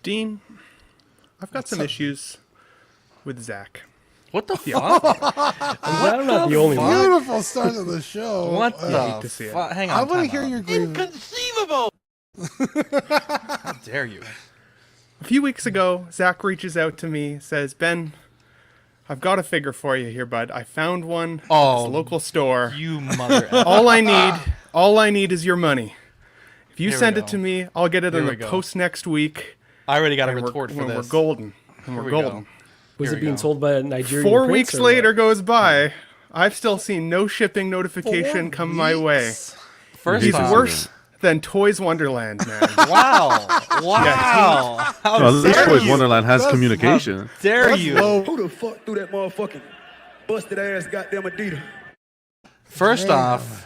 Dean, I've got some issues with Zach. What the fuck? I'm not the only one. Beautiful start of the show. What hate to the see it. fuck? Hang on. I want to time hear out. your grievance. Inconceivable! How dare you? A few weeks ago, Zach reaches out to me, says, Ben, I've got a figure for you here, bud. I found one at this local store. You mother. All I need is your money. If you Here we send it go. to me, I'll get it Here in we the go. post next week. I already got a and retort for we're this. golden. And Here we're we golden. go. Was Here it we being go. sold by a Nigerian 4 prince weeks or later what? goes by. I've still seen no shipping notification come my way. First He's off, worse than Toys Wonderland, man. Wow. Wow. How Well, this dare Toys you? Wonderland has That's communication. Dare you? Who the fuck threw that motherfucking busted ass goddamn Adidas? First off,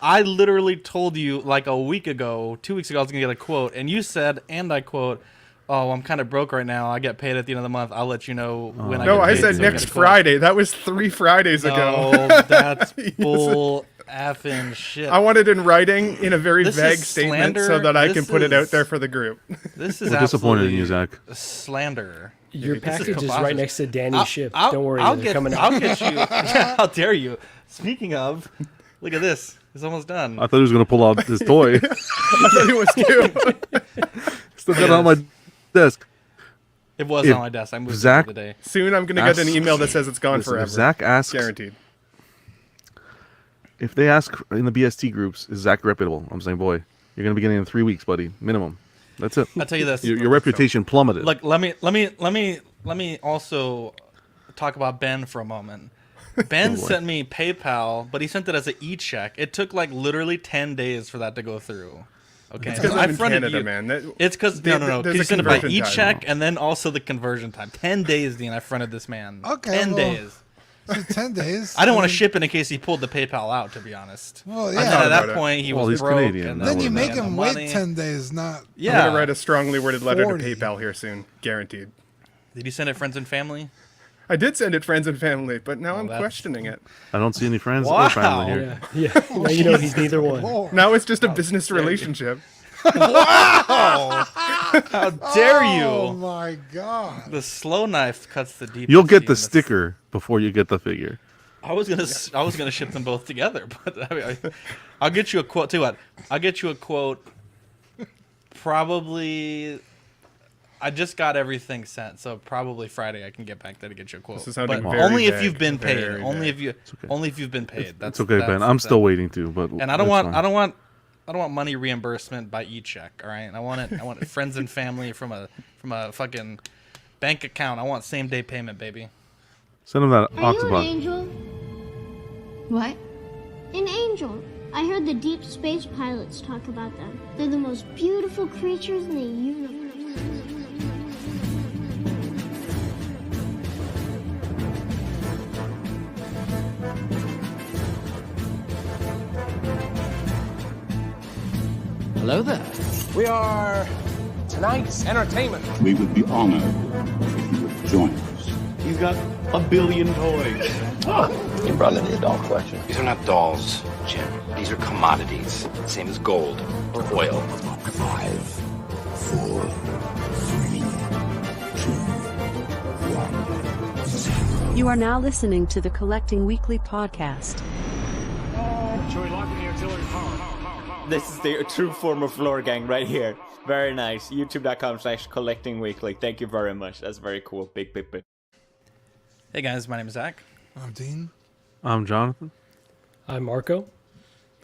I literally told you like a week ago, 2 weeks ago, I was gonna get a quote, and you said, and I quote, "Oh, I'm kind of broke right now. I get paid at the end of the month. I'll let you know when I." No, get I paid, said so I next get a quote." Friday. That was 3 Fridays ago. No, that's bull effing shit. I want it in writing in a very This vague is statement so slander. that I can This put it out is- there for the group. This is We're disappointed in you, absolutely Zach. slander. Your This package is preposterous. right next to Danny's ship. I'll- Don't worry, I'll they're get, coming out. I'll get you. How dare you? Speaking of, look at this. It's almost done. I thought he was going to pull out his toy. I thought it was too. Still got it on my desk. It was If on my desk. I moved Zach- it today. Soon I'm going to get an email that says it's gone Listen, forever. if Zach asks, Guaranteed. if they ask in the BST groups, is Zach reputable? I'm saying, boy, you're going to be getting it in 3 weeks, buddy, minimum. That's it. I'll tell you this. Your reputation plummeted. Look, let me also talk about Ben for a moment. Ben sent me PayPal, but he sent it as an e-check. It took like literally 10 days for that to go through. Okay, Because I I'm in fronted Canada, you. man. It's because no. There's He a sent it by conversion time. e-check and then also the conversion time. 10 days, Dean. I fronted this man. Okay, 10 well, days. So 10 days. I didn't want to ship it in case he pulled the PayPal out. To be honest. Well, And then yeah. at that Well, point, he well, was he's broke. Canadian. And That Then you wouldn't make and the him wait money. 10 days, not. I'm Yeah. going to write a strongly worded letter 40. to PayPal here soon. Guaranteed. Did you send it friends and family? I did send it friends and family, but now I'm that's- questioning it. I don't see any friends Wow. or family here. Yeah. Now you know he's neither one. Lord. Now it's just a business relationship. How dare you? Oh my God. The slow knife cuts the deep. You'll get the sticker before you get the figure. I was gonna ship them both together, but I'll get you a quote too. What? I'll get you a quote. Probably. I just got everything sent, so probably Friday I can get back there to get you a quote. This is sounding but very only if vague, you've been paid. very Only vague. if you. Only if you've been paid. It's okay, Ben. I'm still waiting too, but And I don't it's want. fine. I don't want. I don't want money reimbursement by e-check. All right. I want it. I want it friends and family from a fucking bank account. I want same day payment, baby. Send him that Are you an octopus. angel? What? An angel. I heard the deep space pilots talk about them. They're the most beautiful creatures in the universe. Hello there. We are tonight's entertainment. We would be honored if you would join us. He's got a billion toys. You brought in the doll collection. These are not dolls, Jim. These are commodities. Same as gold or oil. 5, 4, 3, 2, 1, 0. You are now listening to the Collecting Weekly podcast. This is the true form of floor gang right here. Very nice. YouTube.com/collectingweekly. Thank you very much. That's very cool. Big. Hey guys, my name is Zach. I'm Dean. I'm Jonathan. I'm Marco.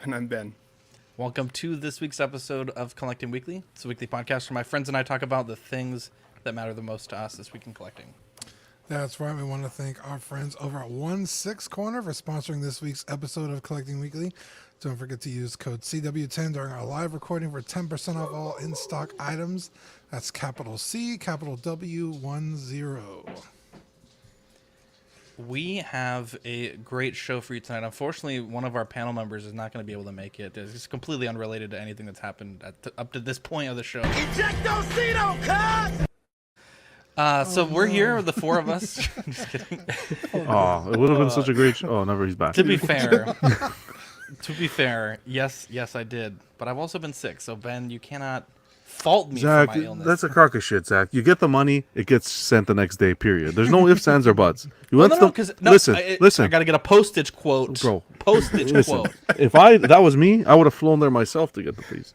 And I'm Ben. Welcome to this week's episode of Collecting Weekly. It's a weekly podcast where my friends and I talk about the things that matter the most to us this week in collecting. That's right. We want to thank our friends over at 1/6 Corner for sponsoring this week's episode of Collecting Weekly. Don't forget to use code CW10 during our live recording for 10% off all in-stock items. That's capital C, capital W10. We have a great show for you tonight. Unfortunately, one of our panel members is not going to be able to make it. It's completely unrelated to anything that's happened up to this point of the show. Ejectocito, cut! So we're here, the four of us. Just kidding. Oh, it would have been such a great show. Oh, never. He's back. To be fair, yes, I did. But I've also been sick. So Ben, you cannot fault me Zach, for my illness. that's a crock of shit, Zach. You get the money, it gets sent the next day, period. There's no ifs, ands, or buts. You No, want no, because listen. I got to get a postage quote. Bro. Postage quote. If that was me, I would have flown there myself to get the piece.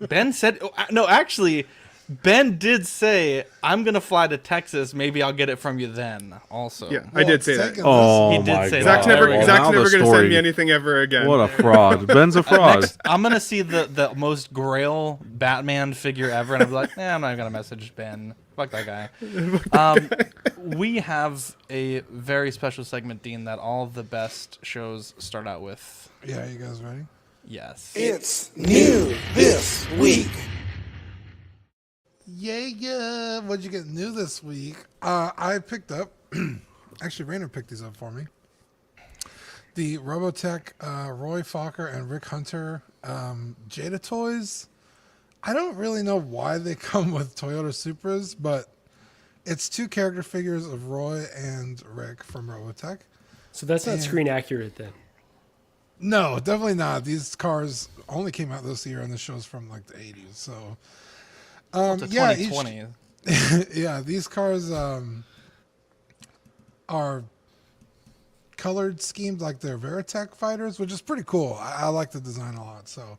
Ben said, no, actually, Ben did say, I'm going to fly to Texas. Maybe I'll get it from you then also. Yeah, I did say that. Oh, he did my say God. Zach's never that. going to send story. me anything ever again. What a fraud. Ben's a fraud. Next, I'm going to see the most grail Batman figure ever, and I'm like, I'm not going to message Ben. Fuck that guy. We have a very special segment, Dean, that all the best shows start out with. Yeah, you guys ready? Yes. It's new this week. Yeah. What'd you get new this week? I picked up, actually Rainer picked these up for me. The Robotech Roy Fokker and Rick Hunter Jada toys. I don't really know why they come with Toyota Supras, but it's 2 character figures of Roy and Rick from Robotech. So that's not screen accurate then? No, definitely not. These cars only came out this year, and the show's from like the 80s. So, To 2020. yeah, these cars are colored schemed like they're Veritech fighters, which is pretty cool. I like the design a lot. So,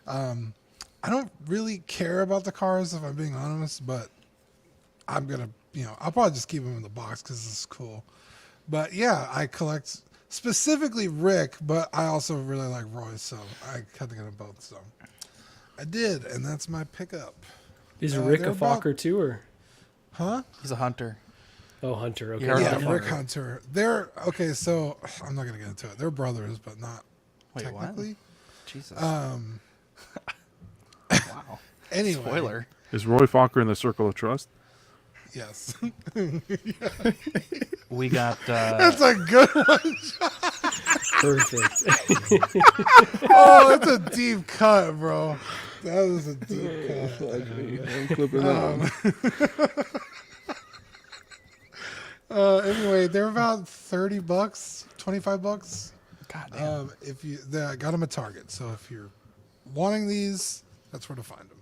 I don't really care about the cars if I'm being honest, but I'm gonna, I'll probably just keep them in the box because this is cool. But yeah, I collect specifically Rick, but I also really like Roy, so I had to get them both. So I did, and that's my pickup. Is Rick a Fokker too, or? Huh? He's a hunter. Oh, Hunter. Okay. Yeah, Rick Hunter. They're okay. So I'm not gonna get into it. They're brothers, but not technically. What? Jesus. Wow. Anyway. Spoiler. Is Roy Fokker in the Circle of Trust? Yes. We got. That's a good one. Perfect. Oh, that's a deep cut, bro. That was a deep cut. I'm clipping Anyway, they're about $30, $25. God damn. I got them at Target, so if you're wanting these, that's where to find them.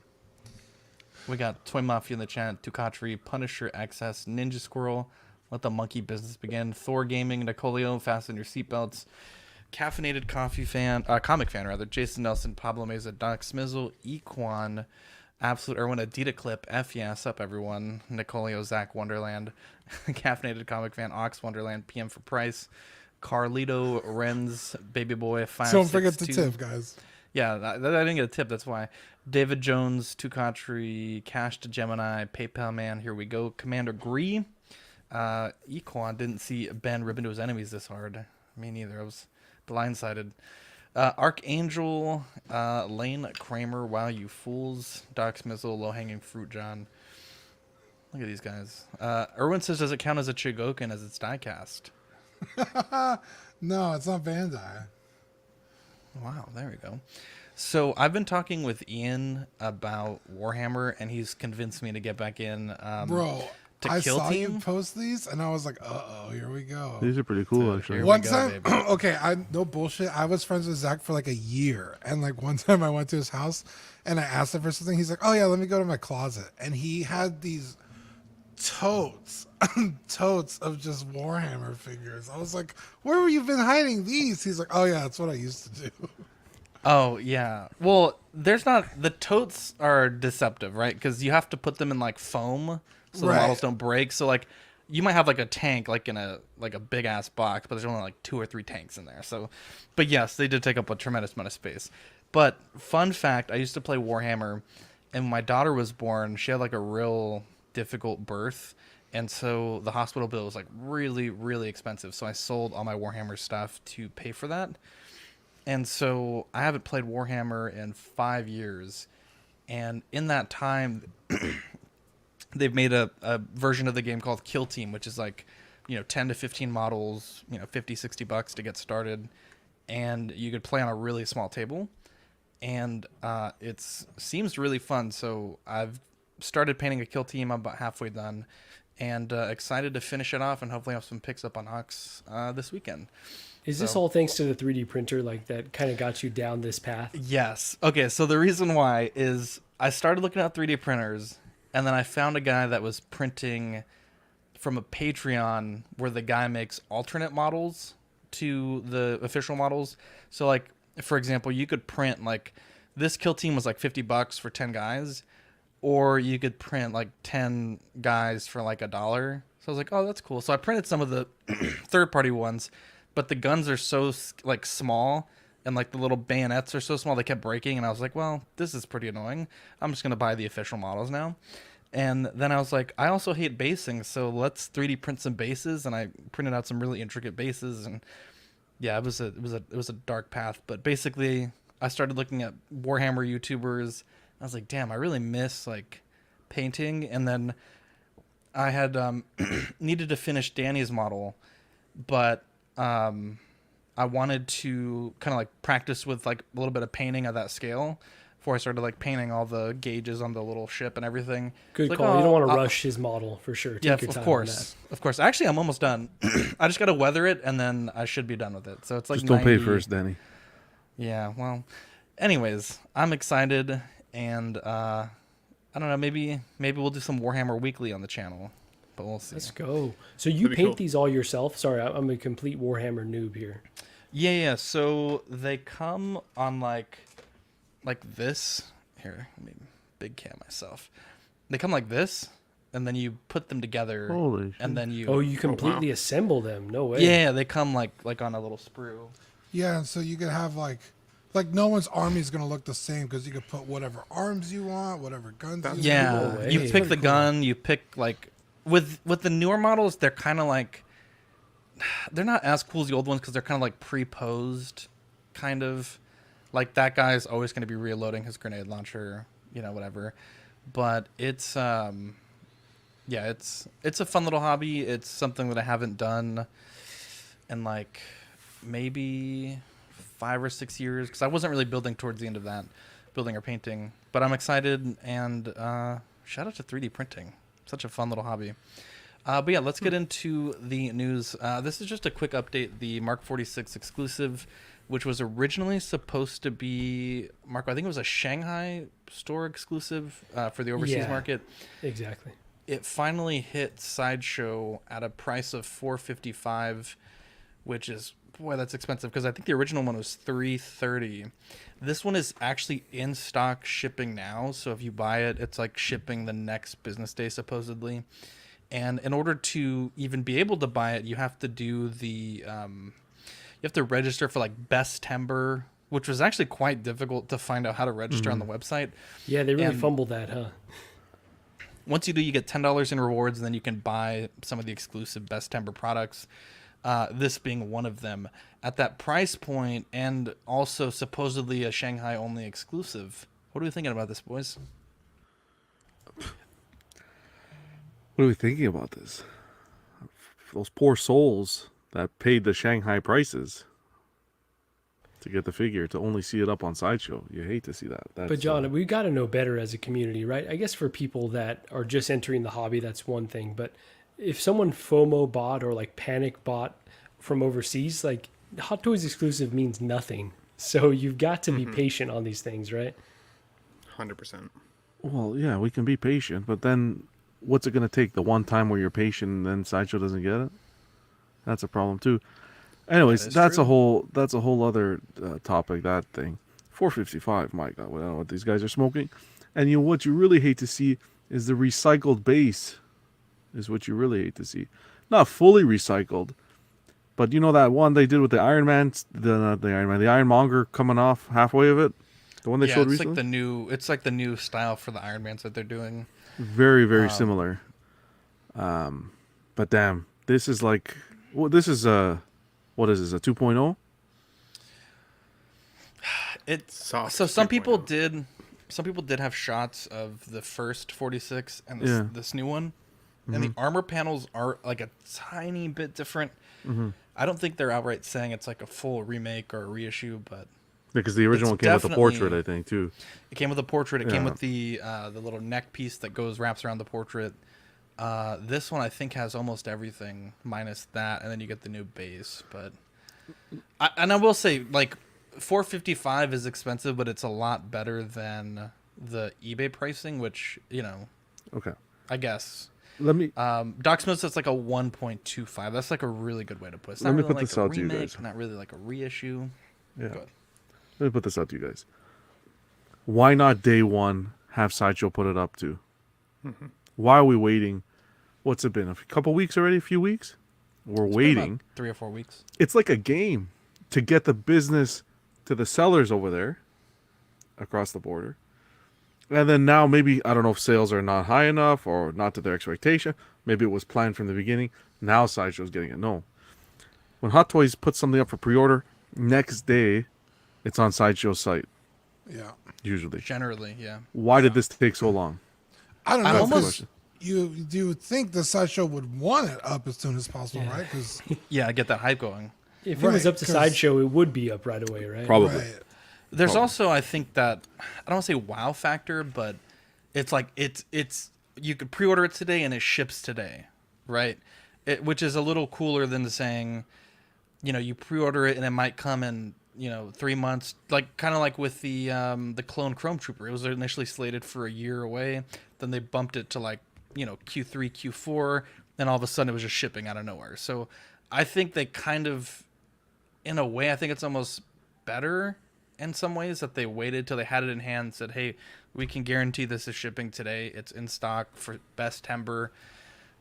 We got Toy Mafia in the chat, Tukatri, Punisher, XS, Ninja Squirrel, Let the Monkey Business Begin, Thor Gaming, Nicolio, Fasten Your Seatbelts, Caffeinated Comic fan, Jason Nelson, Pablo Meza, Doc Smizzle, Equan, Absolute Irwin, Adita Clip, F yes, up everyone, Nicolio, Zach Wonderland, Caffeinated Comic Fan, Ox Wonderland, PM for Price, Carlito, Renz, Baby Boy, 562. Don't forget the tip, guys. Yeah, I didn't get a tip, that's why. David Jones, Tukatri, Cash to Gemini, PayPal Man, here we go. Commander Gree. Equan didn't see Ben rip into his enemies this hard. Me neither. I was blindsided. Archangel, Lane Kramer, Wow You Fools, Doc Smizzle, Low Hanging Fruit John. Look at these guys. Erwin says, does it count as a Chigokin as it's diecast? No, it's not Bandai. Wow, there we go. So I've been talking with Ian about Warhammer, and he's convinced me to get back in. Bro, to I Kill saw Team. you post these, and I was like, uh-oh, here we go. These are pretty cool, actually. One time, okay, no bullshit. I was friends with Zach for like a year, and like one time I went to his house, and I asked him for something. He's like, oh yeah, let me go to my closet, and he had these totes of just Warhammer figures. I was like, where have you been hiding these? He's like, oh yeah, that's what I used to do. Oh yeah. Well, the totes are deceptive, right? Because you have to put them in like foam so the models don't break. So like you might have like a tank like in a big ass box, but there's only like 2 or 3 tanks in there. So, but yes, they did take up a tremendous amount of space. But fun fact, I used to play Warhammer, and when my daughter was born, she had like a real difficult birth, and so the hospital bill was like really, really expensive. So I sold all my Warhammer stuff to pay for that. And so I haven't played Warhammer in 5 years. And in that time, they've made a version of the game called Kill Team, which is like, 10 to 15 models, $50-$60 to get started. And you could play on a really small table. And it seems really fun. So I've started painting a Kill Team. I'm about halfway done. And excited to finish it off and hopefully have some picks up on Ox this weekend. Is this all thanks to the 3D printer that kind of got you down this path? Yes. Okay, so the reason why is I started looking at 3D printers, and then I found a guy that was printing from a Patreon where the guy makes alternate models to the official models. So, like, for example, you could print, like, this kill team was like $50 for 10 guys, or you could print like 10 guys for like $1. So I was like, oh, that's cool. So I printed some of the third-party ones, but the guns are so like small, and like the little bayonets are so small they kept breaking, and I was like, well, this is pretty annoying. I'm just gonna buy the official models now. And then I was like, I also hate basing, so let's 3D print some bases, and I printed out some really intricate bases, and yeah, it was a dark path. But basically, I started looking at Warhammer YouTubers. I was like, damn, I really miss like painting. And then I had needed to finish Danny's model, but I wanted to kind of like practice with like a little bit of painting at that scale before I started like painting all the gauges on the little ship and everything. Good like, call. You don't want to rush his model for sure. Take yeah, your time of course. Of course. Actually, I'm almost done. I just got to weather it, and then I should be done with it. So it's like just don't pay first, Danny. Yeah, well, anyways, I'm excited, and I don't know, maybe we'll do some Warhammer Weekly on the channel, but we'll see. Let's go. So you paint these all yourself? Sorry, I'm a complete Warhammer noob here. Yeah. So they come on like this. Here, let me big cam myself. They come like this, and then you put them together. Holy and then you. Oh, you completely assemble them? No way. Yeah, they come like on a little sprue. Yeah, and so you could have like no one's army is gonna look the same because you could put whatever arms you want, whatever guns. Yeah, you pick the gun. You pick like with the newer models, they're kind of like they're not as cool as the old ones because they're kind of like pre-posed, kind of like that guy's always going to be reloading his grenade launcher, whatever. But it's it's a fun little hobby. It's something that I haven't done in like maybe 5 or 6 years because I wasn't really building towards the end of that, building or painting. But I'm excited, and shout out to 3D printing. Such a fun little hobby. But yeah, let's get into the news. This is just a quick update. The Mark 46 exclusive, which was originally supposed to be, Marco, I think it was a Shanghai store exclusive for the overseas market. Exactly. It finally hit Sideshow at a price of $455, which is, boy, that's expensive because I think the original one was $330. This one is actually in stock shipping now, so if you buy it, it's like shipping the next business day supposedly. And in order to even be able to buy it, you have to do the you have to register for like Best Timber, which was actually quite difficult to find out how to register on the website. Yeah, they really fumbled that, huh? Once you do, you get $10 in rewards, and then you can buy some of the exclusive Best Timber products. This being one of them at that price point, and also supposedly a Shanghai only exclusive. What are we thinking about this, boys? What are we thinking about this? Those poor souls that paid the Shanghai prices to get the figure, to only see it up on Sideshow. You hate to see that. But John, we got to know better as a community, right? I guess for people that are just entering the hobby, that's one thing. But if someone FOMO bought or like panic bought from overseas, like Hot Toys exclusive means nothing. So you've got to be patient on these things, right? 100%. Well, yeah, we can be patient, but then what's it going to take? The one time where you're patient and then Sideshow doesn't get it? That's a problem too. Anyways, that's a whole other topic, that thing. $455, my God, I don't know what these guys are smoking. And what you really hate to see is the recycled base is what you really hate to see. Not fully recycled, but that one they did with the Iron Man, the Ironmonger coming off halfway of it? The one they showed recently? It's like the new style for the Iron Mans that they're doing. Very, very similar. But damn, this is like, what is this, a 2.0? It's soft. So some people did have shots of the first 46 and this new one. And the armor panels are like a tiny bit different. I don't think they're outright saying it's like a full remake or a reissue, but because the original one came with a portrait, I think, too. It came with a portrait. It came with the little neck piece that wraps around the portrait. This one I think has almost everything minus that, and then you get the new base. But I will say, like, $455 is expensive, but it's a lot better than the eBay pricing, which Okay. I guess. Let me. Doc Smith says like a 1.25. That's like a really good way to put it. It's not Let me really put like this a out to you remake, guys. not really like a reissue. Yeah. Go ahead. Let me put this out to you guys. Why not day one have Sideshow put it up to? Why are we waiting? What's it been? A couple weeks already? A few weeks? We're It's been waiting. about 3 or 4 weeks. It's like a game to get the business to the sellers over there across the border. And then now maybe, I don't know if sales are not high enough or not to their expectation. Maybe it was planned from the beginning. Now Sideshow's getting it. No. When Hot Toys puts something up for pre-order, next day it's on Sideshow's site. Yeah. Usually. Generally, yeah. Why did this take so long? I don't know. almost- You would think the Sideshow would want it up as soon as possible, right? Because Yeah, get that hype going. If it was up to 'cause- Sideshow, it would be up right away, right? Probably. right. There's also, I think that I don't want to say wow factor, but it's like it's you could pre-order it today and it ships today, right? Which is a little cooler than saying, you pre-order it and it might come in 3 months, like kind of like with the clone Chrome Trooper. It was initially slated for a year away, then they bumped it to like Q3, Q4, then all of a sudden it was just shipping out of nowhere. So I think they kind of, in a way, I think it's almost better in some ways that they waited till they had it in hand and said, hey, we can guarantee this is shipping today. It's in stock for best timber.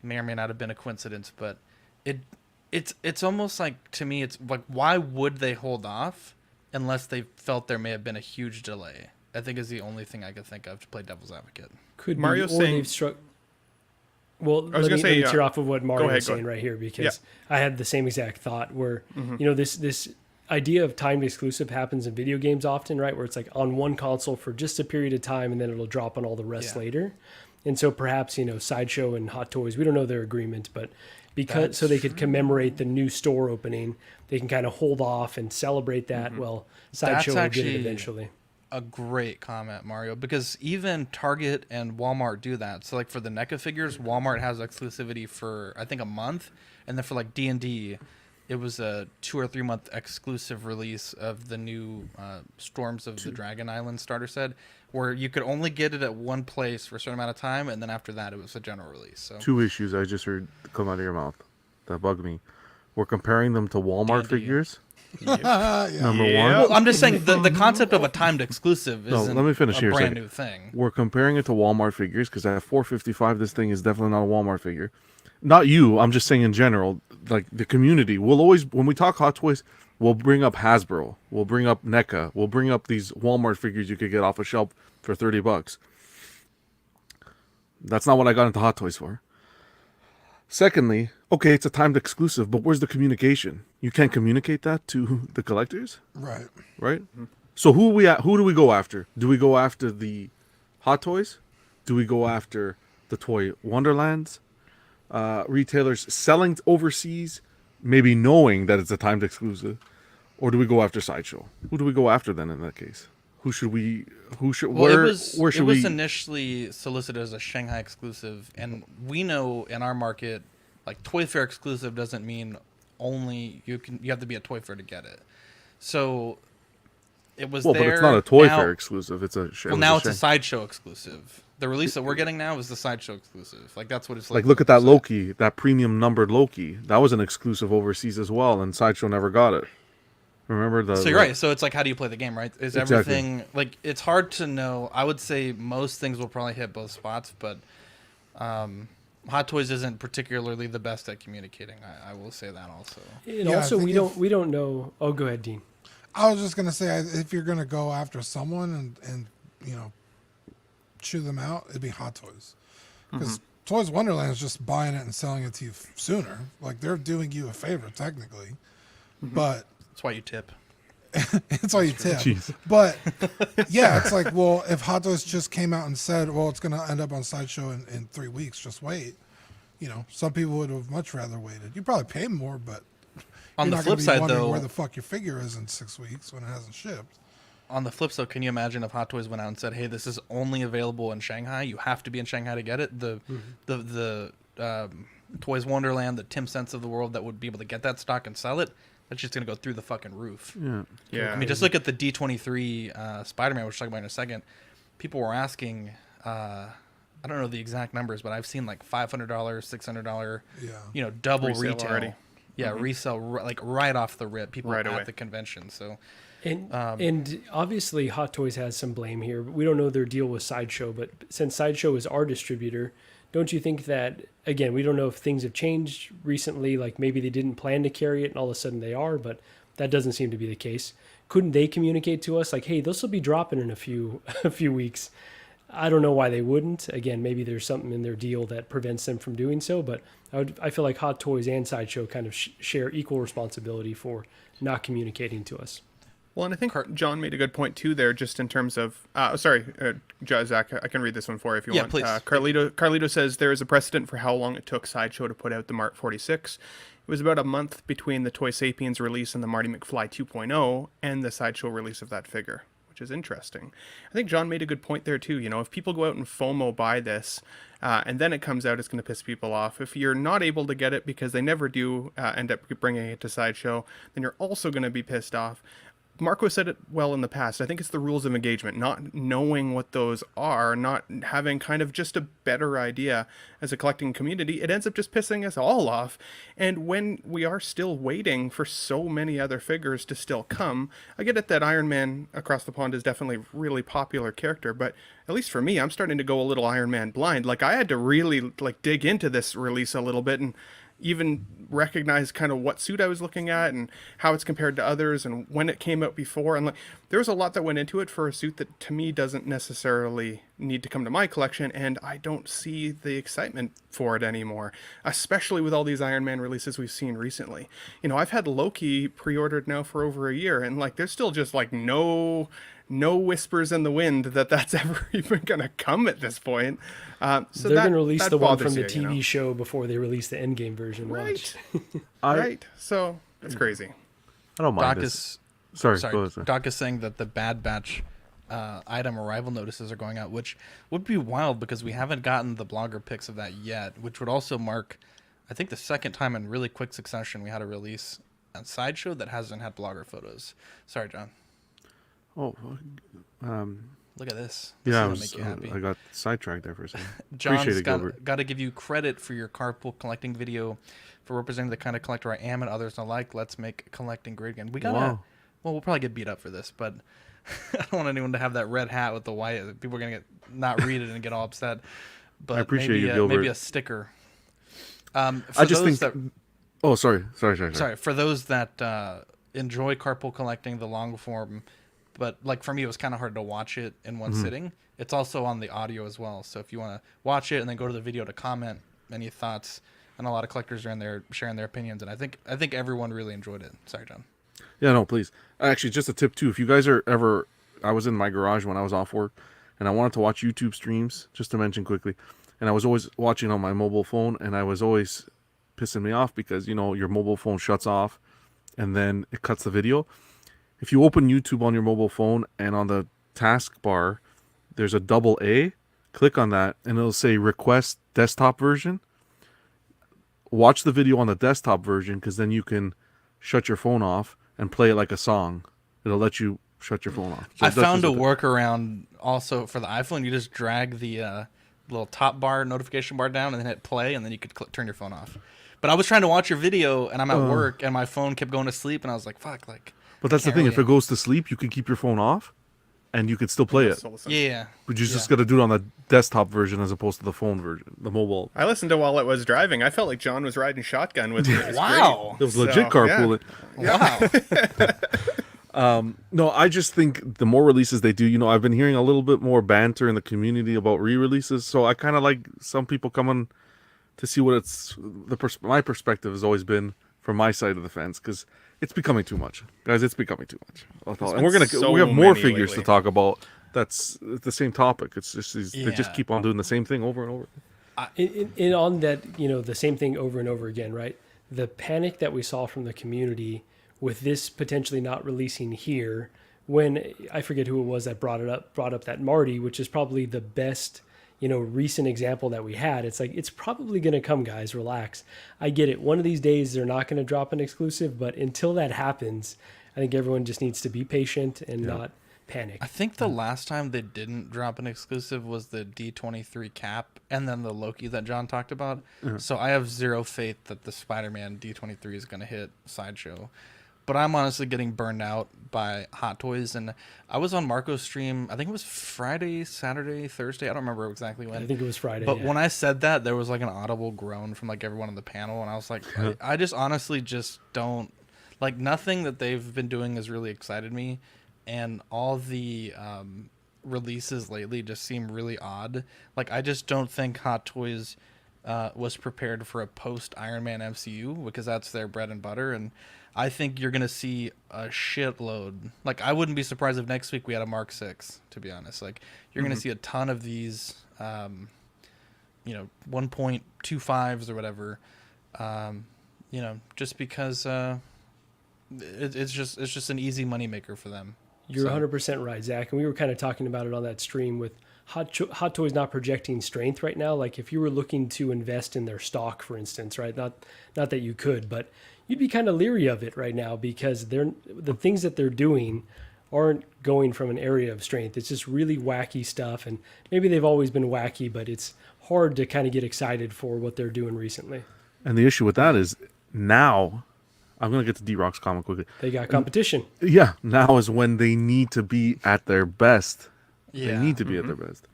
May or may not have been a coincidence, but it's almost like, to me, it's like, why would they hold off unless they felt there may have been a huge delay? I think is the only thing I could think of to play devil's advocate. Could Mario be, or saying- they've struck. Well, I was let me gonna say, tear off of what Mario ahead, was go saying ahead. right here, because I had the same exact thought where, this idea of timed exclusive happens in video games often, right? Where it's like on one console for just a period of time and then it'll drop on all the rest later. And so perhaps, Sideshow and Hot Toys, we don't know their agreement, but because so they could commemorate the new store opening, they can kind of hold off and celebrate that. Well, Sideshow will get it eventually. A great comment, Mario, because even Target and Walmart do that. So like for the NECA figures, Walmart has exclusivity for I think a month, and then for like D&D, it was a 2 or 3 month exclusive release of the new Storms of the Dragon Island starter set, where you could only get it at one place for a certain amount of time, and then after that it was a general release. So 2 issues I just heard come out of your mouth that bug me. We're comparing them to Walmart D&D. figures. Yeah. Number one. Well, I'm just saying the concept of a timed exclusive isn't let me finish a here a brand second. new thing. We're comparing it to Walmart figures because at $4.55, this thing is definitely not a Walmart figure. Not you. I'm just saying in general, like the community. We'll always, when we talk Hot Toys, we'll bring up Hasbro. We'll bring up NECA. We'll bring up these Walmart figures you could get off a shelf for $30. That's not what I got into Hot Toys for. Secondly, okay, it's a timed exclusive, but where's the communication? You can't communicate that to the collectors, Right. right? So who do we go after? Do we go after the Hot Toys? Do we go after the Toy Wonderlands? Retailers selling overseas, maybe knowing that it's a timed exclusive, or do we go after Sideshow? Who do we go after then in that case? Who should we? Who should? Well, where? it was we? initially solicited as a Shanghai exclusive, and we know in our market, like Toy Fair exclusive doesn't mean only you have to be a Toy Fair to get it. So it was Well, there. but it's not a Toy now, Fair exclusive. It's a. Well, now it's a Sideshow exclusive. The release that we're getting now is the Sideshow exclusive. Like that's what it's like. Look at that Loki, that premium numbered Loki. That was an exclusive overseas as well, and Sideshow never got it. Remember the? So you're right. So it's like, how do you play the game, right? Is Exactly. everything like? It's hard to know. I would say most things will probably hit both spots, but Hot Toys isn't particularly the best at communicating. I will say that also. And Yeah, also, I think we don't know. Oh, go ahead, Dean. I was just gonna say, if you're gonna go after someone and chew them out, it'd be Hot Toys, because Toys Wonderland is just buying it and selling it to you sooner. Like they're doing you a favor technically, but That's why you tip. it's all you tip. Jeez. But yeah, it's like, well, if Hot Toys just came out and said, well, it's gonna end up on Sideshow in 3 weeks, just wait. Some people would have much rather waited. You probably pay more, but On you're the not flip gonna be side, wondering though, where the fuck your figure is in 6 weeks when it hasn't shipped. on the flip side, can you imagine if Hot Toys went out and said, "Hey, this is only available in Shanghai. You have to be in Shanghai to get it." The Toys Wonderland, the Tim Sense of the world that would be able to get that stock and sell it, that's just gonna go through the fucking roof. Yeah. Yeah. I mean, just look at the D23 Spider-Man, which we'll talk about in a second. people were asking. I don't know the exact numbers, but I've seen like $500, $600, double Resale retail. already. Yeah, resale like right off the rip. People Right at away. the convention. So, and obviously Hot Toys has some blame here. But we don't know their deal with Sideshow, but since Sideshow is our distributor, don't you think that, again, we don't know if things have changed recently, like maybe they didn't plan to carry it and all of a sudden they are, but that doesn't seem to be the case. Couldn't they communicate to us like, hey, this will be dropping in a few weeks? I don't know why they wouldn't. Again, maybe there's something in their deal that prevents them from doing so, but I feel like Hot Toys and Sideshow kind of share equal responsibility for not communicating to us. Well, and I think John made a good point too there, just in terms of. Zach, I can read this one for you if you want. Please. Carlito says there is a precedent for how long it took Sideshow to put out the Mart 46. It was about a month between the Toy Sapiens release and the Marty McFly 2.0 and the Sideshow release of that figure, which is interesting. I think John made a good point there too. If people go out and FOMO buy this, and then it comes out, it's going to piss people off. If you're not able to get it because they never do end up bringing it to Sideshow, then you're also going to be pissed off. Marco said it well in the past. I think it's the rules of engagement, not knowing what those are, not having kind of just a better idea as a collecting community. It ends up just pissing us all off. And when we are still waiting for so many other figures to still come, I get it that Iron Man across the pond is definitely a really popular character, but at least for me, I'm starting to go a little Iron Man blind. Like, I had to really dig into this release a little bit and even recognize kind of what suit I was looking at and how it's compared to others and when it came out before. And there was a lot that went into it for a suit that to me doesn't necessarily need to come to my collection, and I don't see the excitement for it anymore, especially with all these Iron Man releases we've seen recently. I've had Loki pre-ordered now for over a year, and there's still just no whispers in the wind that that's ever even going to come at this point. So they're going to release the one from the you, TV show before they release the Endgame version. Right. Right. So it's crazy. I don't mind Doc this. Sorry. Go ahead, Doc is saying that the Bad Batch item arrival notices are going out, which would be wild because we haven't gotten the blogger pics of that yet, which would also mark, I think, the second time in really quick succession we had a release on Sideshow that hasn't had blogger photos. Sorry, John. Oh, look at this. Yeah, make you happy. I got sidetracked there for a second. John's got to give you credit for your carpool collecting video for representing the kind of collector I am and others alike. Let's make collecting great again. Well, we'll probably get beat up for this, but I don't want anyone to have that red hat with the white. People are gonna not read it and get all upset. But I appreciate you, Gilbert. Maybe a sticker. I just think. Oh, sorry. For those that enjoy carpool collecting, the long form. But for me, it was kind of hard to watch it in one sitting. It's also on the audio as well. So if you want to watch it and then go to the video to comment any thoughts, and a lot of collectors are in there sharing their opinions, and I think everyone really enjoyed it. Sorry, John. Yeah, no, please. Actually, just a tip too. If you guys are ever, I was in my garage when I was off work, and I wanted to watch YouTube streams. Just to mention quickly, and I was always watching on my mobile phone, and I was always pissing me off because your mobile phone shuts off, and then it cuts the video. If you open YouTube on your mobile phone and on the taskbar, there's a double A. Click on that and it'll say request desktop version. Watch the video on the desktop version because then you can shut your phone off and play it like a song. It'll let you shut your phone off. So I found a workaround also for the iPhone. You just drag the little top bar notification bar down and then hit play, and then you could turn your phone off. But I was trying to watch your video and I'm at work and my phone kept going to sleep and I was like, fuck, But that's the thing. If it goes to sleep, you can keep your phone off, and you could still play it. Yeah. But you just got to do it on the desktop version as opposed to the phone version, the mobile. I listened to it while it was driving. I felt like John was riding shotgun with me. Wow. It was legit carpooling. Yeah. Wow. No, I just think the more releases they do, I've been hearing a little bit more banter in the community about re-releases. So I kind of like some people coming to see what my perspective has always been from my side of the fence, because it's becoming too much, guys. It's becoming too much. And we have more figures to talk about. That's the same topic. It's just they just keep on doing the same thing over and over. And on that, the same thing over and over again, right? The panic that we saw from the community with this potentially not releasing here, when I forget who it was that brought up that Marty, which is probably the best recent example that we had. It's like, it's probably going to come, guys, relax. I get it. One of these days they're not going to drop an exclusive, but until that happens, I think everyone just needs to be patient and not panic. I think the last time they didn't drop an exclusive was the D23 cap and then the Loki that John talked about. So I have zero faith that the Spider-Man D23 is going to hit Sideshow. But I'm honestly getting burned out by Hot Toys. And I was on Marco's stream, I think it was Friday, Saturday, Thursday. I don't remember exactly when. I think it was Friday. But when I said that, there was like an audible groan from like everyone on the panel. And I was like, I just honestly just don't, like nothing that they've been doing has really excited me. And all the releases lately just seem really odd. Like, I just don't think Hot Toys was prepared for a post-Iron Man MCU because that's their bread and butter. And I think you're going to see a shitload. Like, I wouldn't be surprised if next week we had a Mark 6, to be honest. Like, you're going to see a ton of these, 1.25s or whatever, just because it's just an easy moneymaker for them. You're 100% right, Zach. And we were kind of talking about it on that stream with Hot Toys not projecting strength right now. Like if you were looking to invest in their stock, for instance, right? Not that you could, but you'd be kind of leery of it right now because the things that they're doing aren't going from an area of strength. It's just really wacky stuff. And maybe they've always been wacky, but it's hard to kind of get excited for what they're doing recently. And the issue with that is now... I'm going to get to D-Rock's comment quickly. They got competition. Yeah, now is when they need to be at their best. Yeah. They need to be at their best.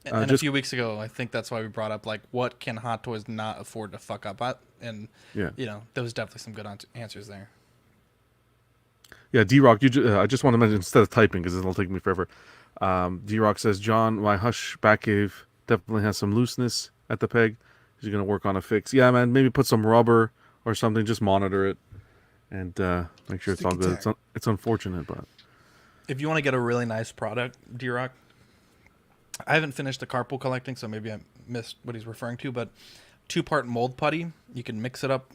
And a few weeks ago, I think that's why we brought up, like, what can Hot Toys not afford to fuck up at? And, there was definitely some good answers there. Yeah, D-Rock, I just want to mention, instead of typing, because it'll take me forever, D-Rock says, John, my Hush Batcave definitely has some looseness at the peg. He's going to work on a fix. Yeah, man, maybe put some rubber or something, just monitor it. And make sure it's all good. It's unfortunate, but if you want to get a really nice product, D-Rock, I haven't finished the carpool collecting, so maybe I missed what he's referring to. But 2-part mold putty, you can mix it up.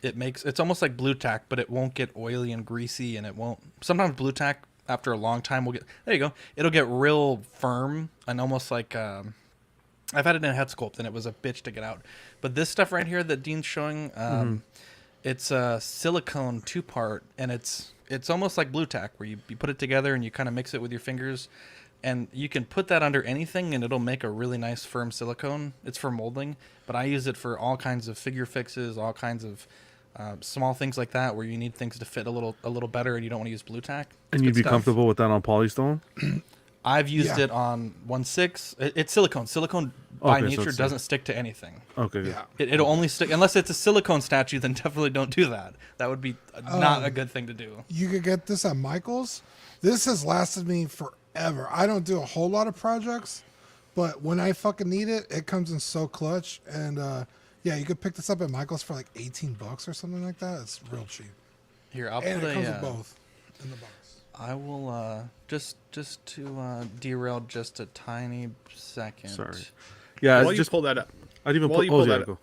It's almost like blue tack, but it won't get oily and greasy, and it won't. Sometimes blue tack after a long time will get. There you go. It'll get real firm and almost like. I've had it in a head sculpt, and it was a bitch to get out. But this stuff right here that Dean's showing. It's a silicone 2-part, and it's almost like blue tack, where you put it together and you kind of mix it with your fingers, and you can put that under anything, and it'll make a really nice firm silicone. It's for molding, but I use it for all kinds of figure fixes, all kinds of small things like that, where you need things to fit a little better, and you don't want to use blue tack. And you'd be comfortable with that on Polystone? I've used it on 1/6. It's silicone. Silicone by nature doesn't stick to anything. Okay. Good. Yeah. It'll only stick unless it's a silicone statue. Then definitely don't do that. That would be not a good thing to do. You could get this at Michael's. This has lasted me forever. I don't do a whole lot of projects, but when I fucking need it, it comes in so clutch. And you could pick this up at Michael's for like $18 or something like that. It's real cheap. Here, I'll and put it comes with both in the box. I will just to derail just a tiny second. Sorry. Yeah, while you pull that up. I'd even pull that go. up.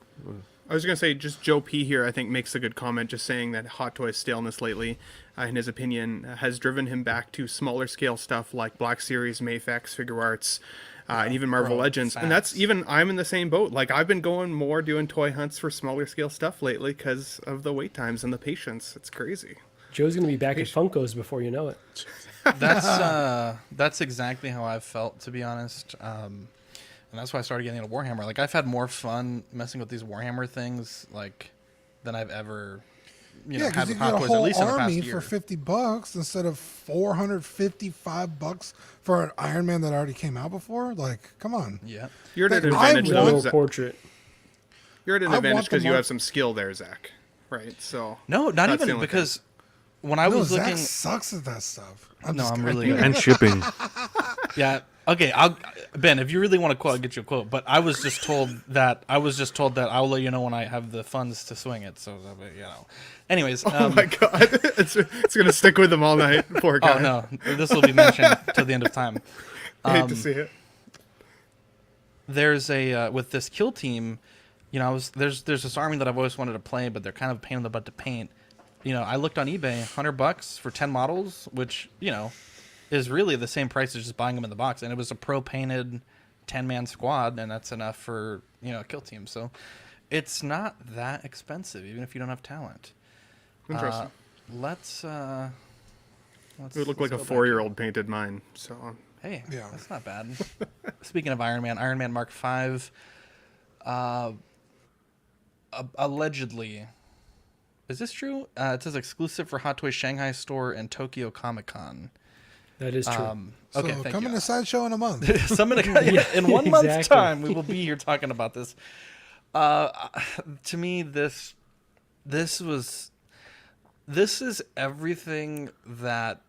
I was going to say, just Joe P here, I think, makes a good comment, just saying that Hot Toys staleness lately, in his opinion, has driven him back to smaller scale stuff like Black Series, Mafex, Figure Arts, and even Marvel Legends. Facts. And that's I'm in the same boat. Like, I've been going more doing toy hunts for smaller scale stuff lately because of the wait times and the patience. It's crazy. Joe's going to be back at Funko's before you know it. That's exactly how I've felt, to be honest. And that's why I started getting into Warhammer. Like, I've had more fun messing with these Warhammer things, like, than I've ever, had with Hot Toys, at least in the past year. For $50 instead of $455 for an Iron Man that already came out before. Like, come on. Yeah, you're at an advantage though. Portrait. You're at an advantage because you have some skill there, Zach. Right? So no, not even because. When I was looking, Zach sucks at that stuff. I'm really good. And shipping. Yeah. Okay. Ben, if you really want a quote, I'll get you a quote. But I was just told that I'll let you know when I have the funds to swing it. So Anyways. Oh my God, it's gonna stick with him all night. Poor guy. Oh no, this will be mentioned till the end of time. I hate to see it. There's with this kill team, there's this army that I've always wanted to play, but they're kind of a pain in the butt to paint. I looked on eBay, $100 for 10 models, which, is really the same price as just buying them in the box. And it was a pro-painted 10-man squad, and that's enough for, a kill team. So it's not that expensive, even if you don't have talent. Interesting. Let's It would look like a 4-year-old painted mine. So hey, Yeah. that's not bad. Speaking of Iron Man Mark V, allegedly, is this true? It says exclusive for Hot Toys Shanghai store and Tokyo Comic Con. That is true. Okay, So thank coming you. to Sideshow in a month. In 1 month's Exactly. time, we will be here talking about this. To me, this is everything that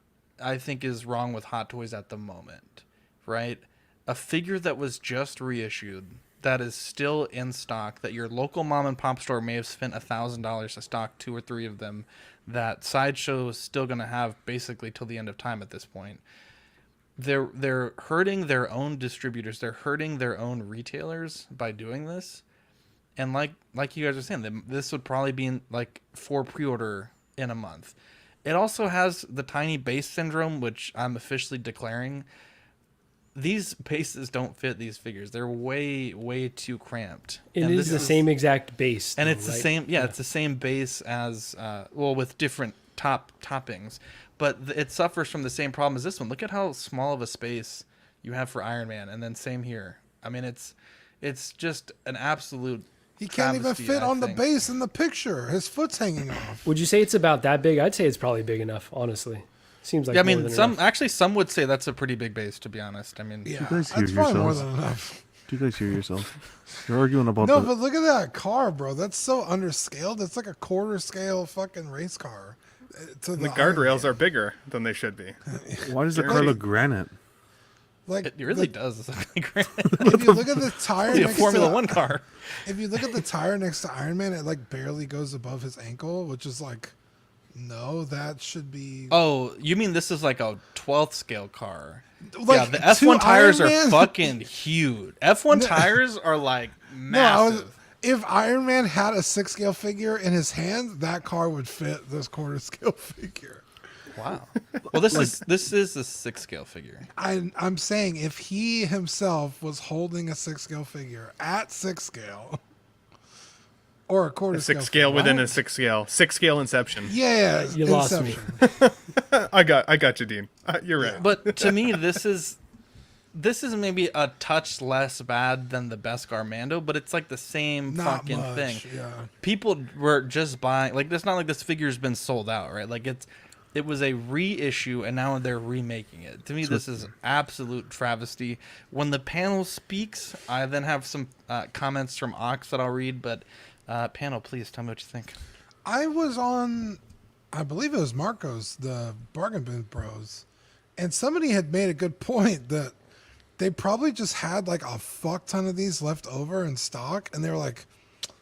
I think is wrong with Hot Toys at the moment, right? A figure that was just reissued, that is still in stock, that your local mom and pop store may have spent $1,000 to stock 2 or 3 of them, that Sideshow is still going to have basically till the end of time at this point. They're hurting their own distributors. They're hurting their own retailers by doing this. And like you guys are saying, this would probably be for pre-order in a month. It also has the tiny base syndrome, which I'm officially declaring. These bases don't fit these figures. They're way, way too cramped. It is the same exact base. And though, it's the right? same, it's the same base as, with different toppings. But it suffers from the same problem as this one. Look at how small of a space you have for Iron Man, and then same here. I mean, it's just an absolute He can't even travesty, fit I on the think. base in the picture. His foot's hanging off. Would you say it's about that big? I'd say it's probably big enough, honestly. Seems like Yeah, I more mean, than enough. some would say that's a pretty big base, to be honest. I mean, Yeah, you guys hear that's probably more yourselves? than enough. Do you guys hear yourself? You're arguing about No, the... but look at that car, bro. That's so underscaled. It's like a quarter scale fucking race car. To the Iron guardrails Man. are bigger than they should be. Why does the car look granite? Like it really does. It's like if you look at the tire a next Formula to, One car. If you look at the tire next to Iron Man, it like barely goes above his ankle, which is like, no, that should be. Oh, you mean this is like a 12th scale car? Like, yeah, the F1 tires Iron are Man? fucking huge. F1 tires are like massive. If Iron Man had a 6 scale figure in his hand, that car would fit this quarter scale figure. Wow. Well, this is a 6 scale figure. I'm saying if he himself was holding a 6 scale figure at 6 scale, or a quarter A 6 scale figure, within right? a 6 scale. 6 scale Inception. Yeah, You lost me. I got you, Dean. You're right. But to me, this is maybe a touch less bad than the Beskar Mando, but it's like the same Not fucking much, thing. yeah. People were just buying, like, it's not like this figure's been sold out, right? Like, it was a reissue, and now they're remaking it. To me, this is absolute travesty. When the panel speaks, I then have some comments from Ox that I'll read, but panel, please tell me what you think. I was on, I believe it was Marco's, the Bargain Bin Bros, and somebody had made a good point that they probably just had like a fuck ton of these left over in stock, and they were like,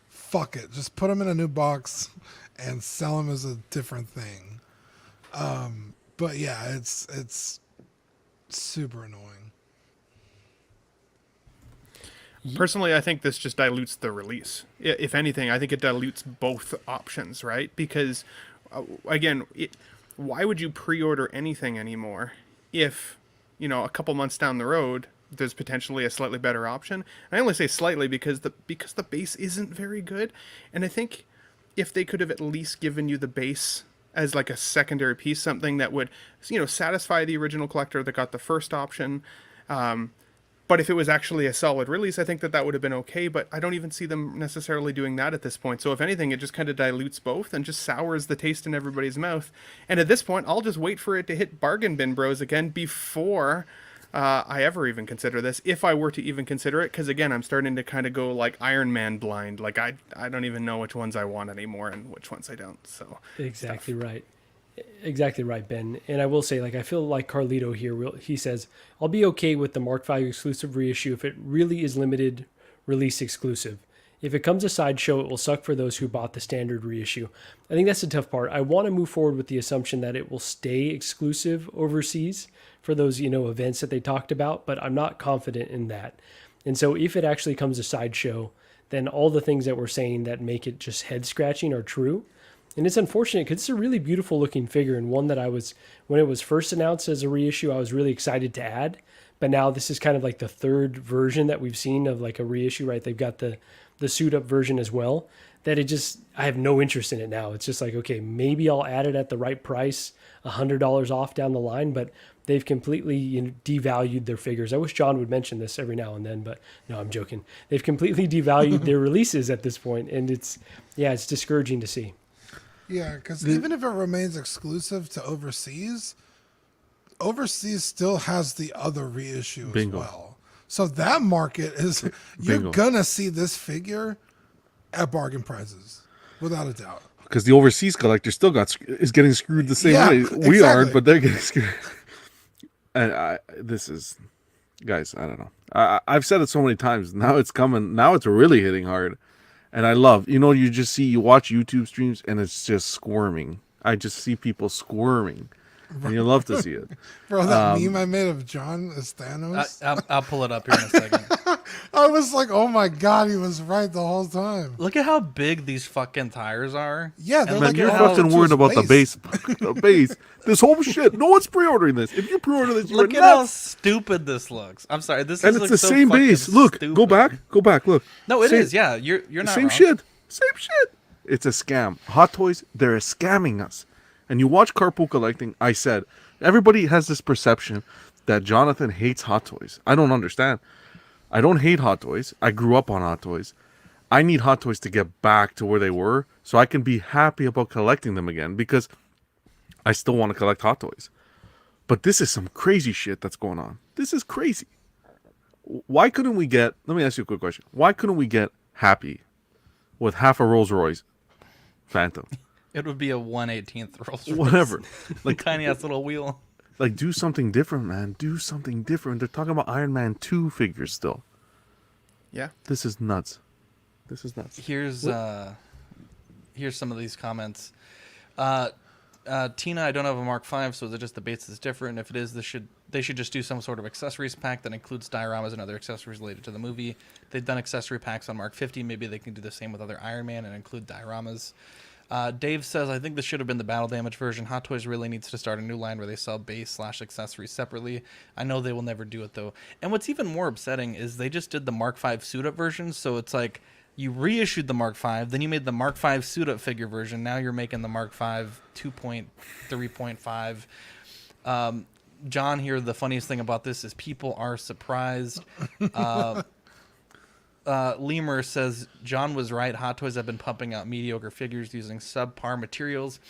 fuck it, just put them in a new box and sell them as a different thing. But yeah, it's super annoying. Personally, I think this just dilutes the release. If anything, I think it dilutes both options, right? Because, again, why would you pre-order anything anymore if, a couple months down the road, there's potentially a slightly better option? And I only say slightly because the base isn't very good. And I think if they could have at least given you the base as like a secondary piece, something that would, satisfy the original collector that got the first option, but if it was actually a solid release, I think that would have been okay, but I don't even see them necessarily doing that at this point. So if anything, it just kind of dilutes both and just sours the taste in everybody's mouth. And at this point, I'll just wait for it to hit Bargain Bin Bros again before I ever even consider this, if I were to even consider it, because again, I'm starting to kind of go like Iron Man blind. Like I don't even know which ones I want anymore and which ones I don't. So Exactly right, Ben. And I will say, like, I feel like Carlito here, he says, I'll be okay with the Mark V exclusive reissue if it really is limited release exclusive. If it comes a sideshow, it will suck for those who bought the standard reissue. I think that's the tough part. I want to move forward with the assumption that it will stay exclusive overseas for those, events that they talked about, but I'm not confident in that. And so if it actually comes a sideshow, then all the things that we're saying that make it just head scratching are true. And it's unfortunate because it's a really beautiful looking figure, and one that when it was first announced as a reissue, I was really excited to add. But now this is kind of like the third version that we've seen of like a reissue, right? They've got the the suit up version as well, that I have no interest in it now. It's just like, okay, maybe I'll add it at the right price, $100 off down the line, but they've completely devalued their figures. I wish John would mention this every now and then, but no, I'm joking. They've completely devalued their releases at this point, and it's discouraging to see. Yeah, because even if it remains exclusive to overseas still has the other reissue Bingo. as well. So that market is, you're going to see this figure at bargain prices, without a doubt. Because the overseas collector still is getting screwed the same way. We exactly. aren't, but they're getting screwed. And this is, guys, I don't know. I've said it so many times. Now it's coming. Now it's really hitting hard. And I love, you watch YouTube streams and it's just squirming. I just see people squirming. And you love to see it. Bro, that meme I made of John as Thanos. I'll pull it up here in a second. I was like, oh my God, he was right the whole time. Look at how big these fucking tires are. Yeah, they're Man, you're fucking worried about the base. The base. This whole shit. No one's pre-ordering this. If you pre-order this, look at how stupid this looks. I'm sorry. This and is it's the same base. Look, stupid. go back. Look. No, it is. Yeah, you're not same wrong. Same shit. It's a scam. Hot Toys, they're scamming us. And you watch Carpool Collecting. I said everybody has this perception that Jonathan hates Hot Toys. I don't understand. I don't hate Hot Toys. I grew up on Hot Toys. I need Hot Toys to get back to where they were so I can be happy about collecting them again because I still want to collect Hot Toys. But this is some crazy shit that's going on. This is crazy. Why couldn't we get, let me ask you a quick question. Why couldn't we get Happy with half a Rolls Royce Phantom? It would be a 1/18 Rolls Royce. Whatever. Like tiny ass little wheel. Like, do something different, man. Do something different. They're talking about Iron Man 2 figures still. Yeah. This is nuts. Here's some of these comments. Tina, I don't have a Mark V, so is it just the base is different? If it is, they should just do some sort of accessories pack that includes dioramas and other accessories related to the movie. They've done accessory packs on Mark 50. Maybe they can do the same with other Iron Man and include dioramas. Dave says, I think this should have been the battle damage version. Hot Toys really needs to start a new line where they sell base/accessories separately. I know they will never do it, though. And what's even more upsetting is they just did the Mark V suit-up version, so it's like you reissued the Mark V, then you made the Mark V suit-up figure version. Now you're making the Mark V 2.3.5. John here, the funniest thing about this is people are surprised. Lemur says, John was right. Hot Toys have been pumping out mediocre figures using subpar materials,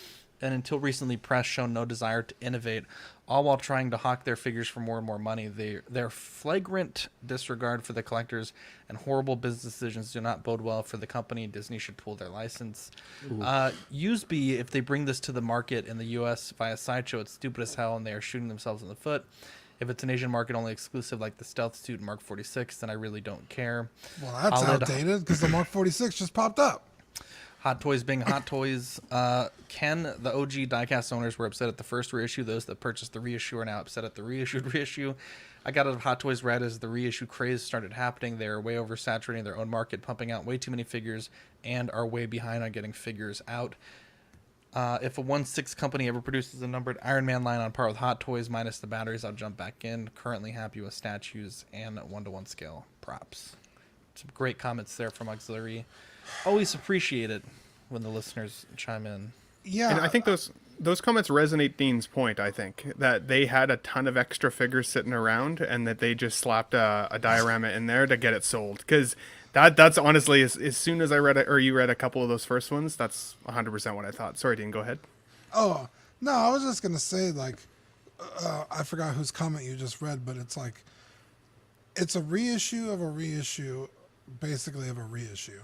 and until recently, press shown no desire to innovate, all while trying to hawk their figures for more and more money. Their flagrant disregard for the collectors and horrible business decisions do not bode well for the company. Disney should pull their license. Useby, if they bring this to the market in the U.S. via Sideshow, it's stupid as hell, and they are shooting themselves in the foot. If it's an Asian market only exclusive like the Stealth Suit Mark 46, then I really don't care. Well, that's outdated because the Mark 46 just popped up. Hot Toys being Hot Toys. Ken, the OG diecast owners were upset at the first reissue. Those that purchased the reissue are now upset at the reissued reissue. I got out of Hot Toys Red as the reissue craze started happening. They're way oversaturating their own market, pumping out way too many figures, and are way behind on getting figures out. If a 1/6 company ever produces a numbered Iron Man line on par with Hot Toys minus the batteries, I'll jump back in. Currently happy with statues and 1:1 scale props. Some great comments there from Auxiliary. Always appreciate it when the listeners chime in. Yeah, and I think those comments resonate Dean's point. I think that they had a ton of extra figures sitting around, and that they just slapped a diorama in there to get it sold. Because that's honestly, as soon as I read it, or you read a couple of those first ones, that's 100% what I thought. Sorry, Dean, go ahead. Oh no, I was just gonna say, like, I forgot whose comment you just read, but it's like, it's a reissue of a reissue, basically of a reissue.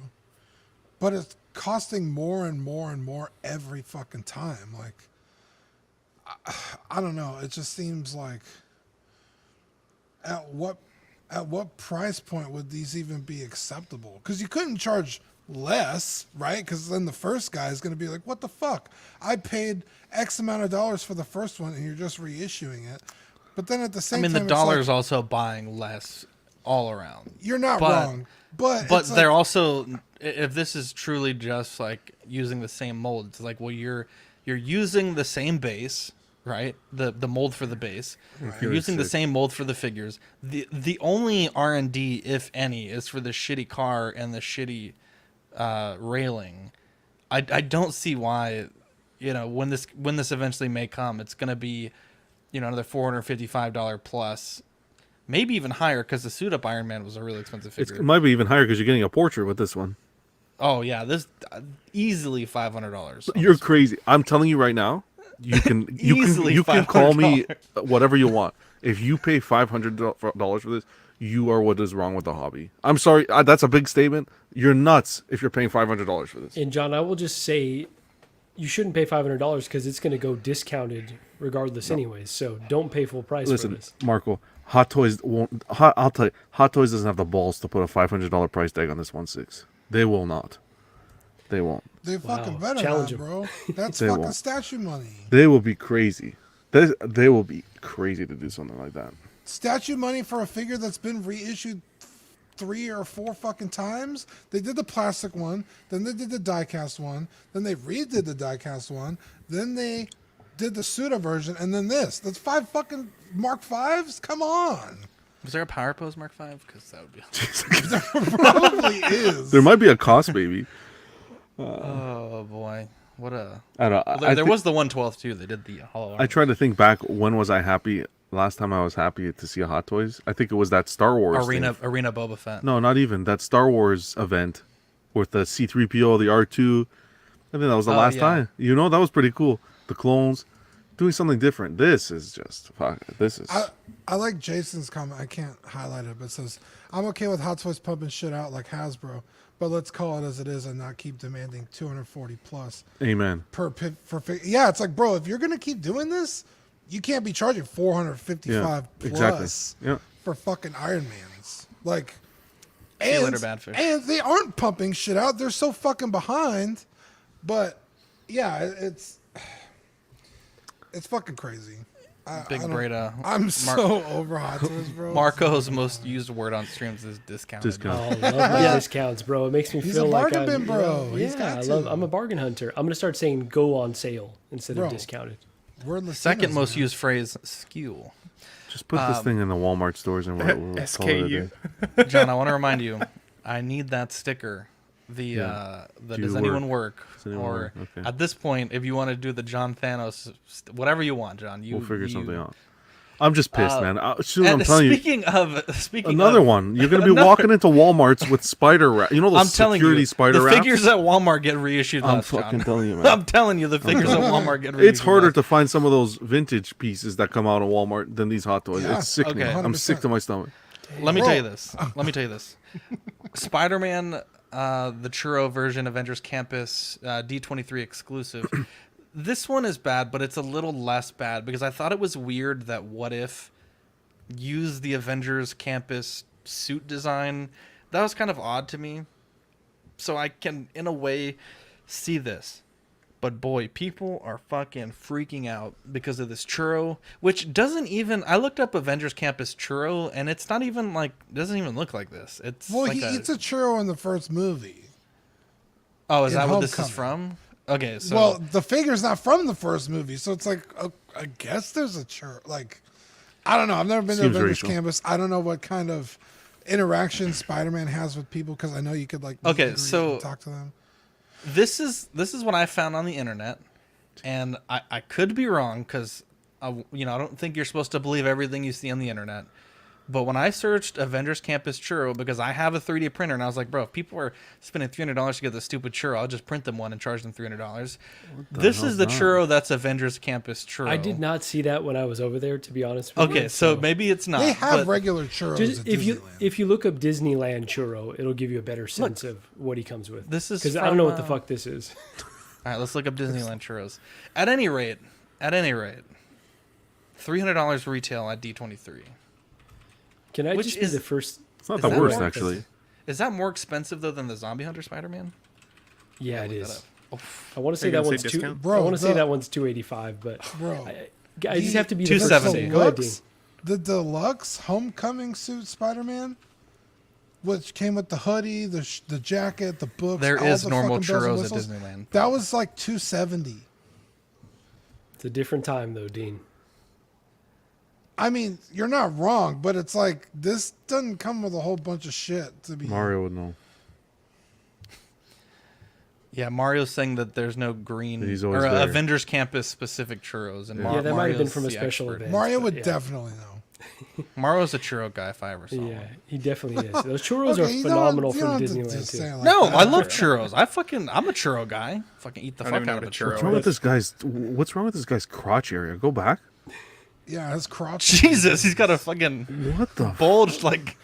But it's costing more and more and more every fucking time. Like, I don't know. It just seems like, at what price point would these even be acceptable? Because you couldn't charge less, right? Because then the first guy is going to be like, what the fuck? I paid X amount of dollars for the first one and you're just reissuing it. But then at the same time, the dollar's also buying less all around. You're not wrong. But they're also, if this is truly just like using the same mold, it's like, well, you're using the same base, right? The mold for the base. Right. You're using the same mold for the figures. The only R&D, if any, is for the shitty car and the shitty railing. I don't see why, when this eventually may come, it's gonna be, another $455 plus, maybe even higher, because the suit up Iron Man was a really expensive figure. It might be even higher because you're getting a portrait with this one. Oh yeah, this easily $500. You're crazy. I'm telling you right now. You can you can call me whatever you want. If you pay $500 for this, you are what is wrong with the hobby. I'm sorry, that's a big statement. You're nuts if you're paying $500 for this. And John, I will just say, you shouldn't pay $500 because it's going to go discounted regardless, anyways. So don't pay full price for this. Marco, Hot Toys won't. I'll tell you, Hot Toys doesn't have the balls to put a $500 price tag on this 1/6. They will not. They won't. They fucking better Challenge not, bro. That's They fucking won't. statue money. They will be crazy. They will be crazy to do something like that. Statue money for a figure that's been reissued 3 or 4 fucking times. They did the plastic one, then they did the diecast one, then they redid the diecast one, then they did the pseudo version, and then this. That's 5 fucking Mark Vs. Come on. Was there a Power Pose Mark V? Because that would be. There probably is. There might be a cost, baby. Oh boy, what a! I don't know. Well, there was the 112 too. They did the Hollow. I tried to think back. When was I happy? Last time I was happy to see a Hot Toys, I think it was that Star Wars Arena thing. Boba Fett. No, not even that Star Wars event with the C-3PO, the R2. I think that was the last time. That was pretty cool. The clones doing something different. This is just fuck. This is. I like Jason's comment. I can't highlight it, but it says, "I'm okay with Hot Toys pumping shit out like Hasbro, but let's call it as it is and not keep demanding 240 plus." Amen. Yeah, it's like, bro, if you're gonna keep doing this, you can't be charging 455 plus for fucking Iron Mans. Like, See you later, Badfish. And they aren't pumping shit out. They're so fucking behind. But yeah, it's fucking crazy. Big Breda. I'm so over Hot Toys, bro. Marco's most used word on streams is discounted. Oh, I love my discounts, bro. It makes me He's feel a like bargain I'm, bin, bro. He's got to. I'm a bargain hunter. I'm gonna start saying "go on sale" instead Bro. of discounted. Second most used phrase, skew. Just put this thing in the Walmart stores and we'll call it a day. John, I want to remind you, I need that sticker. Does anyone work? Or okay. At this point, if you want to do the John Thanos, whatever you want, John, We'll figure something out. I'm just pissed, man. I'm telling speaking another of, one. You're gonna be walking into WalMarts with spider wrap. You know those security spider the wraps? figures at Walmart get reissued. I'm less, fucking John. telling you, man. I'm telling you, the figures at Walmart get reissued. It's harder less. to find some of those vintage pieces that come out of Walmart than these Hot Toys. Yeah. It's sick, man. I'm 100%. sick to my stomach. Let me tell you this. Spider-Man, the churro version, Avengers Campus, D23 exclusive. This one is bad, but it's a little less bad because I thought it was weird that What If used the Avengers Campus suit design. That was kind of odd to me. So I can, in a way, see this. But boy, people are fucking freaking out because of this churro, which doesn't even... I looked up Avengers Campus churro, and it's not even like... doesn't even look like this. It's Well, like he eats a churro in the first movie. Oh, is that what this is Homecoming. from? Okay, so... Well, the figure's not from the first movie, so it's like, I guess there's a churro. Like, I don't know. I've never been to Seems Avengers racial. Campus. I don't know what kind of interaction Spider-Man has with people because I know you could like meet Okay, and greet so- and talk to them. This is what I found on the internet, and I could be wrong because I don't think you're supposed to believe everything you see on the internet. But when I searched Avengers Campus churro, because I have a 3D printer, and I was like, bro, if people are spending $300 to get this stupid churro, I'll just print them one and charge them $300. This is the churro that's Avengers Campus churro. I did not see that when I was over there, to be honest with you. Okay, so maybe it's not. They have but regular churros Just, at if Disneyland. you look up Disneyland churro, it'll give you a better sense of what he comes with. This is because I don't know what the from, fuck this is. All right, let's look up Disneyland churros. At any rate, $300 retail at D23. Can I Which just is- be the first? It's not Is the that worst, right? actually. Is that more expensive though than the Zombie Hunter Spider-Man? Yeah, it Look that is. up. I want to Are say you that gonna say one's two. discount? Bro, I want to say the- that one's 285, but Bro, I just have to be the first 270. one. Go ahead, Dean. Deluxe- the deluxe homecoming suit Spider-Man, which came with the hoodie, the jacket, the books. There all is the normal fucking bells and churros at whistles. Disneyland. That was like 270. It's a different time, though, Dean. I mean, you're not wrong, but it's like this doesn't come with a whole bunch of shit to be. Mario would know. Yeah, Mario's saying that there's no green He's or always there. Avengers Campus specific churros, and Yeah, that might have been Mario's from a the special expert. event. Mario but would yeah. definitely know. Mario's a churro guy if I ever saw Yeah, one. he definitely is. Those churros Okay, are you don't- phenomenal you from don't have to Disneyland just too. say it like No, that. I love churros. I'm a churro guy. Fucking eat the I don't fuck even know out of a what a churro churro. What's wrong with this guy's? What's wrong with this guy's crotch area? Go back. Yeah, his crotch. Jesus, he's got a fucking What the? bulge like.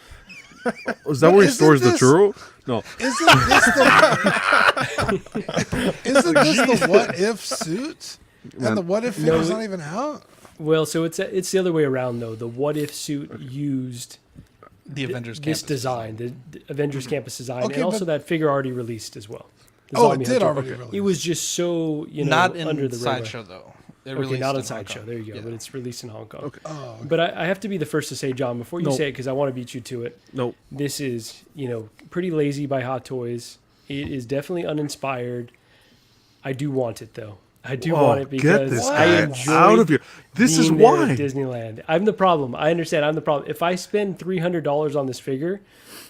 Is that where he isn't stores the this- churro? No. Isn't this the what if suit? Man. And the what if figure's not even out? Well, so it's the other way around though. The what if suit used The Avengers this Campus design, the Avengers Campus design, Okay, and also but- that figure already released as well. The Oh, it Zombie did Hunter. already release. It was just so Not in under the radar. Sideshow though. It Okay, released not in on Sideshow. Hong There Kong. you go. Yeah. But it's released in Hong Kong. Okay. Oh, okay. But I have to be the first to say, John, before you Nope. say it, because I want to beat you to it. Nope. This is, pretty lazy by Hot Toys. It is definitely uninspired. I do want it though. I do want it get because this I guy enjoy out of here. This is being there why. at Disneyland. I'm the problem. I understand. I'm the problem. If I spend $300 on this figure,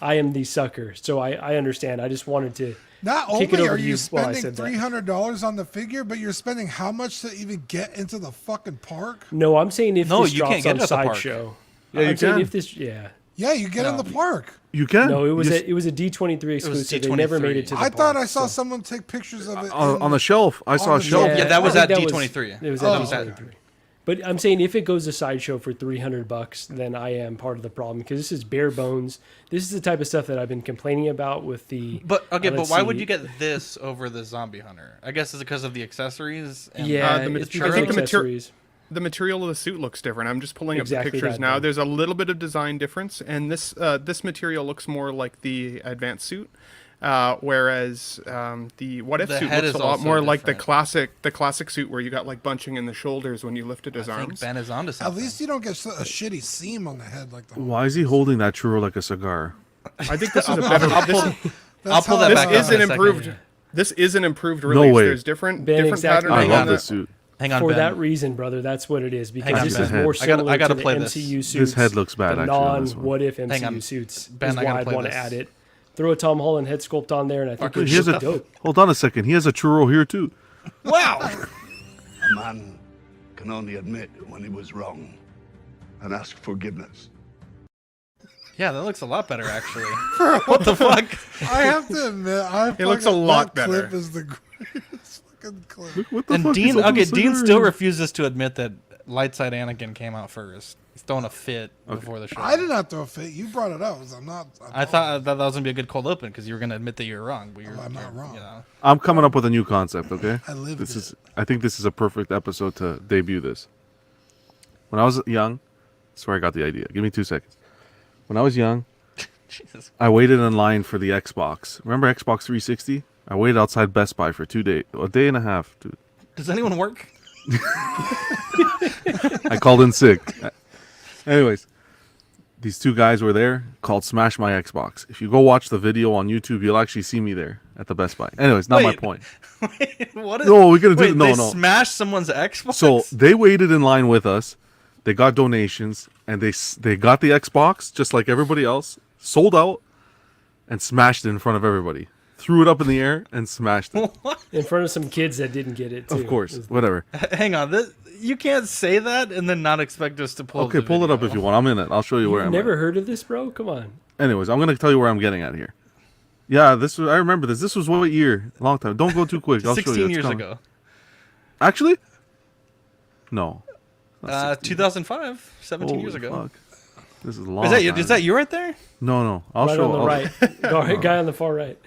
I am the sucker. So I understand. I just wanted to. Not kick it only over are to you while I spending said that. $300 on the figure, but you're spending how much to even get into the fucking park? No, I'm saying if No, this you drops can't get on it at the park. Sideshow. Yeah, you I'm saying can. if this, yeah. Yeah, you get in the park. You can. No, it was You a D23 exclusive. They never made it to the I thought park, I saw so. someone take pictures of it on the shelf. I saw on a the shelf. Yeah, that was I at think D23. It was Oh, at okay. D23. But I'm saying if it goes to Sideshow for $300, then I am part of the problem because this is bare bones. This is the type of stuff that I've been complaining about with the. But okay, but let's why see. would you get this over the Zombie Hunter? I guess it's because of the accessories. And Yeah, the it's I because think of the accessories. The material of the suit looks different. I'm just pulling up Exactly the pictures that, now. though. There's a little bit of design difference, and this material looks more like the advanced suit, whereas the what if The suit head looks is a lot also more like the different. classic suit where you got like bunching in the shoulders when you lifted his I think arms. Ben is onto something. At least you don't get a shitty seam on the head like the. Why is he holding that churro like a cigar? I think this is a better. I'll pull that This back. is up in an a second. improved. This is an improved release. way. There's different Ben, different exactly. patterning I on love the- this suit. Hang on, For Ben. that reason, brother, that's what it is. Because on, this Ben. is more I similar gotta to play the this. MCU suits. This head looks bad, the actually, on this one. non-what if Hang MCU on. suits Ben, is I why gotta I'd play want to this. add it. Throw a Tom Holland head sculpt on there, and I think Fuck, it He has would a, look dope. hold on a second. He has a churro here too. Wow. A man can only admit when he was wrong and ask forgiveness. Yeah, that looks a lot better actually. What the fuck? I have to admit, It looks a lot that better. clip is the greatest fucking clip. What the And fuck? Dean, He's open okay, the Dean cigar. still refuses to admit that Lightside Anakin came out first. He's throwing a fit before the show. I did not throw a fit. You brought it up. I'm not. I thought that was gonna be a good cold open because you were gonna admit that you were wrong, but I'm not wrong. You know. I'm coming up with a new concept. Okay. I lived This it. is. I think this is a perfect episode to debut this. When I was young, that's where I got the idea. Give me 2 seconds. When I was young, Jesus. I waited in line for the Xbox. Remember Xbox 360? I waited outside Best Buy for 2 days, a day and a half. Dude. Does anyone work? I called in sick. Anyways, these two guys were there called Smash My Xbox. If you go watch the video on YouTube, you'll actually see me there at the Best Buy. Anyways, not my Wait. point. What is? No, we're gonna do Wait, no, they no. smashed someone's Xbox. So they waited in line with us. They got donations, and they got the Xbox just like everybody else, sold out, and smashed it in front of everybody. Threw it up in the air and smashed it. In front of some kids that didn't get it, too. Of course, whatever. Hang on, you can't say that and then not expect us to pull. Okay, the pull it up video. if you want. I'm in it. I'll show you where You've I'm never at. heard of this, bro? Come on. Anyways, I'm gonna tell you where I'm getting at here. Yeah, this was. I remember this. This was what year? A long time. Don't go too quick. I'll show you. 16 It's years coming. ago. Actually, no. 2005, 17 years Holy ago. fuck. This is a long. Is that you? time. Is that you right there? No. I'll Right show. on the I'll- right. Guy on the far right.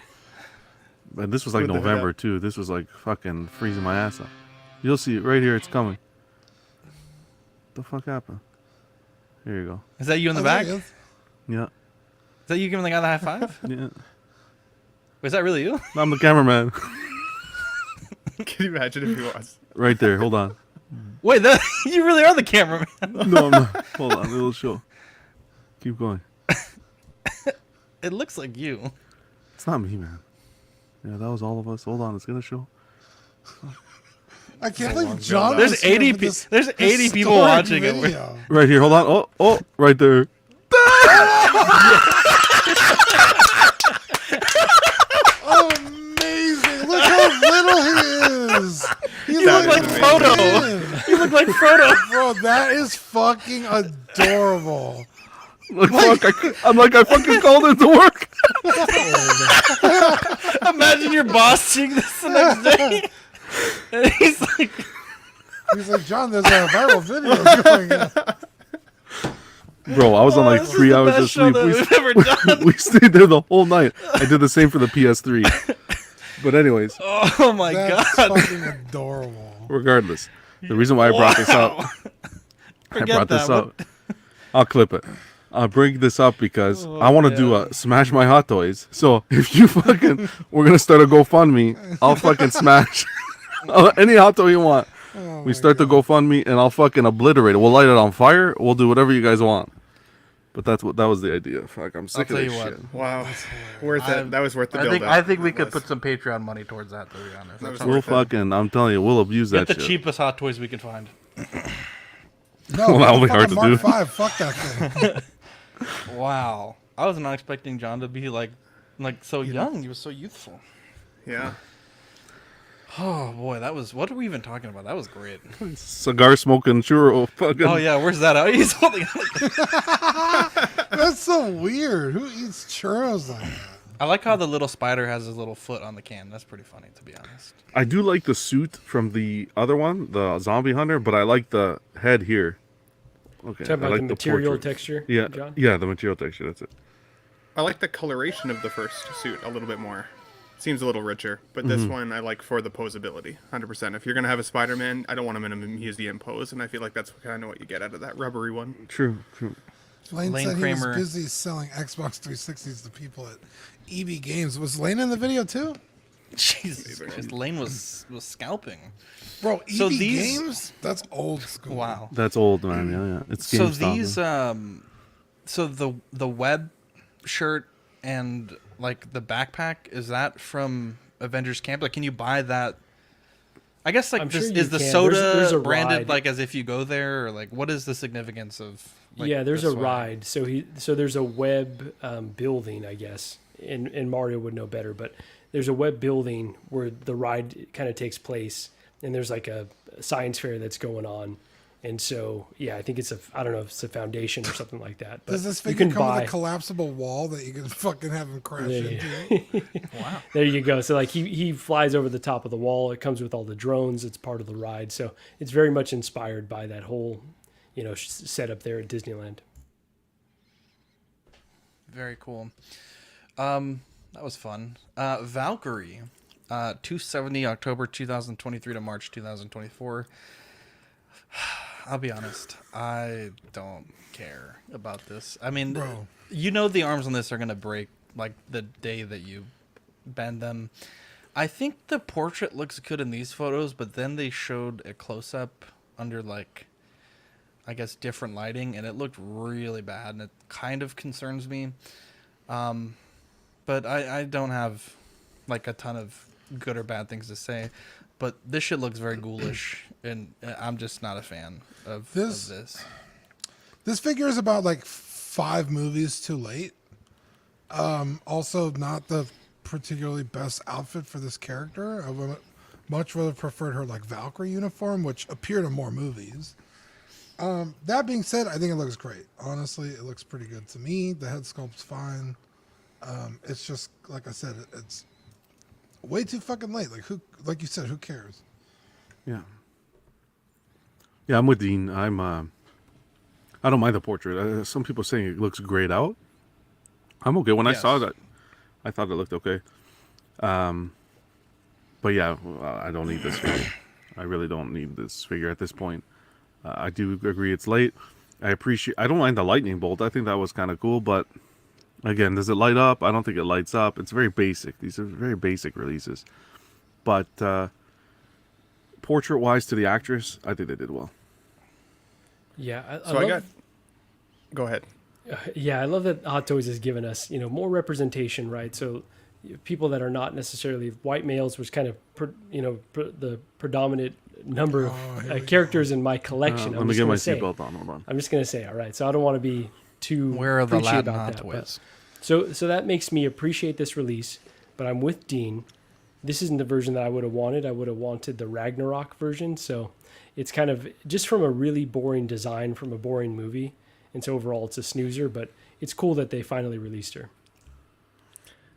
And this was like With the hood November up. too. This was like fucking freezing my ass off. You'll see it right here. It's coming. What the fuck happened? Here you go. Is that you in the Oh, back? there Is he is. Yeah. that you giving the guy the high five? Yeah. Was that really you? I'm the cameraman. Can you imagine if he was? Right there. Hold on. Wait, you really are the cameraman. No, I'm not. Hold on. It'll show. Keep going. It looks like you. It's not me, man. Yeah, that was all of us. Hold on. It's gonna show. I can't believe John. There's was here 80. for this There's 80 people historic watching it. video. Right here. Hold on. Oh, right there. Amazing! Look how little he is. You look like Frodo. You look like Frodo. Bro, that is fucking adorable. Look, I fucking called it to work. Imagine your boss seeing this the next day. And he's like, John, there's a viral video going on. Bro, I was on like 3 hours of sleep. We stayed there the whole night. I did the same for the PS3. But anyways. Oh my That's god. fucking adorable. Regardless, the reason why I brought this up, I'll clip it. I'll bring this up because I want to do a Smash My Hot Toys. So if you fucking, we're going to start a GoFundMe, I'll fucking smash any hot toy you want. We start the GoFundMe and I'll fucking obliterate it. We'll light it on fire. We'll do whatever you guys want. But that was the idea. Fuck, I'm sick of this shit. Wow, worth it. That was worth the build. I think we could put some Patreon money towards that. To be honest, We'll fucking, I'm telling you, we'll abuse that Get the shit. cheapest Hot Toys we can find. No, Well, that'll be hard to Mark do. 5, fuck that thing. Wow, I was not expecting John to be like so young. He was so youthful. Yeah. Oh boy, that was. What are we even talking about? That was great. Cigar smoking churro. Fucking. Oh yeah, where's that out? He's holding. That's so weird. Who eats churros like that? I like how the little spider has his little foot on the can. That's pretty funny, to be honest. I do like the suit from the other one, the zombie hunter, but I like the head here. Okay. Talking about like the material portrait. texture, Yeah, John? yeah, the material texture. That's it. I like the coloration of the first suit a little bit more. Seems a little richer, but this one I like for the posability, 100%. If you're gonna have a Spider-Man, I don't want him in a museum pose, and I feel like that's kind of what you get out of that rubbery one. True. Lane Lane said Kramer. he was busy selling Xbox 360s to people at EB Games. Was Lane in the video too? Jesus Christ, Lane was scalping. Bro, EB So these- Games? That's old school. Wow. That's old, man. Yeah. It's So GameStop, these, man. so the web shirt and like the backpack, is that from Avengers Camp? Like, can you buy that? I guess like I'm this sure you is the can. soda There's a branded ride. like as if you go there, or like what is the significance of? Like, yeah, there's this a one? ride. So there's a web building, I guess, and Mario would know better, but there's a web building where the ride kind of takes place, and there's like a science fair that's going on. And so, yeah, I think I don't know if it's a foundation or something like that. But Does this you figure can come buy with a collapsible wall that you can fucking have him crash There into? Wow. There you go. So like he flies over the top of the wall. It comes with all the drones. It's part of the ride. So it's very much inspired by that whole, setup there at Disneyland. Very cool. That was fun. Valkyrie, 270 October 2023 to March 2024. I'll be honest, I don't care about this. I mean, Bro. the arms on this are gonna break like the day that you bend them. I think the portrait looks good in these photos, but then they showed a close-up under like, I guess, different lighting, and it looked really bad, and it kind of concerns me. But I don't have like a ton of good or bad things to say. But this shit looks very ghoulish, and I'm just not a fan of this. This figure is about like 5 movies too late. Also, not the particularly best outfit for this character. I would much rather preferred her like Valkyrie uniform, which appeared in more movies. That being said, I think it looks great. Honestly, it looks pretty good to me. The head sculpt's fine. It's just like I said, it's way too fucking late. Like you said, who cares? Yeah, I'm with Dean. I don't mind the portrait. Some people saying it looks grayed out. I'm okay. When I saw that, I thought it looked okay. But yeah, I don't need this figure. I really don't need this figure at this point. I do agree it's late. I don't mind the lightning bolt. I think that was kind of cool, but again, does it light up? I don't think it lights up. It's very basic. These are very basic releases. But portrait-wise to the actress, I think they did well. Yeah. Go ahead. Yeah, I love that Hot Toys has given us, more representation, right? So people that are not necessarily white males, which kind of, the predominant number of characters in my collection. Let me get my seatbelt on. Hold on. I'm just going to say, all right. So I don't want to be too Where are the preachy Latin about that. toys? So that makes me appreciate this release, but I'm with Dean. This isn't the version that I would have wanted. I would have wanted the Ragnarok version. So it's kind of just from a really boring design from a boring movie. And so overall it's a snoozer, but it's cool that they finally released her.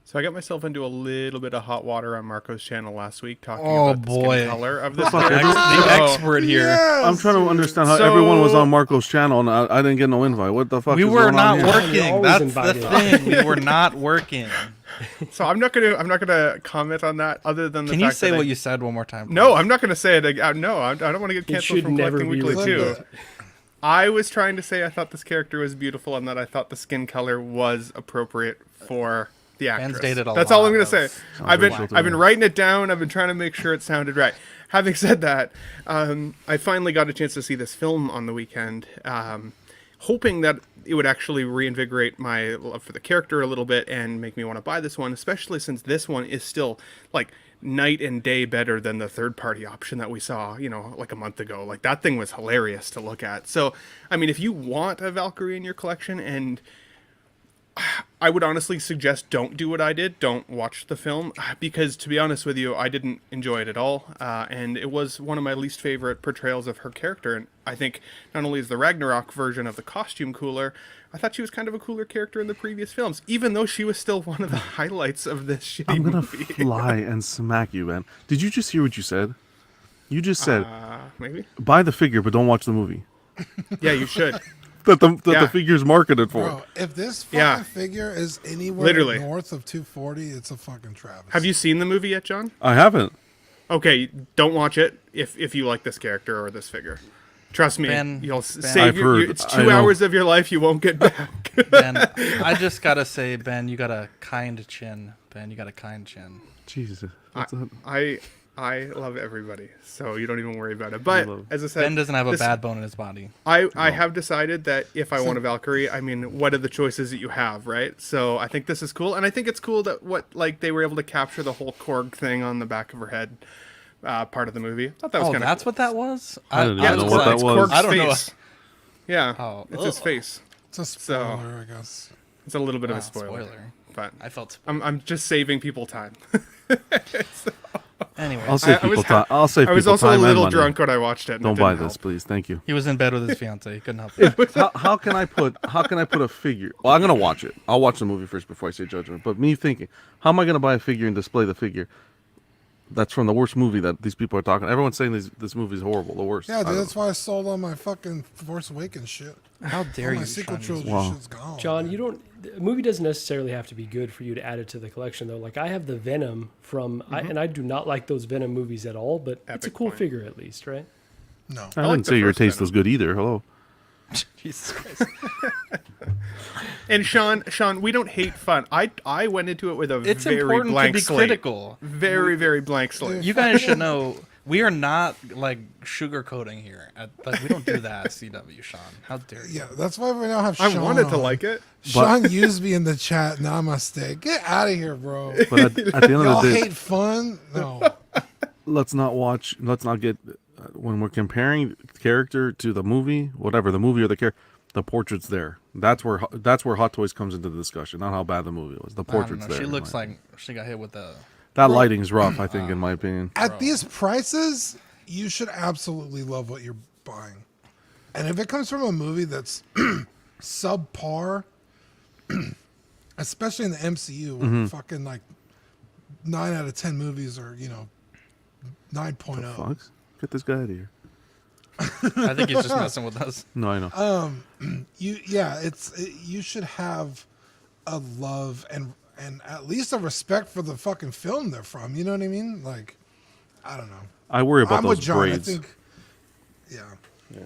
So I got myself into a little bit of hot water on Marco's channel last week talking about the skin color of this the character. expert here. Yes! I'm trying to understand how everyone was on Marco's channel and I didn't get no invite. What the fuck? We is were going not on here? working. That's the thing. We were not working. So I'm not gonna comment on that other than the Can you fact say that what you said one more time? Please? No, I'm not gonna say it. No, I don't want to get canceled should from never Collecting be Weekly repeated. too. I was trying to say I thought this character was beautiful and that I thought the skin color was appropriate for the actress. dated a That's all lot I'm gonna of- say. Sounds I've racial to been me. writing it down. I've been trying to make sure it sounded right. Having said that, I finally got a chance to see this film on the weekend, hoping that it would actually reinvigorate my love for the character a little bit and make me want to buy this one, especially since this one is still like night and day better than the third-party option that we saw, like a month ago. Like, that thing was hilarious to look at. So, I mean, if you want a Valkyrie in your collection, and I would honestly suggest don't do what I did. Don't watch the film, because to be honest with you, I didn't enjoy it at all. And it was one of my least favorite portrayals of her character. And I think not only is the Ragnarok version of the costume cooler, I thought she was kind of a cooler character in the previous films, even though she was still one of the highlights of this shitty I'm gonna movie. fly and smack you, man. Did you just hear what you said? You just said Maybe? buy the figure, but don't watch the movie. Yeah, you should. That the figure's marketed for. Bro, if this fucking figure is anywhere Literally north of 240, it's a fucking travesty. Have you seen the movie yet, John? I haven't. Okay, don't watch it if you like this character or this figure. Trust me, you'll save I've heard. it's I 2 know. hours of your life you won't get back. Ben, I just gotta say, Ben, you got a kind chin. Ben, you got a kind chin. Jesus. I love everybody, so you don't even worry about it. But as I said, Ben doesn't have a bad bone in his body. I have decided that if I want a Valkyrie, I mean, what are the choices that you have, right? So I think this is cool, and I think it's cool that they were able to capture the whole Korg thing on the back of her head, part of the movie. I thought that was kind of that's what that was. I didn't even know what that was. Korg's I don't know. face. Yeah, it's his face. It's a spoiler, I guess. It's a little bit of a spoiler. But I felt. I'm just saving people time. Anyway, I'll save people time. I'll save I was people also time a and little money. drunk when I watched it. And Don't it buy didn't this, help. please. Thank you. He was in bed with his fiance. He couldn't help it. how can I put a figure? Well, I'm gonna watch it. I'll watch the movie first before I say judgment. But me thinking, how am I gonna buy a figure and display the figure? That's from the worst movie that these people are talking. Everyone's saying this movie is horrible, the worst. Yeah, dude, that's why I sold all my fucking Force Awakens shit. How dare all you, my sequel Sean? trilogy Wow. shit's gone. John, a movie doesn't necessarily have to be good for you to add it to the collection, though. Like, I have the Venom from, and I do not like those Venom movies at all, but it's a cool figure at least, right? No. I didn't say your taste was good either. Hello. Jesus Christ. And Sean, we don't hate fun. I went into it with a It's very important to blank be slate. critical. Very, very blank slate. You guys should know we are not like sugarcoating here. We don't do that at CW, Sean. How dare you? Yeah, that's why we now have I Sean wanted to on. like it. Sean used me in the chat. Namaste. Get out of here, bro. But at the end of Y'all the day, hate fun? No. let's not get when we're comparing character to the movie, whatever the movie or the character, the portrait's there. That's where Hot Toys comes into the discussion, not how bad the movie was. The portrait's there. She looks like she got hit with a. That lighting's rough, I think, in my opinion. At these prices, you should absolutely love what you're buying. And if it comes from a movie that's subpar, especially in the MCU, where fucking like 9 out of 10 movies are, 9.0. Fuck? Get this guy out of here. I think he's just messing with us. No, I know. You should have a love and at least a respect for the fucking film they're from. You know what I mean? Like, I don't know. I worry about I'm those with John. braids. I think, yeah.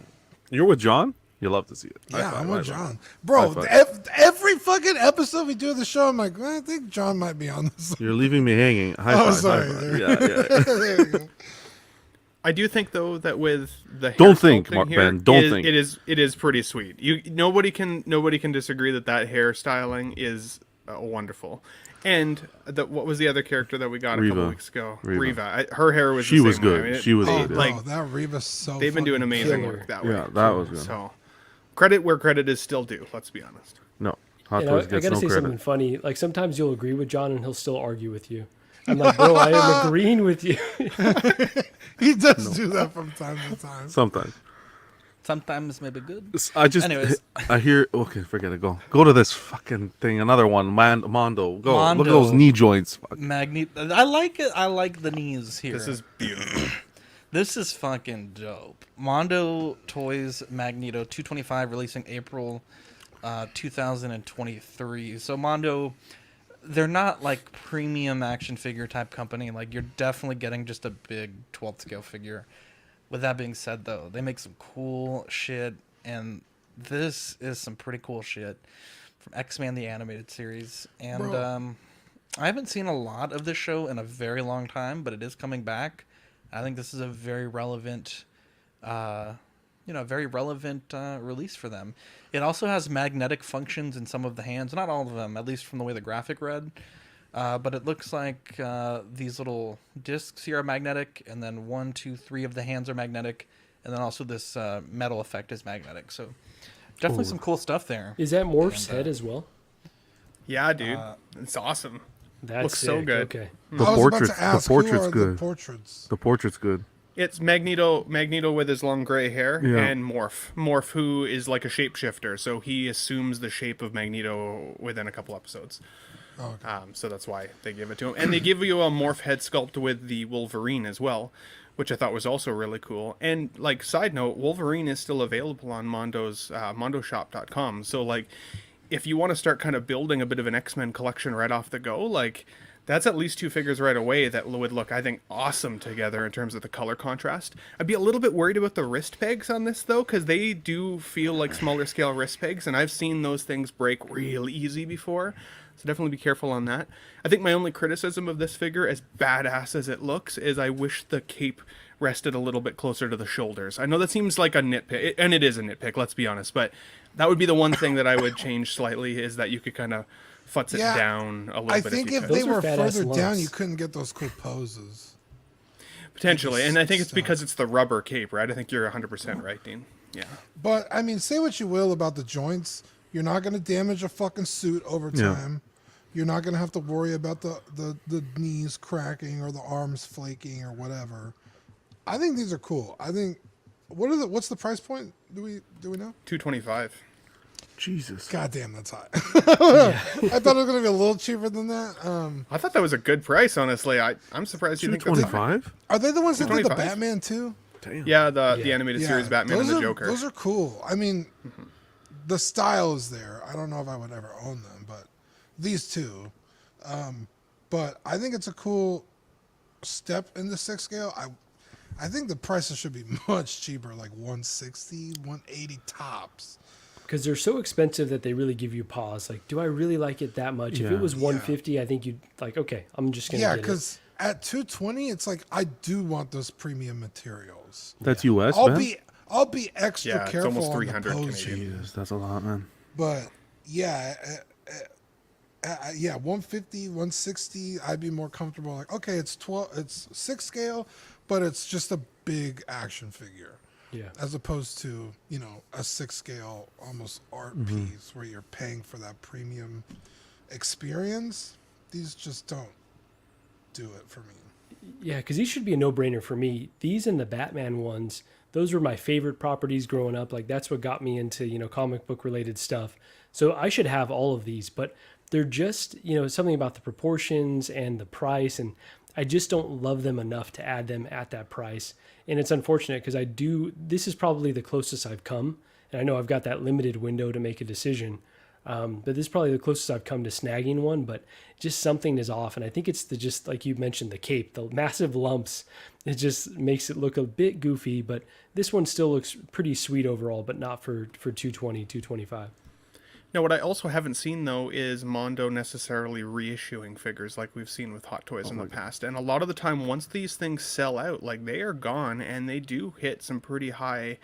You're with John? You love to see it. Yeah, I'm with John. High Bro, five. every fucking episode we do of the show, I'm like, well, I think John might be on this. You're leaving me hanging. High Oh, five. sorry. High five. There- Yeah. there you go. I do think though that with the hair Don't think, sculpting here, Ben, don't think. it is pretty sweet. Nobody can disagree that hairstyling is wonderful. And what was the other character that we got a couple weeks ago? Reva. Her hair was she the was same good. way. I mean, she was good. Like that Reva's so. They've been doing amazing killer. work that way. Yeah, that was good. So credit where credit is still due. Let's be honest. No, Hot And Toys I gets gotta no say credit. something funny. Like sometimes you'll agree with John and he'll still argue with you. I'm like, bro, I am agreeing with you. He does do that from time to time. Sometimes maybe good. Anyways. I hear. Okay, forget it. Go to this fucking thing. Another one. Mondo. Go. Look at those knee joints. Fuck. I like it. I like the knees here. This is beautiful. This is fucking dope. Mondo Toys Magneto 225 releasing April 2023. So Mondo, they're not like premium action figure type company. Like you're definitely getting just a big 12th scale figure. With that being said, though, they make some cool shit, and this is some pretty cool shit from X-Men the Animated Series. And I haven't seen a lot of this show in a very long time, but it is coming back. I think this is a very relevant, release for them. It also has magnetic functions in some of the hands, not all of them, at least from the way the graphic read. But it looks like these little discs here are magnetic, and then 1, 2, 3 of the hands are magnetic, and then also this metal effect is magnetic. So definitely some cool stuff there. Is that Morph's head as well? Yeah, dude. It's awesome. That looks so good. Okay. The portrait's good. The portrait's good. It's Magneto with his long gray hair, and Morph, who is like a shapeshifter, so he assumes the shape of Magneto within a couple episodes. Oh, okay. So that's why they give it to him. And they give you a Morph head sculpt with the Wolverine as well, which I thought was also really cool. And, like, side note, Wolverine is still available on Mondo's, mondoshop.com. So, like, if you want to start kind of building a bit of an X-Men collection right off the go, like, that's at least 2 figures right away that would look, I think, awesome together in terms of the color contrast. I'd be a little bit worried about the wrist pegs on this, though, because they do feel like smaller scale wrist pegs, and I've seen those things break real easy before. So definitely be careful on that. I think my only criticism of this figure, as badass as it looks, is I wish the cape rested a little bit closer to the shoulders. I know that seems like a nitpick, and it is a nitpick, let's be honest, but that would be the one thing that I would change slightly, is that you could kind of futz it down a little bit. I think if could. they were further down, you couldn't get those cool poses. Potentially, and I think it's because it's the rubber cape, right? I think you're 100% right, Dean. Yeah. But, I mean, say what you will about the joints. You're not going to damage a fucking suit over time. Yeah. You're not going to have to worry about the knees cracking or the arms flaking or whatever. I think these are cool. I think what's the price point? Do we know? $225. Jesus. Goddamn, that's high. I thought it was going to be a little cheaper than that. I thought that was a good price, honestly. I'm surprised you think that's $225. Are they the ones that did the Batman too? Damn. Yeah, the animated series Batman and the Joker. Those are cool. I mean, the style is there. I don't know if I would ever own them, but these two. But I think it's a cool step in the 6 scale. I think the prices should be much cheaper, like 160, 180 tops. Because they're so expensive that they really give you pause. Like, do I really like it that much? If it was 150, I think you'd like, okay, I'm just gonna get it. Because at 220, it's like I do want those premium materials. That's US. I'll be extra careful. It's almost 300 on the Canadian. Jesus, that's a lot, man. But yeah, 150, 160, I'd be more comfortable. Like, okay, it's 6 scale, but it's just a big action figure. Yeah. As opposed to, a 6 scale almost art piece where you're paying for that premium experience. These just don't do it for me. Yeah, because these should be a no-brainer for me. These and the Batman ones, those were my favorite properties growing up. Like, that's what got me into, comic book related stuff. So I should have all of these, but they're just, something about the proportions and the price, and I just don't love them enough to add them at that price. And it's unfortunate because this is probably the closest I've come. And I know I've got that limited window to make a decision. But this is probably the closest I've come to snagging one, but just something is off. And I think it's just like you mentioned, the cape, the massive lumps. It just makes it look a bit goofy, but this one still looks pretty sweet overall, but not for 220, 225. Now, what I also haven't seen, though, is Mondo necessarily reissuing figures like we've seen with Hot Toys in the past. And a lot of the time, once these things sell out, like, they are gone, and they do hit some pretty high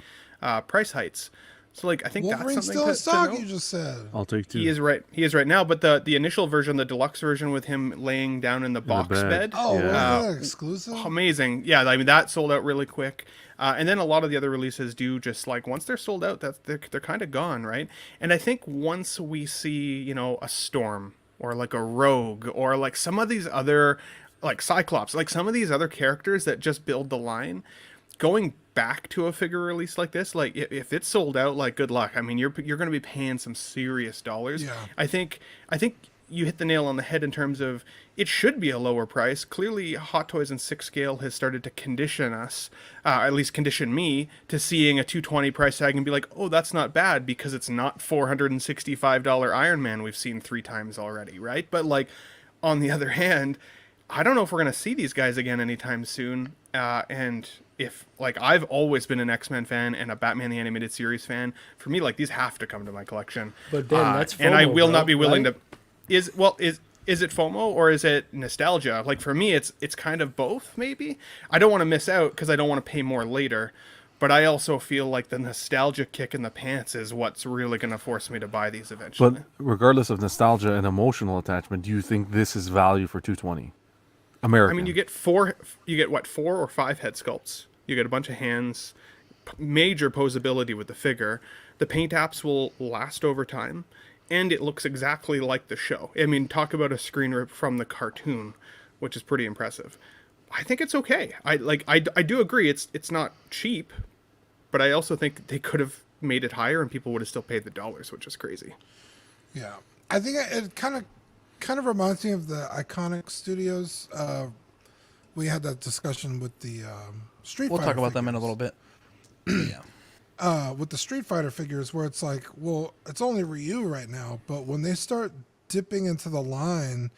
price heights. So like I think Wolverine's that's something still in to stock. know. You just said. I'll take 2. He is right. He is right now. But the initial version, the deluxe version with him laying down in the box bag. bed. Oh, Yeah. was that exclusive? Amazing. Yeah, I mean that sold out really quick. And then a lot of the other releases do just like once they're sold out, that they're kind of gone, right? And I think once we see, you know, a Storm or like a Rogue or like some of these other like Cyclops, like some of these other characters that just build the line, going back to a figure release like this, like if it's sold out, like good luck. I mean, you're going to be paying some serious dollars. Yeah. I think you hit the nail on the head in terms of it should be a lower price. Clearly, Hot Toys and 6 scale has started to condition us, at least condition me, to seeing a 220 price tag and be like, oh, that's not bad because it's not $465 Iron Man we've seen 3 times already, right? But like, on the other hand, I don't know if we're going to see these guys again anytime soon. And if, like, I've always been an X-Men fan and a Batman the Animated Series fan, for me, like, these have to come to my collection. But Ben, that's FOMO, and I will not be willing right? to... Is it FOMO or is it nostalgia? Like, for me, it's kind of both, maybe. I don't want to miss out because I don't want to pay more later. But I also feel like the nostalgia kick in the pants is what's really going to force me to buy these eventually. But regardless of nostalgia and emotional attachment, do you think this is value for 220? American. I mean, you get 4 or 5 head sculpts. You get a bunch of hands, major posability with the figure. The paint apps will last over time, and it looks exactly like the show. I mean, talk about a screen rip from the cartoon, which is pretty impressive. I think it's okay. I do agree it's not cheap, but I also think they could have made it higher and people would have still paid the dollars, which is crazy. Yeah, I think it kind of reminds me of the Iconic Studios. We had that discussion with the Street Fighter. We'll talk about them in a figures. little bit. Yeah. With the Street Fighter figures, where it's like, well, it's only Ryu right now, but when they start dipping into the line,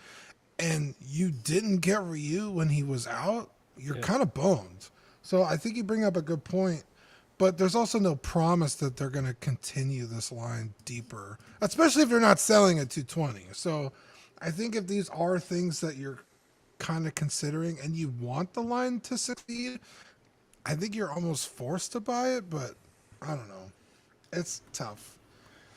and you didn't get Ryu when he was out, you're kind of boned. So I think you bring up a good point. But there's also no promise that they're going to continue this line deeper, especially if you're not selling at 220. So I think if these are things that you're kind of considering and you want the line to succeed, I think you're almost forced to buy it, but I don't know. It's tough.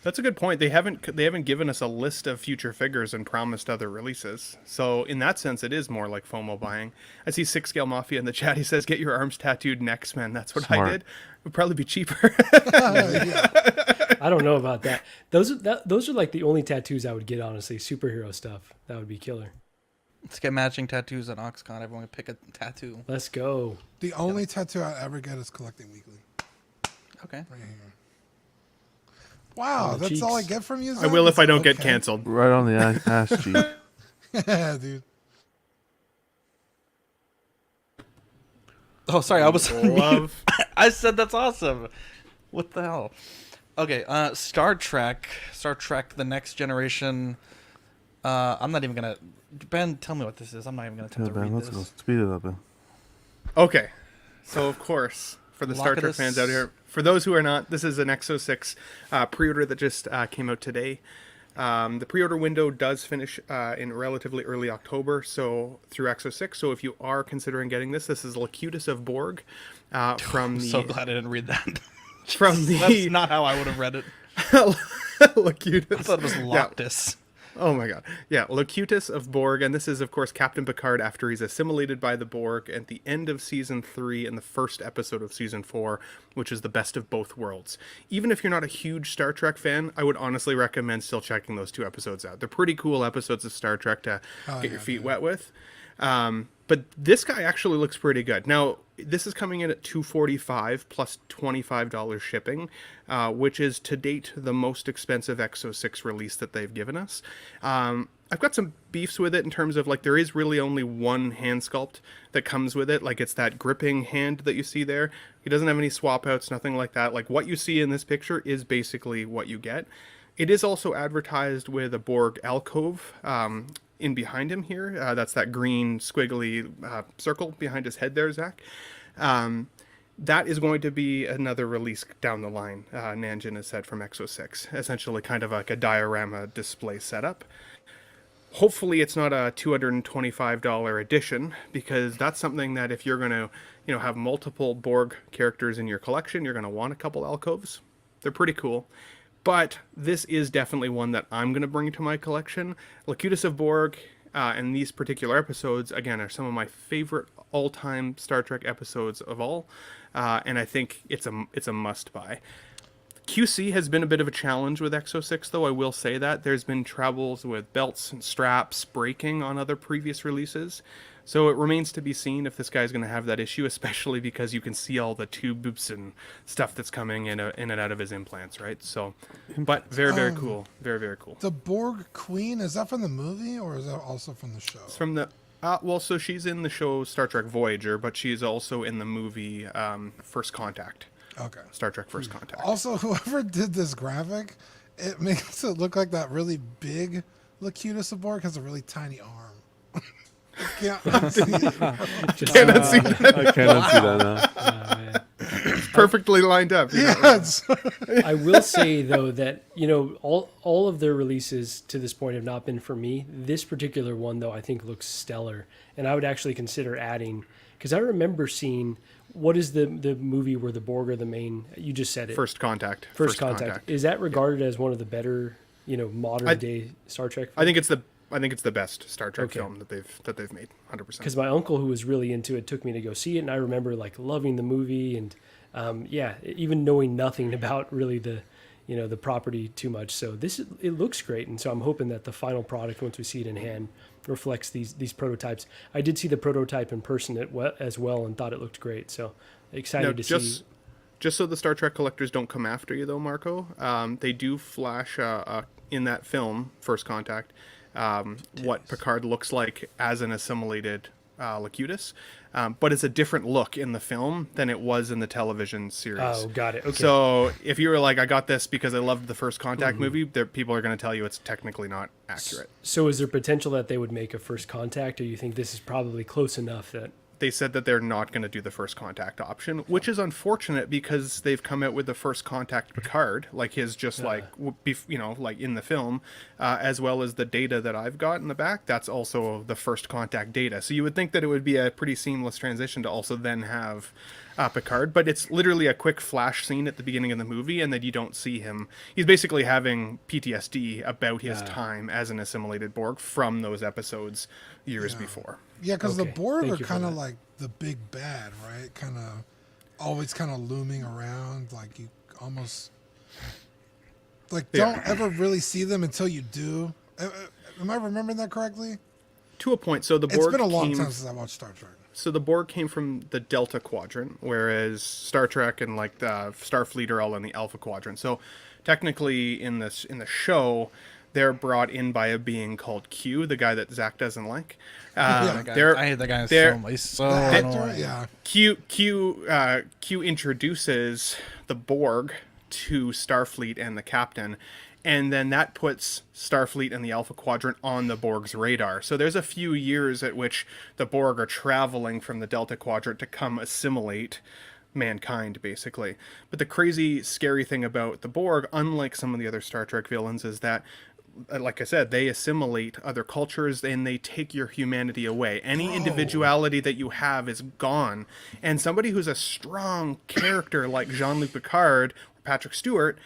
That's a good point. They haven't given us a list of future figures and promised other releases. So in that sense, it is more like FOMO buying. I see 6 Scale Mafia in the chat. He says, "Get your arms tattooed next, man." That's what Smart. I did. It would probably be cheaper. I don't know about that. Those are like the only tattoos I would get, honestly. Superhero stuff. That would be killer. Let's get matching tattoos at OxCon. Everyone can pick a tattoo. Let's go. The only tattoo I ever get is Collecting Weekly. Okay. Right here. Wow, that's cheeks. all I get from you, I Zach? will if I don't get Okay. canceled. Right on the ass cheek. Yeah, dude. Oh, sorry. I was Love. I said that's awesome. What the hell? Okay. Star Trek. The Next Generation. I'm not even gonna. Ben, tell me what this is. I'm not even gonna attempt to read Let's this. go. Speed it up, Ben. Okay. So, of course, for the Star Trek Lock of fans this- out here, for those who are not, this is an Exo 6 pre-order that just came out today. The pre-order window does finish in relatively early October, so through Exo 6. So if you are considering getting this is Locutus of Borg from I'm the... so glad I didn't read that. From the... That's not how I would have read it. Locutus. I thought it was Loctus. Oh my god. Yeah, Locutus of Borg, and this is, of course, Captain Picard after he's assimilated by the Borg at the end of Season 3 and the first episode of Season 4, which is the best of both worlds. Even if you're not a huge Star Trek fan, I would honestly recommend still checking those 2 episodes out. They're pretty cool episodes of Star Trek to get your feet wet with. But this guy actually looks pretty good. Now, this is coming in at $245 plus $25 shipping, which is to date the most expensive Exo 6 release that they've given us. I've got some beefs with it in terms of, like, there is really only one hand sculpt that comes with it. Like, it's that gripping hand that you see there. He doesn't have any swap outs, nothing like that. Like, what you see in this picture is basically what you get. It is also advertised with a Borg alcove in behind him here. That's that green squiggly circle behind his head there, Zach. That is going to be another release down the line, Nanjin has said, from Exo 6. Essentially kind of like a diorama display setup. Hopefully it's not a $225 edition, because that's something that if you're going to, have multiple Borg characters in your collection, you're going to want a couple alcoves. They're pretty cool. But this is definitely one that I'm going to bring to my collection. Locutus of Borg and these particular episodes, again, are some of my favorite all-time Star Trek episodes of all. And I think it's a must-buy. QC has been a bit of a challenge with Exo-6, though, I will say that. There's been troubles with belts and straps breaking on other previous releases. So it remains to be seen if this guy's going to have that issue, especially because you can see all the tubes and stuff that's coming in and out of his implants, right? So, but very, very cool. Very, very cool. The Borg Queen, is that from the movie or is that also from the show? It's from the... well, so she's in the show Star Trek Voyager, but she's also in the movie First Contact. Okay. Star Trek First Contact. Also, whoever did this graphic, it makes it look like that really big Locutus of Borg has a really tiny arm. I cannot see that. I cannot see that now. It's perfectly lined up. Yes. I will say, though, that, all of their releases to this point have not been for me. This particular one, though, I think looks stellar. And I would actually consider adding, because I remember seeing, what is the movie where the Borg are the main, you just said it. First Contact. First Contact. Is that regarded as one of the better, modern day Star Trek films? I think it's the best Star Trek film that they've made, 100%. Because my uncle, who was really into it, took me to go see it, and I remember loving the movie, and even knowing nothing about really the property too much. So it looks great, and so I'm hoping that the final product, once we see it in hand, reflects these prototypes. I did see the prototype in person as well, and thought it looked great. So excited to see. Just so the Star Trek collectors don't come after you, though, Marco, they do flash in that film, First Contact, what Picard looks like as an assimilated Locutus, but it's a different look in the film than it was in the television series. Oh, got it. Okay. So if you were like, I got this because I loved the First Contact movie, people are going to tell you it's technically not accurate. So is there potential that they would make a First Contact, or you think this is probably close enough that... They said that they're not going to do the First Contact option, which is unfortunate because they've come out with the First Contact Picard, like his like in the film, as well as the data that I've got in the back. That's also the First Contact data. So you would think that it would be a pretty seamless transition to also then have Picard, but it's literally a quick flash scene at the beginning of the movie, and then you don't see him. He's basically having PTSD about his time as an assimilated Borg from those episodes years before. Yeah, because the Borg are kind of like the big bad, right? Always kind of looming around, like you almost don't ever really see them until you do. Am I remembering that correctly? To a point. So the Borg. It's been a long time since I watched Star Trek. So the Borg came from the Delta Quadrant, whereas Star Trek and the Starfleet are all in the Alpha Quadrant. So technically, in the show, they're brought in by a being called Q, the guy that Zach doesn't like. I hate that guy so annoying. Yeah. Q introduces the Borg to Starfleet and the captain, and then that puts Starfleet and the Alpha Quadrant on the Borg's radar. So there's a few years at which the Borg are traveling from the Delta Quadrant to come assimilate mankind, basically. But the crazy, scary thing about the Borg, unlike some of the other Star Trek villains, is that, like I said, they assimilate other cultures and they take your humanity away. Any individuality that you have is gone. And somebody who's a strong character like Jean-Luc Picard or Patrick Stewart,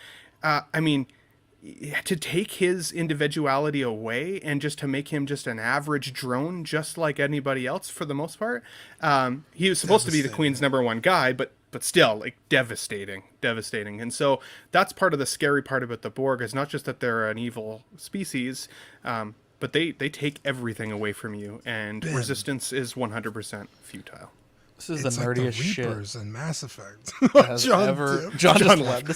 to take his individuality away and just to make him just an average drone, just like anybody else for the most part. He was supposed to be the Queen's #1 guy, but still, devastating. And so that's part of the scary part about the Borg, is not just that they're an evil species, but they take everything away from you, and resistance is 100% futile. This is the nerdiest the Reapers shit and Mass Effect. John just left.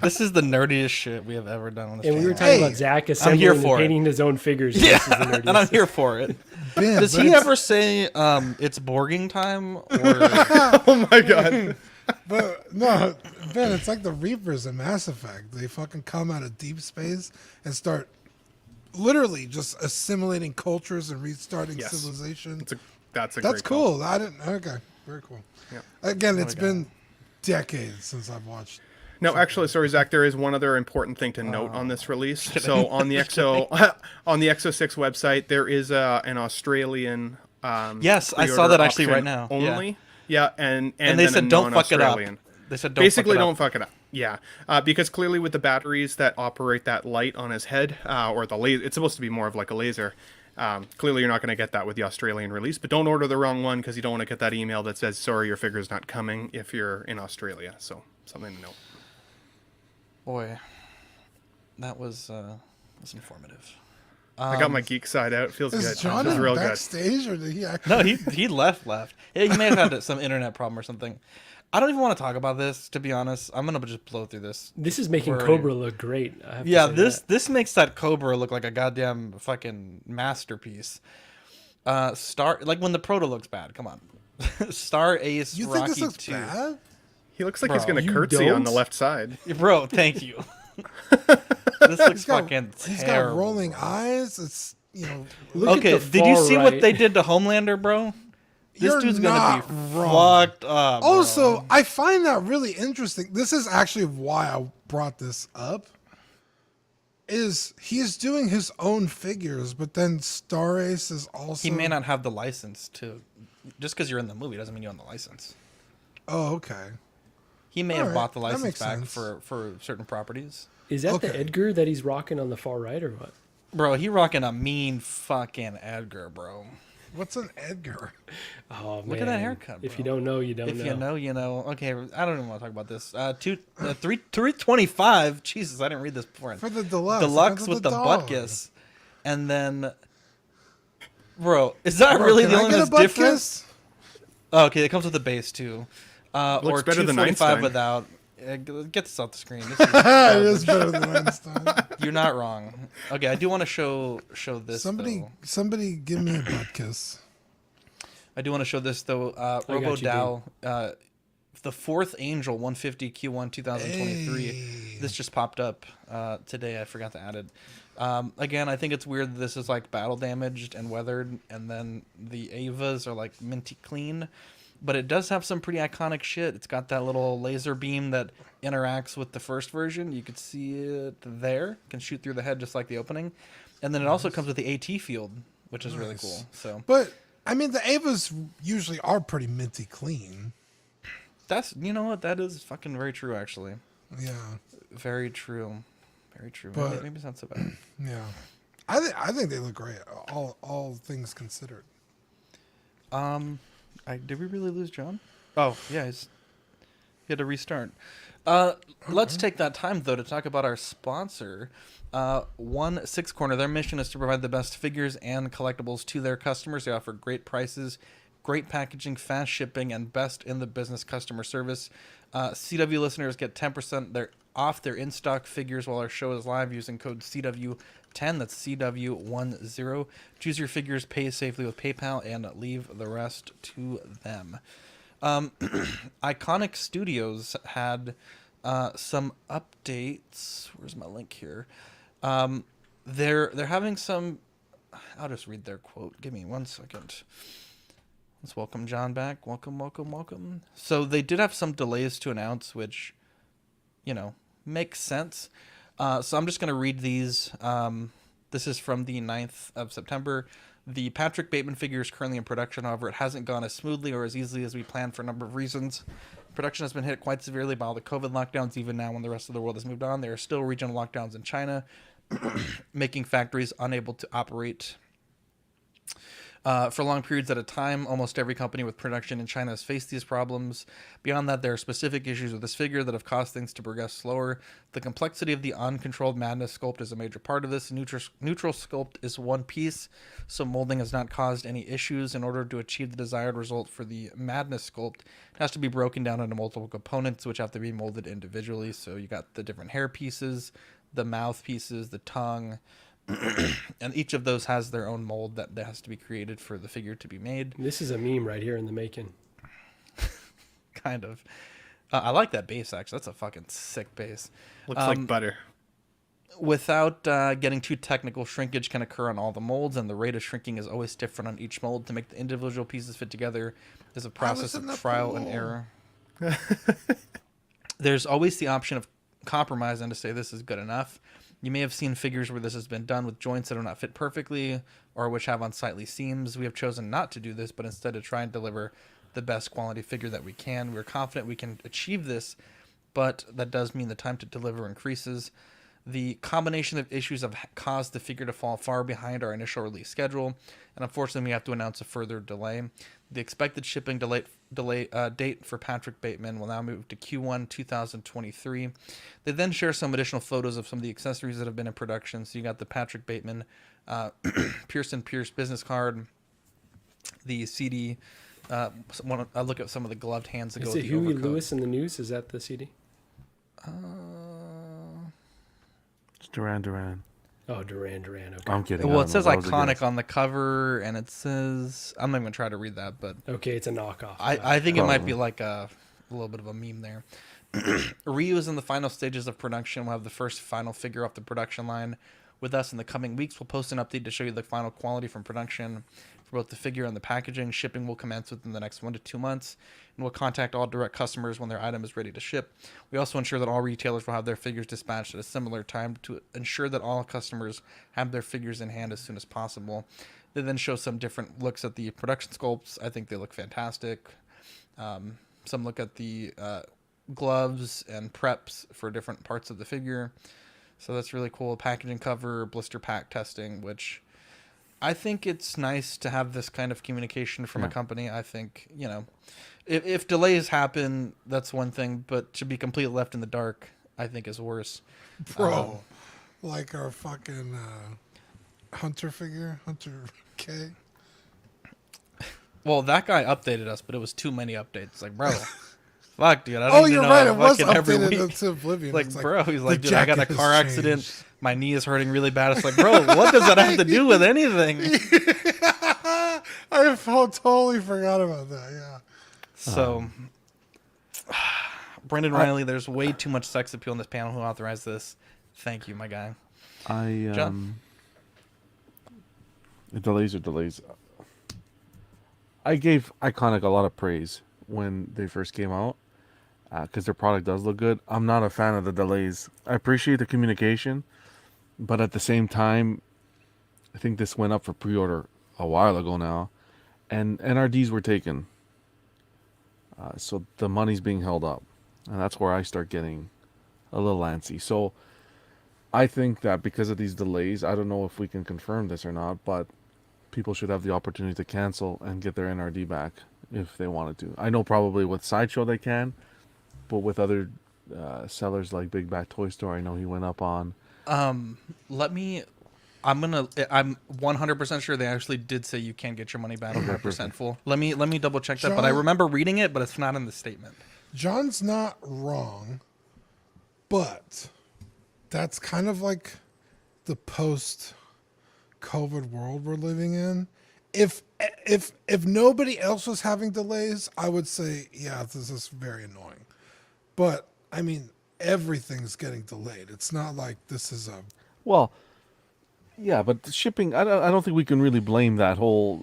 This is the nerdiest shit we have ever done on this. And we were talking about Zach assembling and painting his own figures. Yeah, and I'm here for it. Ben, Does he ever say it's Borging time? Or... Oh my god. But no, Ben, it's like the Reapers in Mass Effect. They fucking come out of deep space and start literally just assimilating cultures and restarting civilization. That's great cool. Call. I didn't. Okay, very cool. Yeah. Again, it's been decades since I've watched. No, actually, sorry, Zach. There is one other important thing to note on this release. So on the Exo 6 website, there is an Australian. Yes, I saw that actually right now. Only. Yeah, and they said don't fuck it up. They said don't basically fuck it up. don't fuck it up. Yeah, because clearly with the batteries that operate that light on his head, or the laser, it's supposed to be more of like a laser. Clearly, you're not going to get that with the Australian release, but don't order the wrong one because you don't want to get that email that says, sorry, your figure's not coming if you're in Australia. So, something to note. Boy, that was informative. I got my geek side out. It feels good. Is John It feels real backstage, good. or did he actually? No, he left. Yeah, he may have had some internet problem or something. I don't even want to talk about this, to be honest. I'm gonna just blow through this. This is making Cobra look great. I have yeah, to say this makes that Cobra look like a goddamn fucking masterpiece. Like when the proto looks bad. Come on, Star Ace. You Rocky think this looks 2. bad? He looks like he's going to curtsy on the left side. Bro, thank you. This looks fucking terrible. He's got rolling eyes. It's Okay, did you see what they did to Homelander, bro? This dude's gonna be fucked up. Also, I find that really interesting. This is actually why I brought this up. Is he's doing his own figures, but then Star Ace is also. He may not have the license to. Just because you're in the movie doesn't mean you own the license. Oh, okay. He may have bought the license back for certain properties. Is that the Edgar that he's rocking on the far right, or what? Bro, he rocking a mean fucking Edgar, bro. What's an Edgar? Oh, look at that haircut, bro. If you don't know, you don't know. If you know, you know. Okay, I don't even want to talk about this. 325. Jesus, I didn't read this before. For the deluxe. Deluxe with the butt kiss. And then, bro, is that really the only that's different? Oh, okay, it comes with the base too. Looks or better than 245 Einstein. Without. Get this off the screen. This It is better than Einstein. You're not wrong. Okay, I do want to show this. Somebody give me a butt kiss. I do want to show this though. Robo Dow, the fourth Angel 150 Q1 2023. Hey. This just popped up today. I forgot to add it. Again, I think it's weird that this is like battle damaged and weathered, and then the Avas are like minty clean. But it does have some pretty iconic shit. It's got that little laser beam that interacts with the first version. You could see it there. It can shoot through the head just like the opening. And then it also comes with the AT field, which is really cool. So, but I mean, the Avas usually are pretty minty clean. That's, you know what, that is fucking very true, actually. Yeah. Very true. Very true. But, maybe it's not so bad. Yeah. I think they look great, all things considered. Did we really lose John? Oh, yeah, he had to restart. Let's take that time, though, to talk about our sponsor, 16 Corner. Their mission is to provide the best figures and collectibles to their customers. They offer great prices, great packaging, fast shipping, and best in the business customer service. CW listeners get 10% off their in-stock figures while our show is live using code CW10. That's CW10. Choose your figures, pay safely with PayPal, and leave the rest to them. Iconic Studios had some updates. Where's my link here? They're having some. I'll just read their quote. Give me 1 second. Let's welcome John back. Welcome. So they did have some delays to announce, which, makes sense. So I'm just going to read these. This is from the 9th of September. The Patrick Bateman figure is currently in production. However, it hasn't gone as smoothly or as easily as we planned for a number of reasons. Production has been hit quite severely by all the COVID lockdowns. Even now, when the rest of the world has moved on, there are still regional lockdowns in China, making factories unable to operate for long periods at a time. Almost every company with production in China has faced these problems. Beyond that, there are specific issues with this figure that have caused things to progress slower. The complexity of the uncontrolled madness sculpt is a major part of this. Neutral sculpt is one piece, so molding has not caused any issues. In order to achieve the desired result for the madness sculpt, it has to be broken down into multiple components, which have to be molded individually. So you got the different hair pieces, the mouth pieces, the tongue, and each of those has their own mold that has to be created for the figure to be made. This is a meme right here in the making. Kind of. I like that base, actually. That's a fucking sick base. Looks like butter. Without getting too technical, shrinkage can occur on all the molds, and the rate of shrinking is always different on each mold. To make the individual pieces fit together is a process of trial and error. There's always the option of compromise and to say this is good enough. You may have seen figures where this has been done with joints that do not fit perfectly or which have unsightly seams. We have chosen not to do this, but instead to try and deliver the best quality figure that we can. We're confident we can achieve this but that does mean the time to deliver increases. The combination of issues have caused the figure to fall far behind our initial release schedule, and unfortunately we have to announce a further delay. The expected shipping date for Patrick Bateman will now move to Q1 2023. They then share some additional photos of some of the accessories that have been in production. So you got the Patrick Bateman Pearson Pierce business card, the CD. I look at some of the gloved hands that go Is with it the Huey overcoat. Lewis in the news? Is that the CD? It's Duran. Oh, Duran. Okay. I'm kidding. Well, it says iconic on the cover, and it says, I'm not even going to try to read that, but okay, it's a knockoff. I think it might be like a little bit of a meme there. Ryu is in the final stages of production. We'll have the first final figure off the production line with us in the coming weeks. We'll post an update to show you the final quality from production for both the figure and the packaging. Shipping will commence within the next 1 to 2 months, and we'll contact all direct customers when their item is ready to ship. We also ensure that all retailers will have their figures dispatched at a similar time to ensure that all customers have their figures in hand as soon as possible. They then show some different looks at the production sculpts. I think they look fantastic. Some look at the gloves and preps for different parts of the figure. So that's really cool. Packaging cover, blister pack testing, which I think it's nice to have this kind of communication from a company. I think, if delays happen, that's one thing, but to be completely left in the dark, I think is worse. Bro, like our fucking Hunter figure, Hunter K. Well, that guy updated us, but it was too many updates. Like, bro, fuck, dude. I don't you're know right. It was every updated week. to oblivion. Like, It's bro, he's like, the dude, I got in a jacket car has accident. changed. My knee is hurting really bad. It's like, bro, what does that have to do with anything? I totally forgot about that. Yeah. So, Brendan Riley, there's way too much sex appeal in this panel. Who authorized this? Thank you, my guy. John? The delays are delays. I gave Iconic a lot of praise when they first came out because their product does look good. I'm not a fan of the delays. I appreciate the communication, but at the same time, I think this went up for pre-order a while ago now, and NRDs were taken. So the money's being held up, and that's where I start getting a little antsy. So I think that because of these delays, I don't know if we can confirm this or not, but people should have the opportunity to cancel and get their NRD back if they wanted to. I know probably with Sideshow they can, but with other sellers like Big Bad Toy Store, I know he went up on. I'm 100% sure they actually did say you can get your money back 100% full. Let me double check that, but I remember reading it, but it's not in the statement. John's not wrong, but that's kind of like the post-COVID world we're living in. If nobody else was having delays, I would say, yeah, this is very annoying. But I mean, everything's getting delayed. It's not like this is a Yeah, but the shipping, I don't think we can really blame that whole,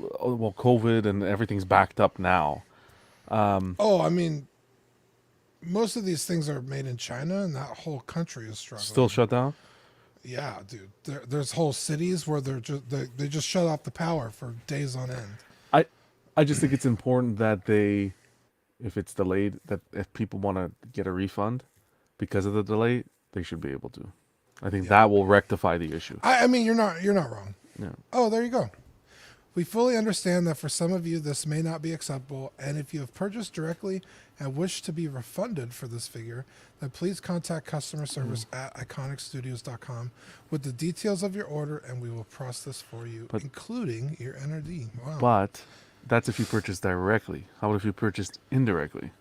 COVID and everything's backed up now. I mean, most of these things are made in China, and that whole country is struggling. Still shut down? Yeah, dude. There's whole cities where they just shut off the power for days on end. I just think it's important that if it's delayed, that if people want to get a refund because of the delay, they should be able to. I think that will rectify the issue. I mean, you're not wrong. Yeah. Oh, there you go. We fully understand that for some of you, this may not be acceptable, and if you have purchased directly and wish to be refunded for this figure, then please contact customer service at iconicstudios.com with the details of your order, and we will process for you, including your NRD. Wow. But that's if you purchase directly. How about if you purchased indirectly?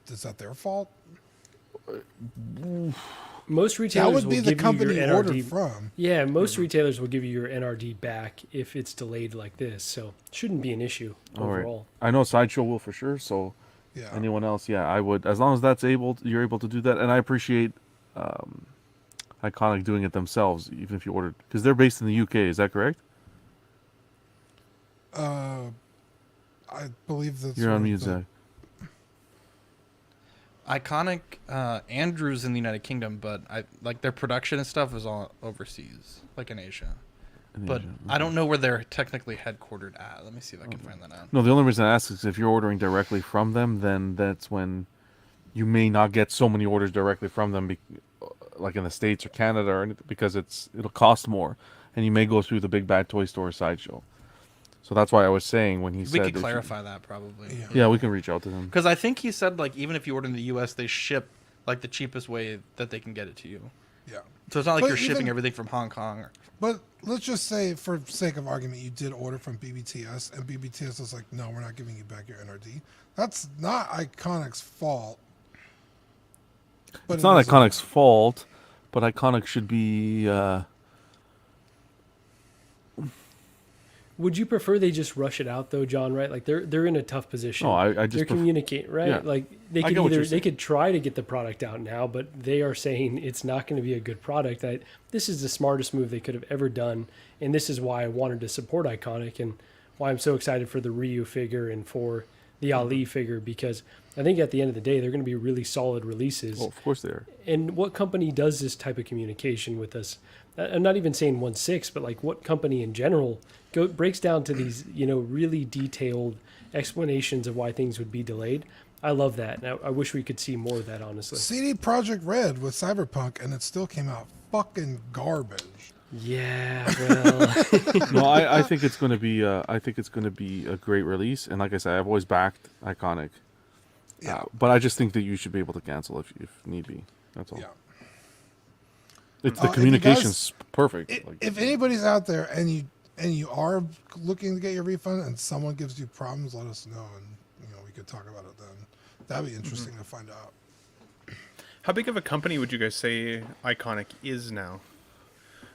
Is that their fault? Most retailers that would be will the give company you your ordered NRD. from. Yeah, most retailers will give you your NRD back if it's delayed like this, so it shouldn't be an issue overall. Right. I know Sideshow will for sure. So anyone else, I would, as long as you're able to do that. And I appreciate Iconic doing it themselves, even if you ordered, because they're based in the UK. Is that correct? I believe that's. You're on mute, Zach. Iconic, Andrew's in the United Kingdom, but their production and stuff is all overseas, like in Asia. But I don't know where they're technically headquartered at. Let me see if I can find that out. No, the only reason I ask is if you're ordering directly from them, then that's when you may not get so many orders directly from them, like in the States or Canada, because it'll cost more, and you may go through the Big Bad Toy Store sideshow. So that's why I was saying when he said... We could clarify that probably. Yeah, we can reach out to him. Because I think he said, like, even if you order in the U.S., they ship, like, the cheapest way that they can get it to you. Yeah. So it's not like you're shipping everything from Hong Kong. But let's just say, for sake of argument, you did order from BBTS, and BBTS was like, no, we're not giving you back your NRD. That's not Iconic's fault. But it's not Iconic's fault, but Iconic should be... Would you prefer they just rush it out though, John? Right, like they're in a tough position. No, I just they're communicating right. Yeah. Like they could try to get the product out now, but they are saying it's not going to be a good product. This is the smartest move they could have ever done, and this is why I wanted to support Iconic and why I'm so excited for the Ryu figure and for the Ali figure, because I think at the end of the day they're going to be really solid releases. Well, of course they are. And what company does this type of communication with us? I'm not even saying 1/6, but like what company in general breaks down to these, really detailed explanations of why things would be delayed. I love that. And I wish we could see more of that, honestly. CD Projekt Red with Cyberpunk, and it still came out fucking garbage. Yeah, well. No, I think it's going to be. I think it's going to be a great release, and like I said, I've always backed Iconic. Yeah. But I just think that you should be able to cancel if need be. That's all. Yeah. The communication's perfect. If anybody's out there and you are looking to get your refund and someone gives you problems, let us know, and we could talk about it then. That'd be interesting to find out. How big of a company would you guys say Iconic is now?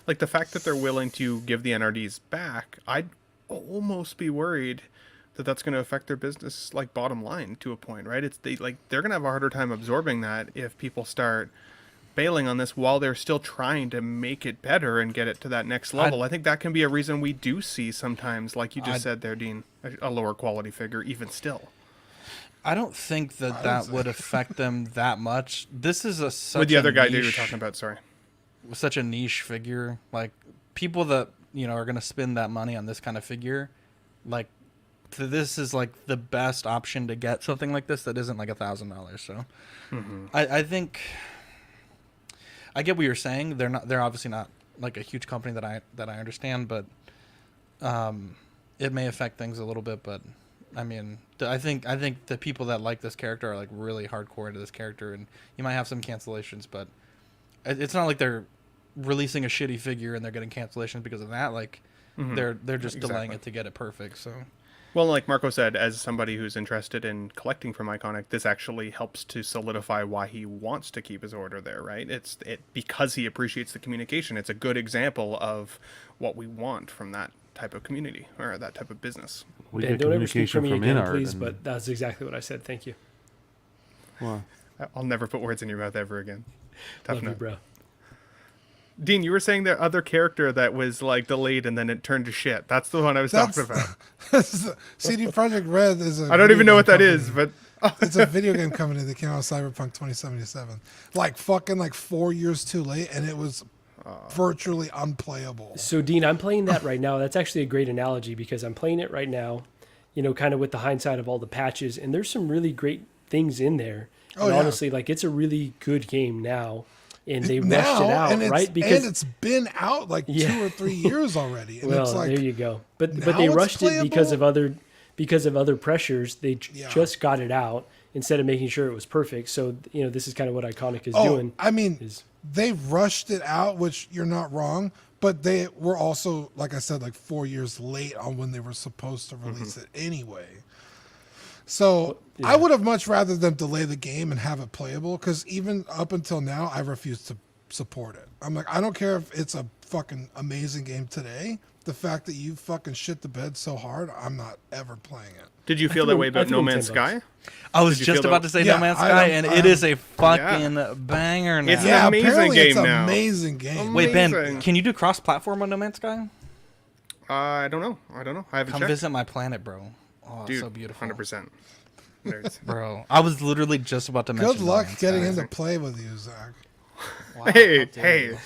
Like the fact that they're willing to give the NRDs back, I'd almost be worried that that's going to affect their business, like bottom line to a point, right? They're going to have a harder time absorbing that if people start bailing on this while they're still trying to make it better and get it to that next level. I think that can be a reason we do see sometimes, like you just said there, Dean, a lower quality figure even still. I don't think that would affect them that much. This is such with the other guy niche, you were talking about, sorry. Such a niche figure. Like people that, are going to spend that money on this kind of figure, like this is like the best option to get something like this that isn't like $1,000. So I think I get what you're saying. They're obviously not like a huge company that I understand, but it may affect things a little bit. But I mean, I think the people that like this character are like really hardcore into this character, and you might have some cancellations, but it's not like they're releasing a shitty figure and they're getting cancellations because of that. Like they're just delaying it to get it perfect. So. Well, like Marco said, as somebody who's interested in collecting from Iconic, this actually helps to solidify why he wants to keep his order there, right? It's because he appreciates the communication. It's a good example of what we want from that type of community or that type of business. Ben, don't ever speak for me again, please, but that's exactly what I said. Thank you. Well, I'll never put words in your mouth ever again. Tough Love you, bro. Dean, you were saying the other character that was like delayed and then it turned to shit. That's the one I was talking about. CD Projekt Red is I don't even know what that is, but it's a video game company that came out with Cyberpunk 2077. Like fucking 4 years too late, and it was virtually unplayable. So Dean, I'm playing that right now. That's actually a great analogy because I'm playing it right now, kind of with the hindsight of all the patches, and there's some really great things in there. And honestly, it's a really good game now. And they rushed it out, right? Because it's been out 2 or 3 years already. And well, there you go. But they rushed it because of other pressures. They just got it out instead of making sure it was perfect. So this is kind of what Iconic is doing. I mean, they rushed it out, which you're not wrong. But they were also, like I said, 4 years late on when they were supposed to release it anyway. So I would have much rather them delay the game and have it playable, because even up until now, I refuse to support it. I'm like, I don't care if it's a fucking amazing game today. The fact that you fucking shit the bed so hard, I'm not ever playing it. Did you feel that way about No Man's Sky? I was just about to say No Man's Sky, and it is a fucking banger now. It's an amazing game now. Amazing game. Wait, Ben, can you do cross-platform on No Man's Sky? I don't know. I haven't Come checked. visit my planet, bro. Oh, dude, so beautiful. 100%. Bro, I was literally just about to mention. Good luck getting him to play with you, Zach. Wow, hey,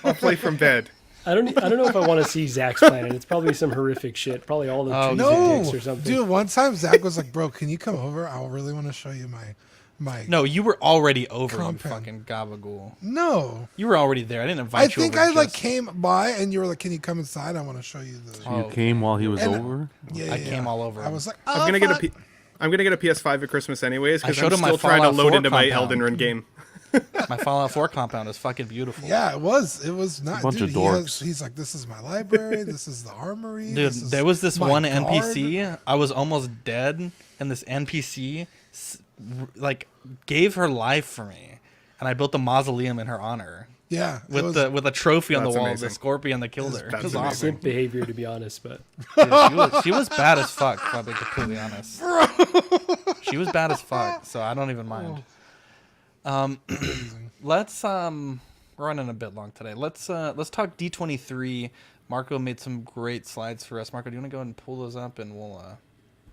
I'll play from bed. I don't know if I want to see Zach's planet. It's probably some horrific shit. Probably all the trees and dicks or something. Dude, one time Zach was like, "Bro, can you come over? I really want to show you my No, you were already over, compound. you fucking gabagool. No. You were already there. I didn't invite you I think over I like just- came by and you were like, "Can you come inside? I want to show you the." So you came while he was And- over? Yeah, I came all over I him. was like, I'm "Oh, gonna get fuck." I'm gonna get a PS5 at Christmas anyways I because showed I'm him my still trying to Fallout load 4 into my compound. Elden Ring game. My Fallout 4 compound is fucking beautiful. Yeah, it was. It was not. Bunch Dude, of dorks. he's like, "This is my library. This is the armory." Dude, this is there was this my one guard." NPC. I was almost dead, and this NPC like gave her life for me, and I built a mausoleum in her honor. Yeah, it with was- with a trophy on the That's wall, amazing. the scorpion that killed her. It was awesome. Simp behavior, to be honest, but Dude, she was bad as fuck. If I'll be completely honest. She was bad as fuck, so I don't even mind. Let's we're running a bit long today. Let's talk D23. Marco made some great slides for us. Marco, do you want to go and pull those up and we'll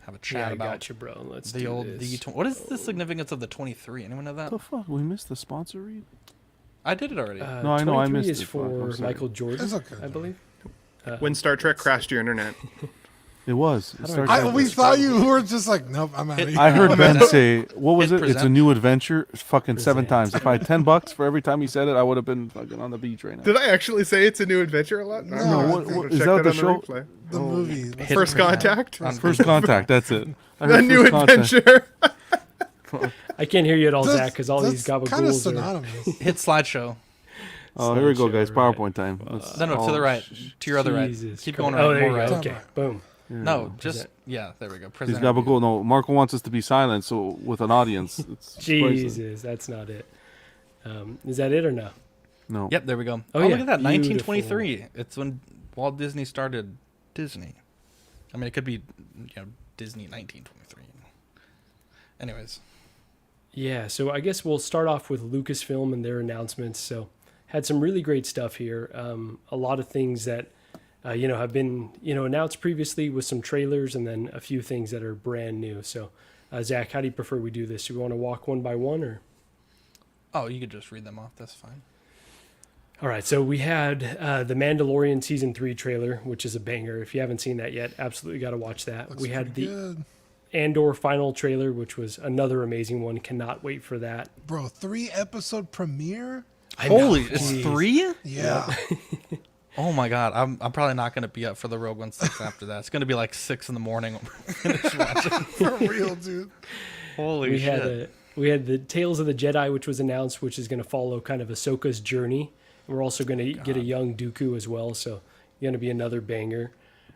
have a chat I about got you, bro. Let's the do old this. D20. What is the significance of the 23? Anyone know that? What the fuck? We missed the sponsor read? I did it already. No, I know, I 23 missed is it. Fuck, I'm for sorry. Michael Jordan, It's okay. I believe. When Star Trek crashed your internet. It was. It started We out- thought you were just like, "Nope, I'm out of here." I heard Ben say, what was Hit it? It's a present. new adventure fucking 7 times. If I had $10 for every time he said it, I would have been fucking on the beach right now. Did I actually say it's a new adventure a lot? No, Check is that the on show? replay. The movie. Hit First present. Contact? First Contact, that's it. I The heard new First Contact. adventure. I can't hear you at all, That's- Zach, because all these that's kind of gabagools are. synonymous. Hit slideshow. Oh, here we go, guys. Slideshow, PowerPoint time. No, to the right. To your other right. Jesus Keep Christ. going right. Oh, there more you go. right. Okay, boom. No, just yeah. There we go. He's Present. got to go. No, Marco wants us to be silent, so with an audience, it's priceless. Jesus, that's not it. Is that it or no? No. Yep, there we go. Oh, Oh, yeah. look at that. Beautiful. 1923. It's when Walt Disney started Disney. I mean, it could be, Disney 1923. Anyways. Yeah, so I guess we'll start off with Lucasfilm and their announcements. So, had some really great stuff here. A lot of things that have been announced previously with some trailers, and then a few things that are brand new. So, Zach, how do you prefer we do this? Do we want to walk one by one, or? Oh, you could just read them off. That's fine. All right, so we had the Mandalorian Season 3 trailer, which is a banger. If you haven't seen that yet, absolutely got to watch that. Looks we had the pretty good. Andor final trailer, which was another amazing one. Cannot wait for that. Bro, 3-episode premiere? Holy, it's 3? Yeah. Oh my god, I'm probably not going to be up for the Rogue One 6 after that. It's going to be like 6 in the morning when we finish watching. For real, dude. Holy we shit. We had the Tales of the Jedi, which was announced, which is going to follow kind of Ahsoka's journey. And we're also going to get a young Dooku as well, so going to be another banger.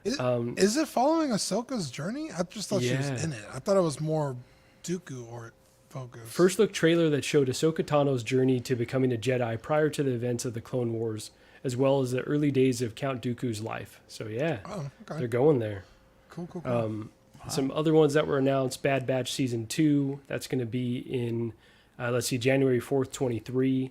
Is it following Ahsoka's journey? I just thought she was Yeah. in it. I thought it was more Dooku or focus. First look trailer that showed Ahsoka Tano's journey to becoming a Jedi prior to the events of the Clone Wars, as well as the early days of Count Dooku's life. So yeah, they're going there. Cool. Some other ones that were announced: Bad Batch Season 2. That's going to be in, January 4th, 23.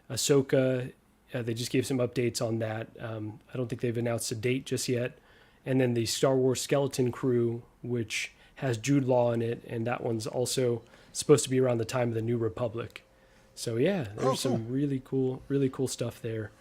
Ahsoka, they just gave some updates on that. I don't think they've announced a date just yet. And then the Star Wars Skeleton Crew, which has Jude Law in it, and that one's also supposed to be around the time of the New Republic. So yeah, there's some really cool stuff there.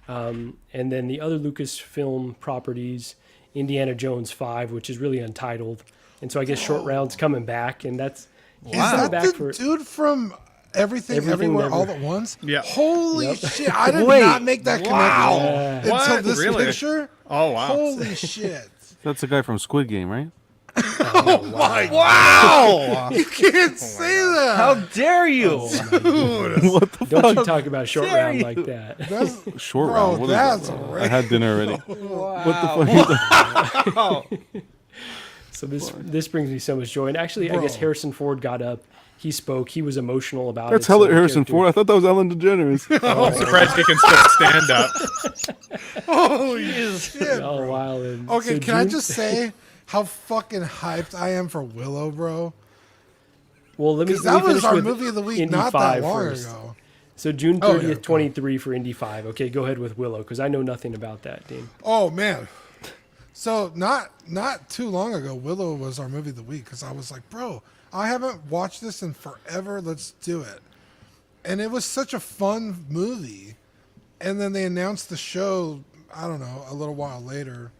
And then the other Lucasfilm properties, Indiana Jones 5, which is really untitled. And so I guess Short Round's coming back, and that's Is that the dude from Everything Everywhere Never. All at Once? Yeah. Holy shit! I did Wait, not make that connection until What? this Really? picture. Oh, wow. Holy shit! That's the guy from Squid Game, right? Oh my Wow! You can't say that. How dare you? Dude, What the Don't you fuck? talk about Short Dare Round you? like that. that's Short bro, round. What is that's that? right. I had dinner already. Wow. What the fuck? Wow. So this brings me so much joy. And actually, I guess Harrison Ford got up. He spoke. He was emotional about That's it. hella so Harrison Ford. I thought that was Ellen DeGeneres. I'm surprised he can still stand up. Holy shit! all wild. And Okay, so can I June- just say how fucking hyped I am for Willow, bro? Well, let me. Because that let me was finish our with movie of the week Indy not that 5 long first. ago. So June Oh, 30th, yeah, 23 for Indy 5. Okay, go ahead with Willow because I know nothing about that, Dean. Oh man. So not too long ago, Willow was our movie of the week because I was like, bro, I haven't watched this in forever. Let's do it. And it was such a fun movie. And then they announced the show, I don't know, a little while later.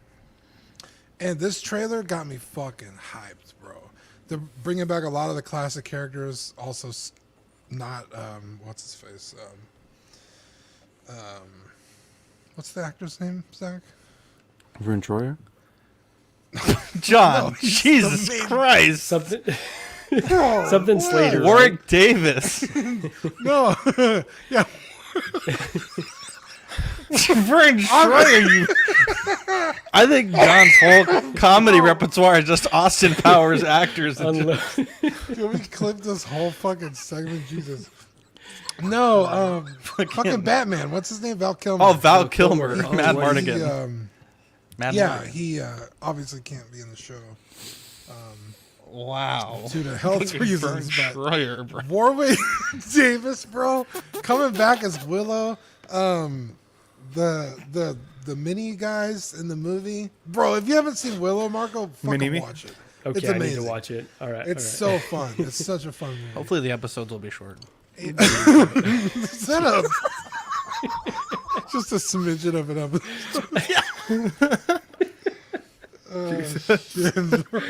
And this trailer got me fucking hyped, bro. They're bringing back a lot of the classic characters. Also, not what's his face? What's the actor's name, Zach? Vern Troyer? John, Jesus Christ. Something Bro, something Slater. Warwick right? Davis. No. Yeah. Vern Troyer. I think John's whole comedy repertoire is just Austin Powers actors. Can we clip this whole fucking segment? Jesus. No, fucking Batman. What's his name? Val Kilmer. Oh, Val Kilmer. Oh, Matt what is Mardigan. Matt yeah, Mardigan. he obviously can't be in the show. Wow. Due to health Fucking reasons. Vern But Troyer, bro. Warwick Davis, bro, coming back as Willow. The mini guys in the movie, bro. If you haven't seen Willow, Marco, fucking watch it. Okay, it's I amazing. need to watch it. All right, it's so fun. It's such a fun movie. Hopefully the episodes will be short. Set up. Just a smidgen of an episode. Shit, bro.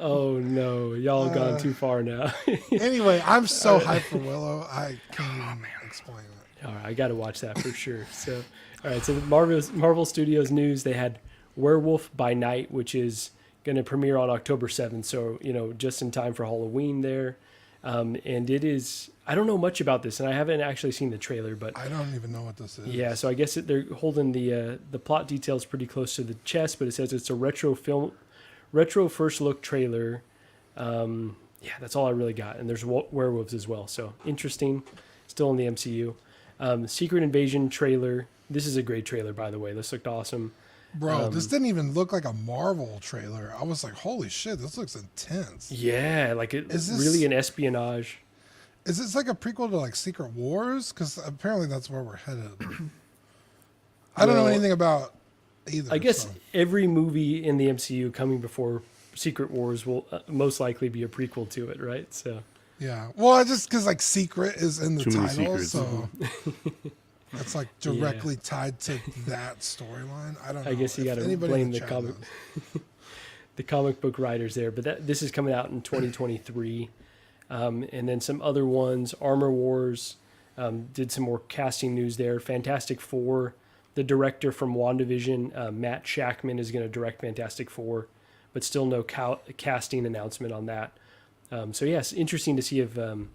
Oh no, y'all have gone too far now. Anyway, I'm so hyped for Willow. I can't even explain it. All right, I got to watch that for sure. So, all right, so the Marvel Studios news, they had Werewolf by Night, which is going to premiere on October 7th. So, just in time for Halloween there. And it is, I don't know much about this, and I haven't actually seen the trailer, but I don't even know what this is. yeah, so I guess they're holding the plot details pretty close to the chest, but it says it's a retro first look trailer. Yeah, that's all I really got. And there's werewolves as well. So interesting. Still in the MCU. Secret Invasion trailer. This is a great trailer, by the way. This looked awesome. Bro, this didn't even look like a Marvel trailer. I was like, holy shit, this looks intense. Yeah, like Is this really an espionage. Is this like a prequel to like Secret Wars? Because apparently that's where we're headed. I don't know anything about either. I guess every movie in the MCU coming before Secret Wars will most likely be a prequel to it, right? So. Yeah. Well, just because like secret is in the Too many title, secrets. so it's like directly tied to that storyline. I don't know. I guess you got to blame the comic, the comic book writers there. But this is coming out in 2023, and then some other ones. Armor Wars did some more casting news there. Fantastic Four, the director from WandaVision, Matt Shackman, is going to direct Fantastic Four, but still no casting announcement on that. So yes, interesting to see if I'm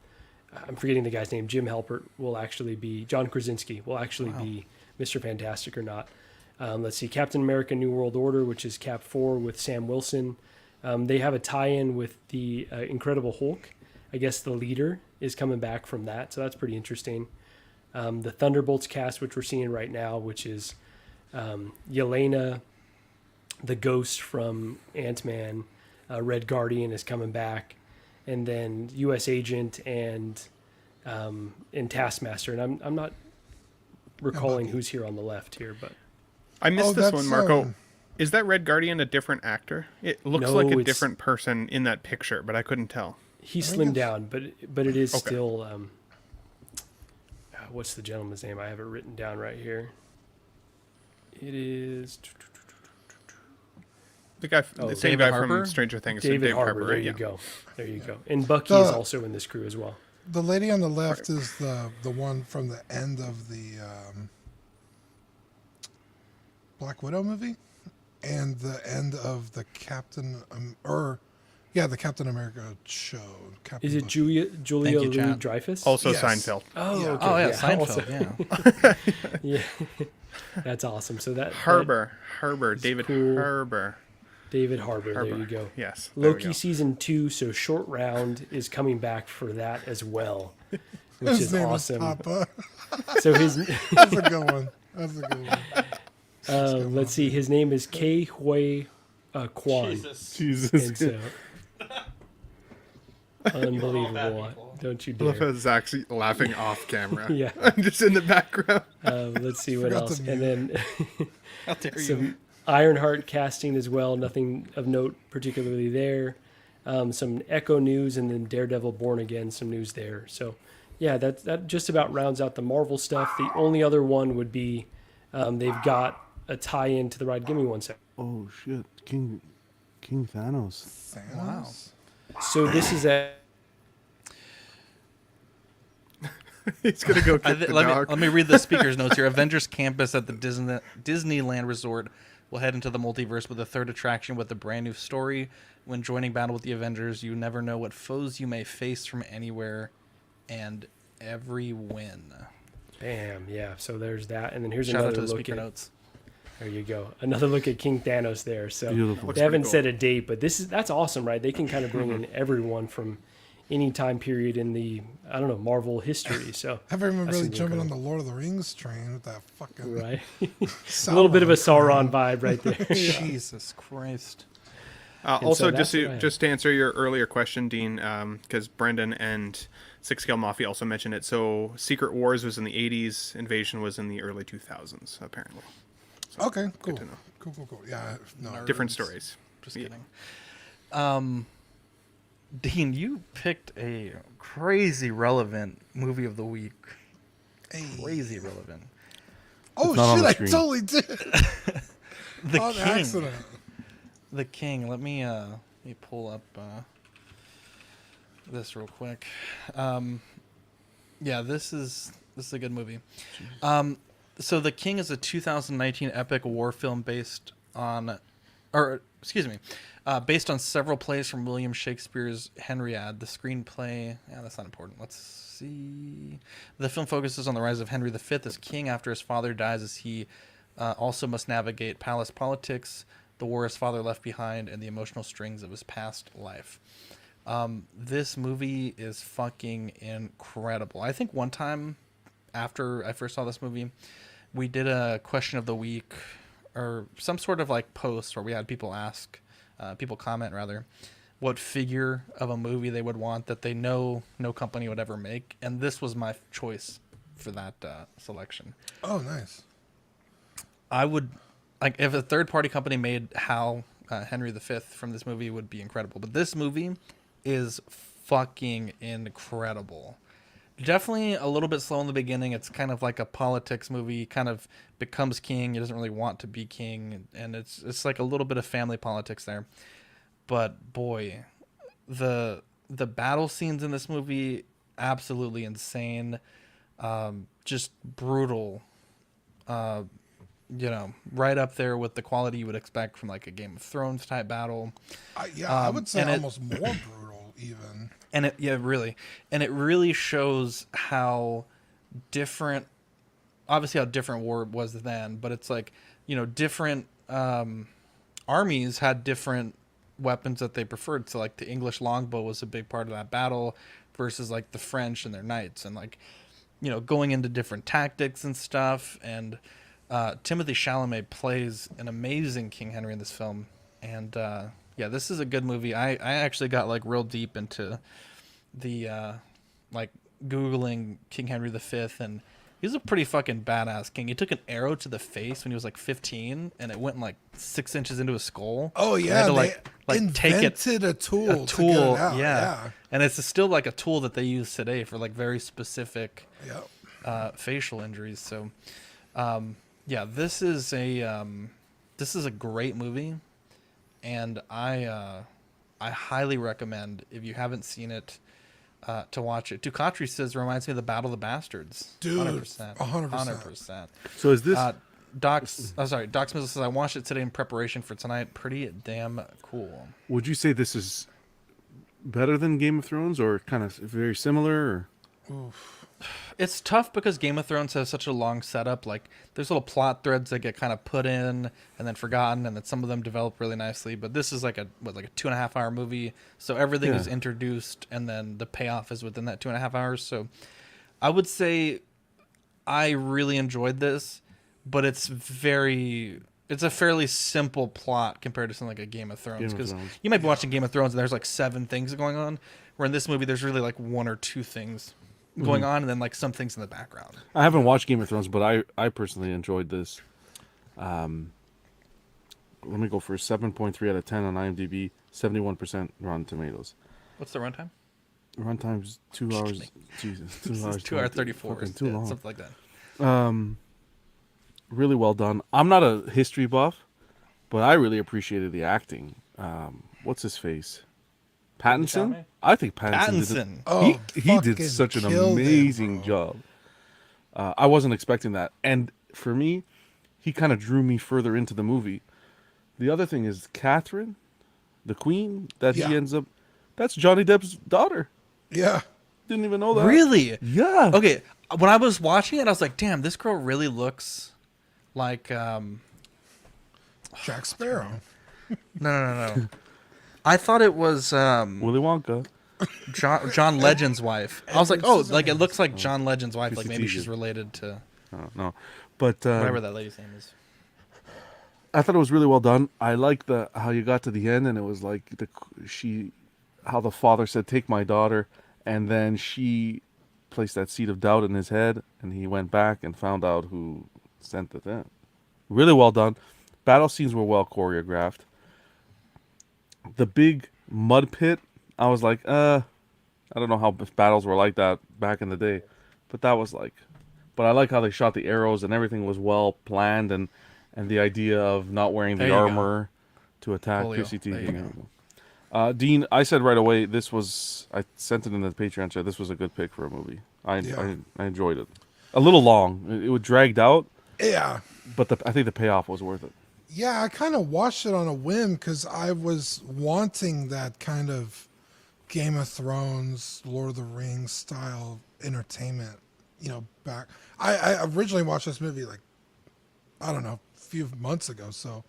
forgetting the guy's name. Jim Halpert will actually be John Krasinski will actually be Mr. Fantastic or not. Let's see, Captain America: New World Order, which is Cap 4 with Sam Wilson. They have a tie-in with the Incredible Hulk. I guess the leader is coming back from that, so that's pretty interesting. The Thunderbolts cast, which we're seeing right now, which is Yelena, the Ghost from Ant-Man, Red Guardian is coming back. And then U.S. Agent and Taskmaster, and I'm not recalling who's here on the left here, but I missed this one, Marco. Is that Red Guardian a different actor? It looks like a different person in that picture, but I couldn't tell. He slimmed down, but it is still. What's the gentleman's name? I have it written down right here. It is. The guy, the same guy from Stranger Things, David Harbour. There you go. There you go. And Bucky is also in this crew as well. The lady on the left is the one from the end of the Black Widow movie, and the end of the Captain America show. Captain Is it Bucky. Julia Louis-Dreyfus? Also Seinfeld. Oh, Yeah. okay. Oh yeah, Seinfeld. Yeah. Yeah, that's awesome. So David Harbour. David Harbour. There you go. Yes. Loki season 2, so Short Round is coming back for that as well, which His is name awesome. Papa. So That's a good one. That's a good one. Let's see. His name is Ke Huy Quan. Jesus. And so, unbelievable! Don't you I love dare. how Zach's laughing off camera. Yeah. I'm just in the background. Let's see what else, and then How dare you? some Ironheart casting as well. Nothing of note particularly there. Some Echo news, and then Daredevil Born Again. Some news there. So, yeah, that just about rounds out the Marvel stuff. The only other one would be they've got a tie-in to the ride. Give me one sec. Oh shit, King Thanos. Wow. So this is a He's gonna go kick the dog. Let me read the speaker's notes here. Avengers Campus at the Disneyland Resort will head into the multiverse with a third attraction with a brand new story. When joining battle with the Avengers, you never know what foes you may face from anywhere, and every win. Bam, yeah. So there's that, and then here's Shout out another to the look speaker at. notes. There you go. Another look at King Thanos there. So Beautiful. they haven't set a date, but that's awesome, right? They can kind of bring in everyone from any time period in the Marvel history. So I remember really jumping on the Lord of the Rings train with that fucking right. A little bit of a Sauron vibe right there. Jesus Christ. Also, just to answer your earlier question, Dean, because Brendan and Six Scale Mafia also mentioned it. So Secret Wars was in the 80s. Invasion was in the early 2000s, apparently. So, okay, cool. Good to know. Cool. Yeah, no. Different stories. Just kidding. Dean, you picked a crazy relevant movie of the week. Crazy relevant. Oh shit! I totally did. The on King. Accident. The King. Let me pull up this real quick. Yeah, this is a good movie. So The King is a 2019 epic war film based on several plays from William Shakespeare's Henriade. The screenplay, that's not important. Let's see. The film focuses on the rise of Henry V as king after his father dies, as he also must navigate palace politics, the war his father left behind, and the emotional strings of his past life. This movie is fucking incredible. I think one time after I first saw this movie, we did a question of the week or some sort of like post where we had people comment what figure of a movie they would want that they know no company would ever make. And this was my choice for that selection. Oh, nice. I would, like, if a third party company made Hal Henry V from this movie, would be incredible. But this movie is fucking incredible. Definitely a little bit slow in the beginning. It's kind of like a politics movie. He kind of becomes king. He doesn't really want to be king, and it's like a little bit of family politics there. But boy, the battle scenes in this movie, absolutely insane. Just brutal. Right up there with the quality you would expect from like a Game of Thrones type battle. I would say almost more brutal even. And it really shows how different war was then, but it's like, different armies had different weapons that they preferred. So like the English longbow was a big part of that battle versus like the French and their knights, and like, going into different tactics and stuff. And Timothée Chalamet plays an amazing King Henry in this film. And this is a good movie. I actually got like real deep into the like Googling King Henry V, and he's a pretty fucking badass king. He took an arrow to the face when he was like 15, and it went like 6 inches into his skull. Oh yeah, they invented a tool. To get it out. Yeah, and it's still like a tool that they use today for like very specific facial injuries. So, this is a great movie, and I highly recommend, if you haven't seen it, to watch it. Tukatri says reminds me of the Battle of the Bastards. Dude, 100%. So is this Doc Smith says I watched it today in preparation for tonight. Pretty damn cool. Would you say this is better than Game of Thrones, or kind of very similar? Or? It's tough because Game of Thrones has such a long setup. Like, there's little plot threads that get kind of put in and then forgotten, and then some of them develop really nicely. But this is like a 2.5 hour movie, so everything is introduced, and then the payoff is within that 2.5 hours. So I would say I really enjoyed this, but it's a fairly simple plot compared to something like a Game of Thrones, because you might be watching Game of Thrones and there's like 7 things going on, where in this movie there's really like 1 or 2 things going on, and then like some things in the background. I haven't watched Game of Thrones, but I personally enjoyed this. Let me go for 7.3 out of 10 on IMDb, 71% Rotten Tomatoes. What's the runtime? Runtime's 2 hours. Jesus, 2 hours. 2 hours 34. Too long. Something like that. Really well done. I'm not a history buff, but I really appreciated the acting. What's his face? Pattinson? I think Pattinson. He did such an amazing job. I wasn't expecting that, and for me, he kind of drew me further into the movie. The other thing is Catherine, the Queen, that he ends up. That's Johnny Depp's daughter. Yeah. Didn't even know that. Really? Yeah. Okay. When I was watching it, I was like, "Damn, this girl really looks like Jack Sparrow." No. I thought it was Willy Wonka. John Legend's wife. I was like, "Oh, like it looks like John Legend's wife. Like maybe Teigen. she's related to No, but whatever that lady's name is." I thought it was really well done. I like how you got to the end and it was like how the father said, "Take my daughter," and then she placed that seed of doubt in his head, and he went back and found out who sent the thing. Really well done. Battle scenes were well choreographed. The big mud pit, I was like, I don't know how battles were like that back in the day, but that was like, but I like how they shot the arrows and everything was well planned, and the idea of not wearing the armor to attack QCT. Dean, I said right away, I sent it in the Patreon chat, this was a good pick for a movie. I enjoyed it. A little long. It was dragged out. Yeah. But I think the payoff was worth it. Yeah, I kind of watched it on a whim because I was wanting that kind of Game of Thrones, Lord of the Rings style entertainment, back. I originally watched this movie I don't know, a few months ago, so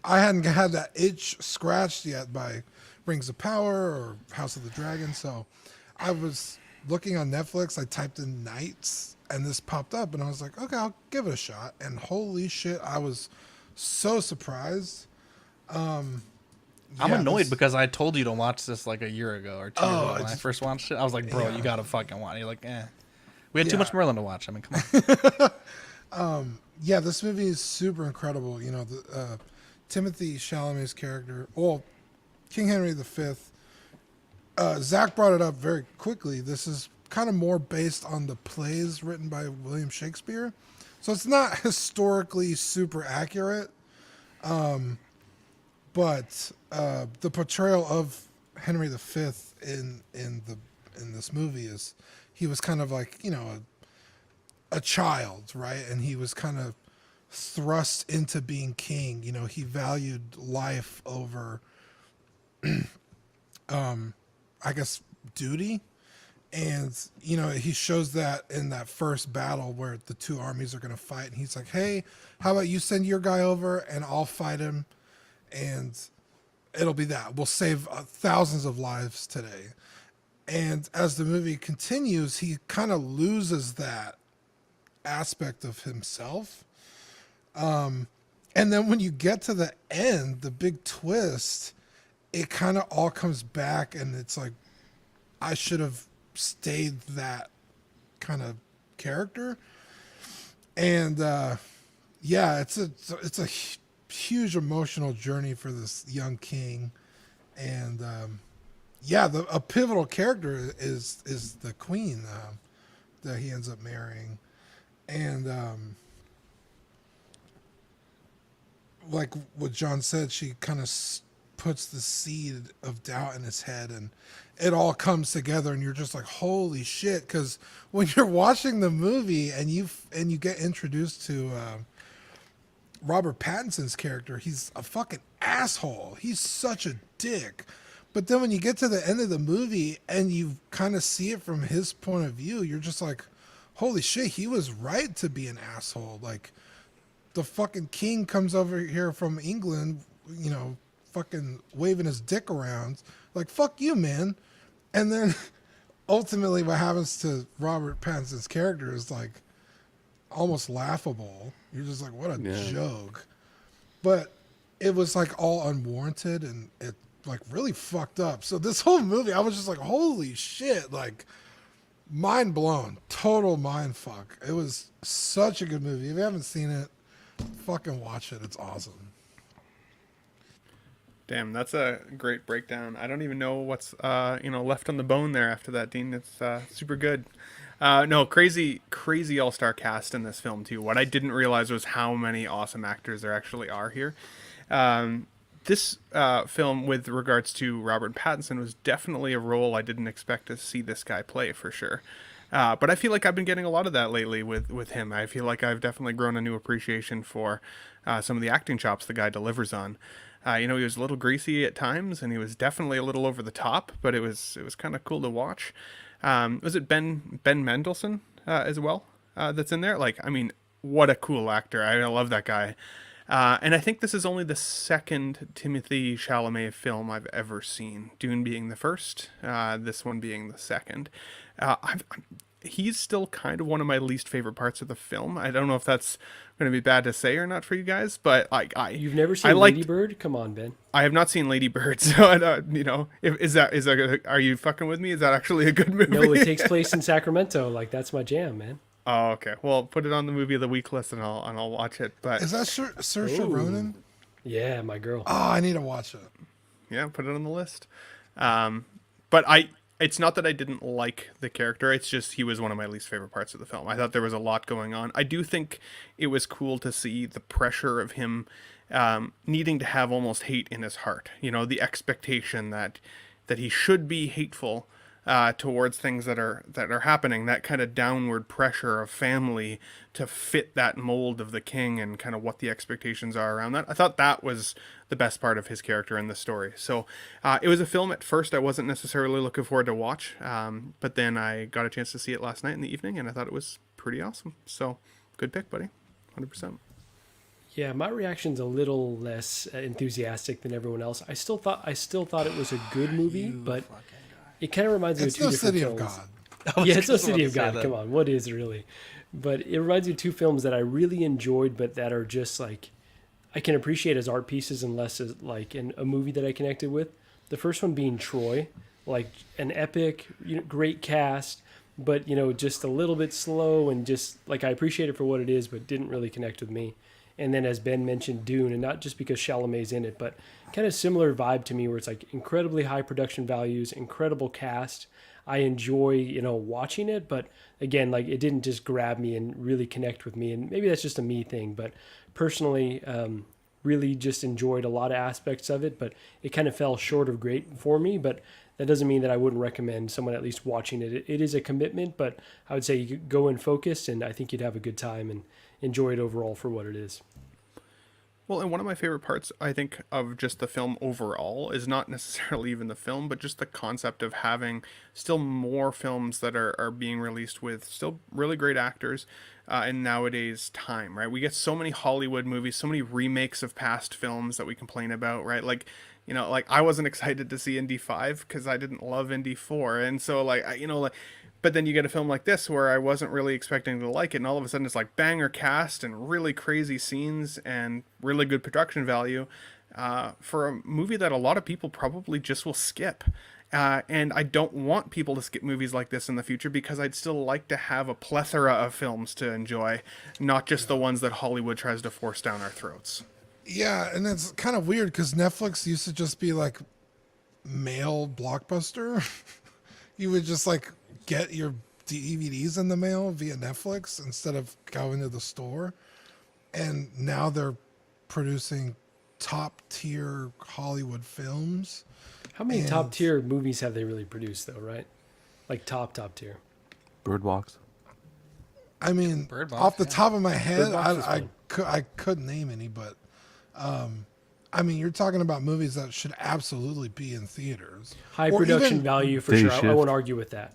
I hadn't had that itch scratched yet by Rings of Power or House of the Dragon, so I was looking on Netflix, I typed in Knights, and this popped up, and I was like, okay, I'll give it a shot, and holy shit, I was so surprised. I'm annoyed because I told you to watch this like a year ago or 2 years ago when I first watched it. I was like, bro, you gotta fucking watch it. You're like, we had too much Merlin to watch. I mean, come on. This movie is super incredible. Timothy Chalamet's character, King Henry V. Zach brought it up very quickly. This is kind of more based on the plays written by William Shakespeare, so it's not historically super accurate. But the portrayal of Henry V in this movie is he was kind of like a child, right? And he was kind of thrust into being king. He valued life over, I guess, duty. And, he shows that in that first battle where the two armies are going to fight. And he's like, hey, how about you send your guy over and I'll fight him. And it'll be that. We'll save thousands of lives today. And as the movie continues, he kind of loses that aspect of himself. And then when you get to the end, the big twist, it kind of all comes back, and it's like, I should have stayed that kind of character. And it's a huge emotional journey for this young king. And a pivotal character is the queen that he ends up marrying. And like what John said, she kind of puts the seed of doubt in his head, and it all comes together, and you're just like, holy shit. Because when you're watching the movie and you get introduced to Robert Pattinson's character, he's a fucking asshole. He's such a dick. But then when you get to the end of the movie and you kind of see it from his point of view, you're just like, holy shit, he was right to be an asshole. Like, the fucking king comes over here from England, fucking waving his dick around. Like, fuck you, man. And then ultimately what happens to Robert Pattinson's character is like almost laughable. You're just like, what a joke. But it was like all unwarranted, and it like really fucked up. So this whole movie, I was just like, holy shit, like mind blown, total mind fuck. It was such a good movie. If you haven't seen it, fucking watch it. It's awesome. Damn, that's a great breakdown. I don't even know what's left on the bone there after that, Dean. It's super good. No, crazy all-star cast in this film too. What I didn't realize was how many awesome actors there actually are here. this film, with regards to Robert Pattinson, was definitely a role I didn't expect to see this guy play, for sure. But I feel like I've been getting a lot of that lately with him. I feel like I've definitely grown a new appreciation for some of the acting chops the guy delivers on. He was a little greasy at times, and he was definitely a little over the top, but it was kind of cool to watch. Was it Ben Mendelsohn as well that's in there? Like, I mean, what a cool actor. I love that guy. And I think this is only the second Timothée Chalamet film I've ever seen. Dune being the first, this one being the second. He's still kind of one of my least favorite parts of the film. I don't know if that's going to be bad to say or not for you guys, but you've never seen Lady Bird? Come on, Ben. I have not seen Lady Bird, so are you fucking with me? Is that actually a good movie? No, it takes place in Sacramento. Like, that's my jam, man. Oh, okay. Well, put it on the movie of the week list, and I'll watch it. But is that Saoirse Ronan? Yeah, my girl. Oh, I need to watch it. Yeah, put it on the list. But it's not that I didn't like the character. It's just he was one of my least favorite parts of the film. I thought there was a lot going on. I do think it was cool to see the pressure of him needing to have almost hate in his heart. The expectation that he should be hateful towards things that are happening, that kind of downward pressure of family to fit that mold of the king and kind of what the expectations are around that. I thought that was the best part of his character in the story. So it was a film at first I wasn't necessarily looking forward to watch, but then I got a chance to see it last night in the evening, and I thought it was pretty awesome. So good pick, buddy. 100%. Yeah, my reaction's a little less enthusiastic than everyone else. I still thought it was a good movie, but it kind of reminds me of two different films. It's No City of God. Yeah, it's No City of God. Come on, what is really? But it reminds me of two films that I really enjoyed, but that are just like I can appreciate as art pieces and less as like a movie that I connected with. The first one being Troy, like an epic, great cast, but just a little bit slow, and just like I appreciate it for what it is, but didn't really connect with me. And then, as Ben mentioned, Dune, and not just because Chalamet's in it, but kind of similar vibe to me, where it's like incredibly high production values, incredible cast. I enjoy, watching it, but again, like it didn't just grab me and really connect with me. And maybe that's just a me thing, but personally, really just enjoyed a lot of aspects of it, but it kind of fell short of great for me. But that doesn't mean that I wouldn't recommend someone at least watching it. It is a commitment, but I would say you could go in focused, and I think you'd have a good time and enjoy it overall for what it is. Well, and one of my favorite parts, I think, of just the film overall is not necessarily even the film, but just the concept of having still more films that are being released with still really great actors in nowadays time, right? We get so many Hollywood movies, so many remakes of past films that we complain about, right? Like, I wasn't excited to see Indy 5 because I didn't love Indy 4. And so, but then you get a film like this where I wasn't really expecting to like it, and all of a sudden it's like banger cast and really crazy scenes and really good production value for a movie that a lot of people probably just will skip. And I don't want people to skip movies like this in the future, because I'd still like to have a plethora of films to enjoy, not just the ones that Hollywood tries to force down our throats. Yeah, and it's kind of weird because Netflix used to just be like mail Blockbuster. You would just like get your DVDs in the mail via Netflix instead of going to the store. And now they're producing top tier Hollywood films. How many top tier movies have they really produced though, right? Like top tier. Bird Box. I mean, off the top of my head, I couldn't name any, but I mean, you're talking about movies that should absolutely be in theaters. High production value for sure. I won't argue with that.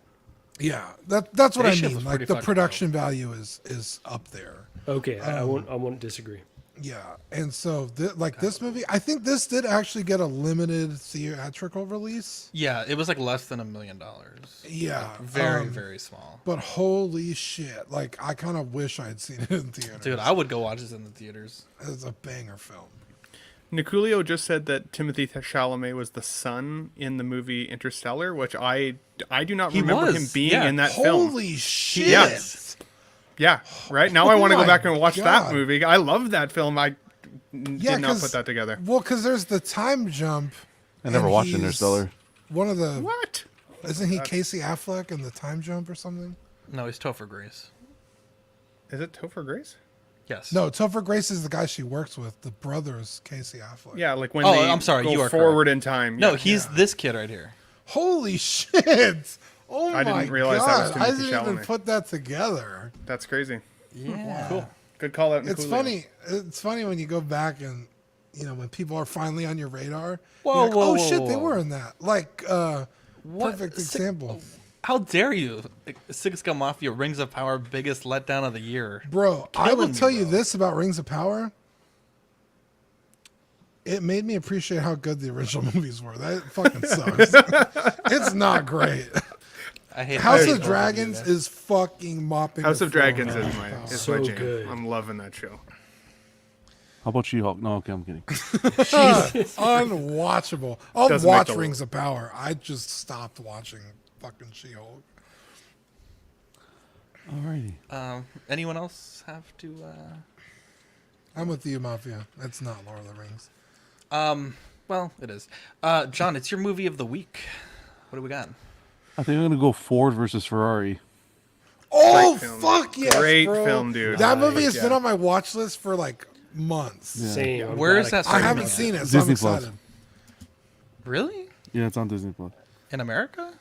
Yeah, that's what I mean. Like the production value is up there. Okay, I won't disagree. Yeah, and so this movie, I think this did actually get a limited theatrical release. Yeah, it was like less than $1 million. Yeah, like very very small. But holy shit! Like I kind of wish I had seen it in theaters. Dude, I would go watch this in the theaters. It's a banger film. Niculio just said that Timothée Chalamet was the son in the movie Interstellar, which I do not remember him being in that film. Holy shit! Yeah, right? Now I want to go back and watch that movie. I love that film. I did not put that together. Well, because there's the time jump. I never watched Interstellar. One of the... What? Isn't he Casey Affleck in the time jump or something? No, he's Topher Grace. Is it Topher Grace? Yes. No, Topher Grace is the guy she works with. The brothers, Casey Affleck. Yeah, like when Oh, they I'm sorry, go you are forward correct. in time. No, Yeah. he's this kid right here. Holy shit! Oh I my didn't realize god! that was I Timothée didn't even Chalamet. put that together. That's crazy. Yeah. Cool. Good call out. It's Nicoolio. funny. It's funny when you go back and when people are finally on your radar. Whoa, you're like, whoa, oh whoa, shit, they whoa. were in that. Like, What? perfect example, How dare you? Six Gun Mafia, Rings of Power, biggest letdown of the year. bro. I will Killing me, tell you bro. this about Rings of Power. It made me appreciate how good the original movies were. That fucking sucks. It's not great. I hate House both of you Dragons guys. is fucking mopping. House the of floor Dragons with is Rings my of Power. is So my jam. good. I'm loving that show. How about She-Hulk? No, okay, I'm kidding. Unwatchable. I'll Doesn't make watch the- Rings of Power. I just stopped watching fucking She-Hulk. Alrighty. Anyone else have to? I'm with you, Mafia. It's not Lord of the Rings. Well, it is. John, it's your movie of the week. What do we got? I think I'm gonna go Ford versus Ferrari. Oh Great film. fuck yes, Great bro. film, dude. That movie has Yeah. been on my watch list for like months. Yeah. Same. I'm Where glad is that I starting haven't at? seen it, so I'm Disney Plus. excited. Really? Yeah, it's on Disney Plus. In America?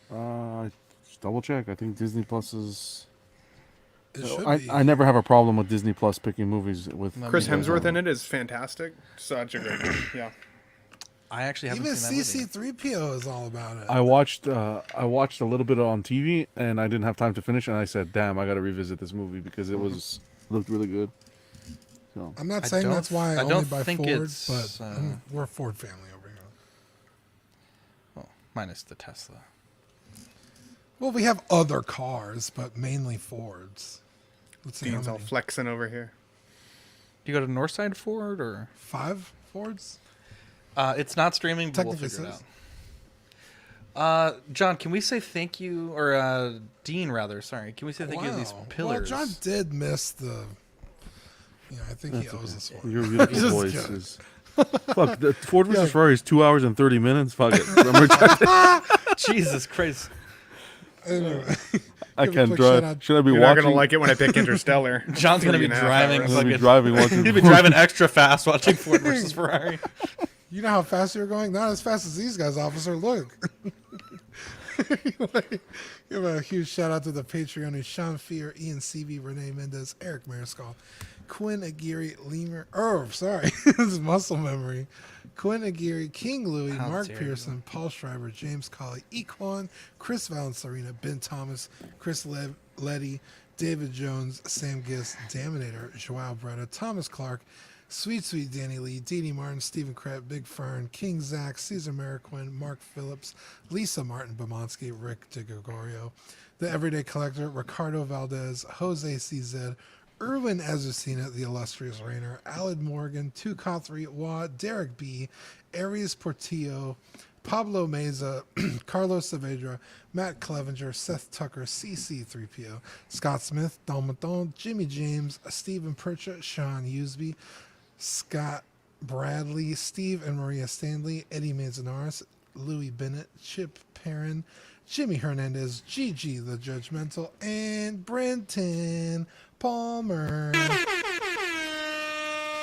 Just double check. I think Disney Plus is. It should be. I never have a problem with Disney Plus picking movies with Chris people Hemsworth on in it is fantastic. Such a great one. Yeah. I actually haven't Even seen that movie. CC3PO is all about it. I watched a little bit on TV and I didn't have time to finish and I said, "Damn, I got to revisit this movie because it looked really good." So I'm not I saying don't- that's why I I only don't buy think Ford, it's, but we're a Ford family over here. Oh, minus the Tesla. Well, we have other cars, but mainly Fords. Let's see Dean's how all many. flexing over here. Do you go to Northside Ford or? 5 Fords? It's not streaming, but we'll Technically figure it says. out. John, can we say thank you, or Dean rather? Sorry, can we say thank you to these Wow. pillars? Well, John did miss the. I think he owes us one. your beautiful Just voice kidding. is. Fuck, the Ford versus Ferrari is 2 hours and 30 minutes. Fuck it. I'm rejected. Jesus Christ! Anyway, I give a can't quick shout drive. out- Should I be You're not watching? gonna like it when I pick Interstellar. John's gonna be 3.5 driving. hours. I'm gonna be fucking- driving watching. He'll be driving extra fast watching Ford versus Ferrari. You know how fast you were going? Not as fast as these guys, officer. Look. Give a huge shout out to the Patreon: Sean Fear, Ian CV, Renee Mendez, Eric Mariscal, Quinn Aguirre, Lemur. Oh, sorry, this is muscle memory. Quinn Aguirre, King Louis, How Mark dare Pearson, Paul Schreiber, James Colley, Equan, Chris Valencerina, Ben Thomas, Chris Letty, David Jones, Sam Giss, Daminator, Joao Bretta, Thomas Clark, Sweet Danny Lee, Dee Dee Martin, Stephen Krett, Big Fern, King Zach, Caesar Mariquin, Mark Phillips, Lisa Martin Bomonsky, Rick DeGregorio, The Everyday Collector, Ricardo Valdez, Jose CZ, Erwin Azucena, The Illustrious Rainer, Alan Morgan, Tukothri Wa, Derek B, Arias Portillo, Pablo Meza, Carlos Saavedra, Matt Clevenger, Seth Tucker, CC3PO, Scott Smith, Don Maton, Jimmy James, Stephen Percha, Sean Usby, Scott Bradley, Steve and Maria Stanley, Eddie Manzanares, Louis Bennett, Chip Perrin, Jimmy Hernandez, Gigi the Judgmental, and Brenton Palmer.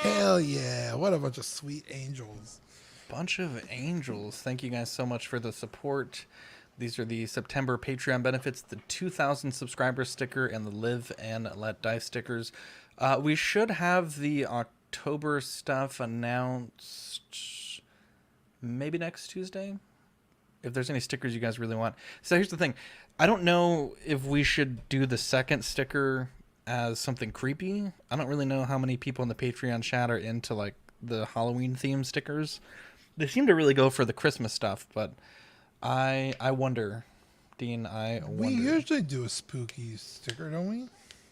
Hell yeah. What a bunch of sweet angels. Bunch of angels. Thank you guys so much for the support. These are the September Patreon benefits, the 2,000 subscriber sticker and the Live and Let Die stickers. We should have the October stuff announced maybe next Tuesday, if there's any stickers you guys really want. So here's the thing. I don't know if we should do the second sticker as something creepy. I don't really know how many people in the Patreon chat are into like the Halloween theme stickers. They seem to really go for the Christmas stuff, but I wonder, Dean, I wonder. We usually do a spooky sticker, don't we?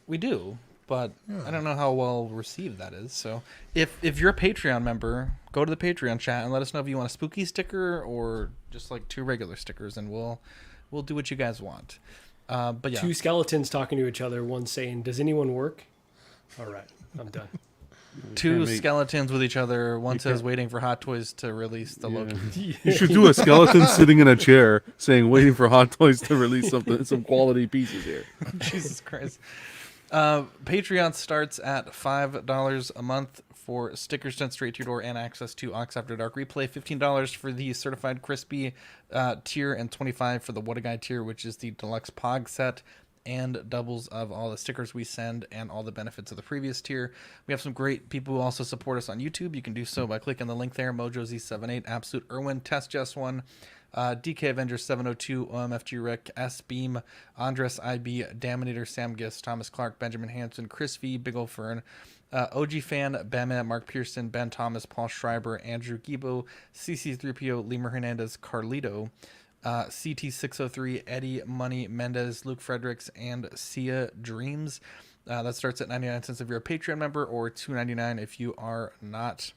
We do, but Yeah. I don't know how well received that is. So if you're a Patreon member, go to the Patreon chat and let us know if you want a spooky sticker or just like 2 regular stickers, and we'll do what you guys want. But yeah, 2 skeletons talking to each other, one saying, "Does anyone work?" All right, I'm done. 2 skeletons with each other. One says waiting for Hot Toys to release the Yeah. Loki. You should do a skeleton sitting in a chair saying, "Waiting for Hot Toys to release some quality pieces here." Jesus Christ. Patreon starts at $5 a month for stickers sent straight to your door and access to Ox After Dark replay. $15 for the certified crispy tier and $25 for the What a Guy tier, which is the deluxe pog set and doubles of all the stickers we send and all the benefits of the previous tier. We have some great people who also support us on YouTube. You can do so by clicking the link there. Mojo Z78, Absolute Irwin, Test Just One, DK Avengers 702, OMFG Rick, S Beam, Andres IB, Daminator, Sam Gist, Thomas Clark, Benjamin Hansen, Chris V, Big Ol' Fern, OG Fan, Bama, Mark Pearson, Ben Thomas, Paul Schreiber, Andrew Gibo, CC3PO, Lemur Hernandez, Carlito, CT603, Eddie Money Mendez, Luke Fredericks, and Sia Dreams. That starts at 99 cents if you're a Patreon member, or $2.99 if you are not.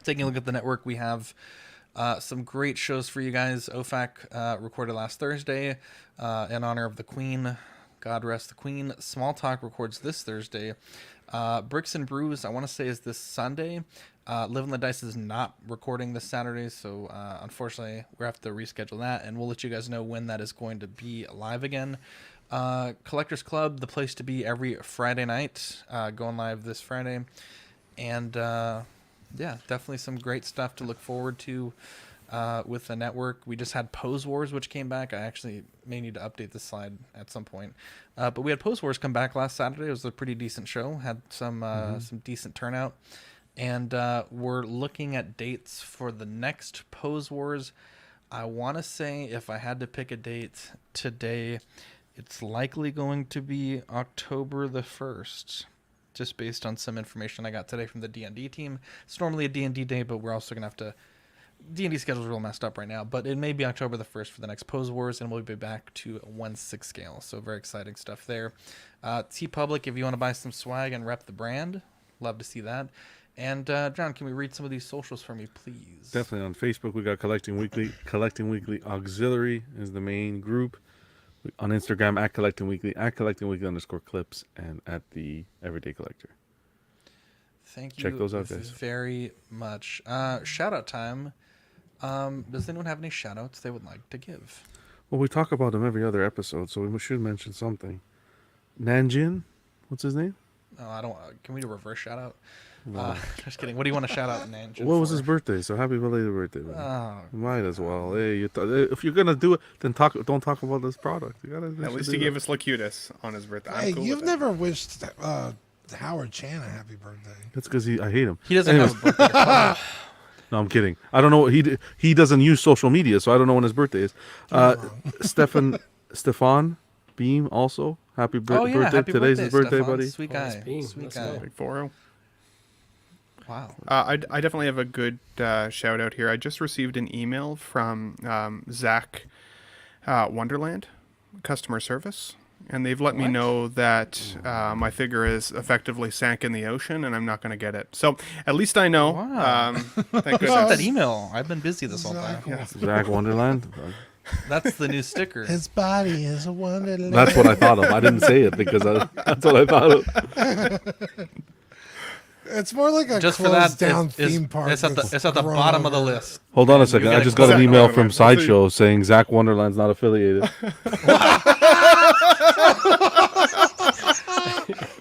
Taking a look at the network, we have some great shows for you guys. OFAC recorded last Thursday in honor of the Queen. God rest the Queen. Small Talk records this Thursday. Bricks and Brews, I want to say, is this Sunday. Live on the Dice is not recording this Saturday, so unfortunately we have to reschedule that, and we'll let you guys know when that is going to be live again. Collectors Club, the place to be every Friday night, going live this Friday. And yeah, definitely some great stuff to look forward to with the network. We just had Pose Wars, which came back. I actually may need to update this slide at some point. But we had Pose Wars come back last Saturday. It was a pretty decent show. Had some decent turnout. And we're looking at dates for the next Pose Wars. I want to say, if I had to pick a date today, it's likely going to be October the 1st. Just based on some information I got today from the D&D team. It's normally a D&D day, but we're also going to have to... D&D schedule's real messed up right now, but it may be October the 1st for the next Pose Wars, and we'll be back to 1/6 scale. So very exciting stuff there. TeePublic, if you want to buy some swag and rep the brand, love to see that. And John, can we read some of these socials for me, please? Definitely. On Facebook, we got Collecting Weekly. Collecting Weekly Auxiliary is the main group. On Instagram, at Collecting Weekly _clips, and at the Everyday Collector. Thank you. Check those out, guys. Very much. Shout out time. Does anyone have any shout outs they would like to give? Well, we talk about them every other episode, so we should mention something. Nanjin, what's his name? Oh, I don't. Can we do a reverse shout out? No. Just kidding. What do you want to shout out, Nanjin? What was his birthday? So happy belated birthday, man. Might as well. Hey, if you're gonna do it, then don't talk about this product. You gotta. At least he gave us Locutus on his birthday. Hey, you've never wished Howard Chan a happy birthday. That's because I hate him. He doesn't have a birthday. No, I'm kidding. I don't know. He doesn't use social media, so I don't know when his birthday is. Stefan Beam also. Happy birthday. Happy Today's birthday, his birthday, Stefan. buddy. Sweet guy. Sweet guy. Big 4-0. Wow. I definitely have a good shout out here. I just received an email from Zach Wonderland, customer service, and they've let me know that my figure is effectively sank in the ocean, and I'm not going to get it. So at least I know. Wow. Thank Who sent goodness. that email? I've been busy this whole time. Yeah. Zach Wonderland. That's the new sticker. His body is a wonderland. That's what I thought of. I didn't say it because that's what I thought of. It's more like a Just for closed that, down it's theme park. at the bottom of the list. Hold on a second. I just got an email from Sideshow saying Zach Wonderland's not affiliated.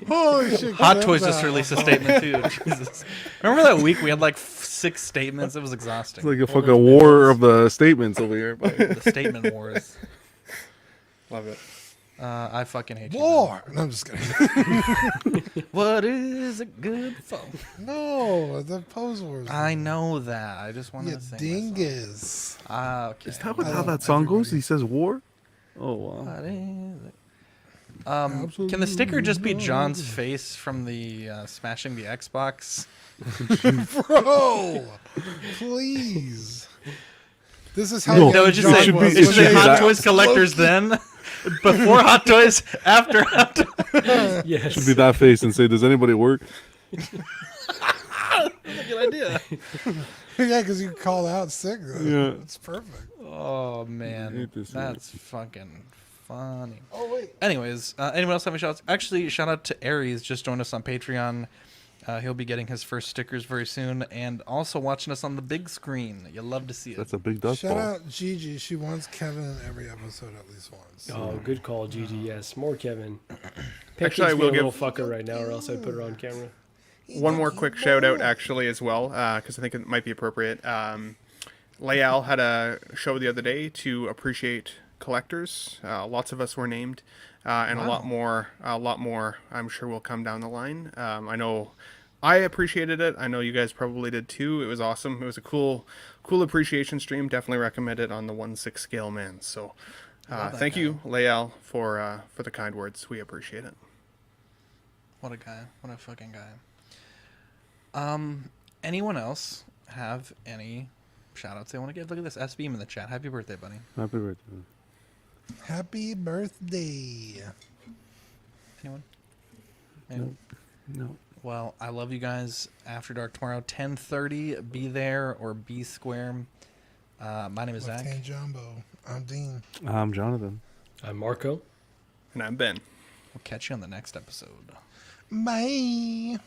Holy shit! Hot Toys just released a statement too. Jesus. Remember that week we had like 6 statements? It was exhausting. It's like a fucking war of the statements over here. The statement wars. Love it. I fucking hate war. No, I'm just kidding. What is it good for? No, the Pose Wars. I know that. I just wanted to sing dingus. Okay. Is that how that song goes? He says war? Oh, wow. What is it? Can the sticker just be John's face from the smashing the Xbox? Bro, please. This is how. No, it should be Hot Toys collectors then. Before Hot Toys, after Hot Toys. Yes. Should be that face and say, "Does anybody work?" That's a good idea. Yeah, because you call out sick. Yeah, it's perfect. Oh man, that's fucking funny. Oh wait. Anyways, anyone else have any shout outs? Actually, shout out to Aries, just joined us on Patreon. He'll be getting his first stickers very soon, and also watching us on the big screen. You'll love to see it. That's a big dust Shout ball. out Gigi. She wants Kevin in every episode at least once. Oh, good call, Gigi. Yes, more Kevin. Actually, I will a give little fucker right now, or else I'd put her on camera. one more quick shout out actually as well, because I think it might be appropriate. Layal had a show the other day to appreciate collectors. Lots of us were named, and a lot more I'm sure will come down the line. I know I appreciated it. I know you guys probably did too. It was awesome. It was a cool appreciation stream. Definitely recommend it on the 1/6 scale, man. So thank you, Layal, for the kind words. We appreciate it. What a guy. What a fucking guy. Anyone else have any shout outs they want to give? Look at this S-Beam in the chat. Happy birthday, buddy. Happy birthday. Happy birthday. Anyone? No. Well, I love you guys. After Dark tomorrow, 10:30. Be there or be square. My name is Zach. Left-hand Jumbo. I'm Dean. I'm Jonathan. I'm Marco. And I'm Ben. We'll catch you on the next episode. Bye.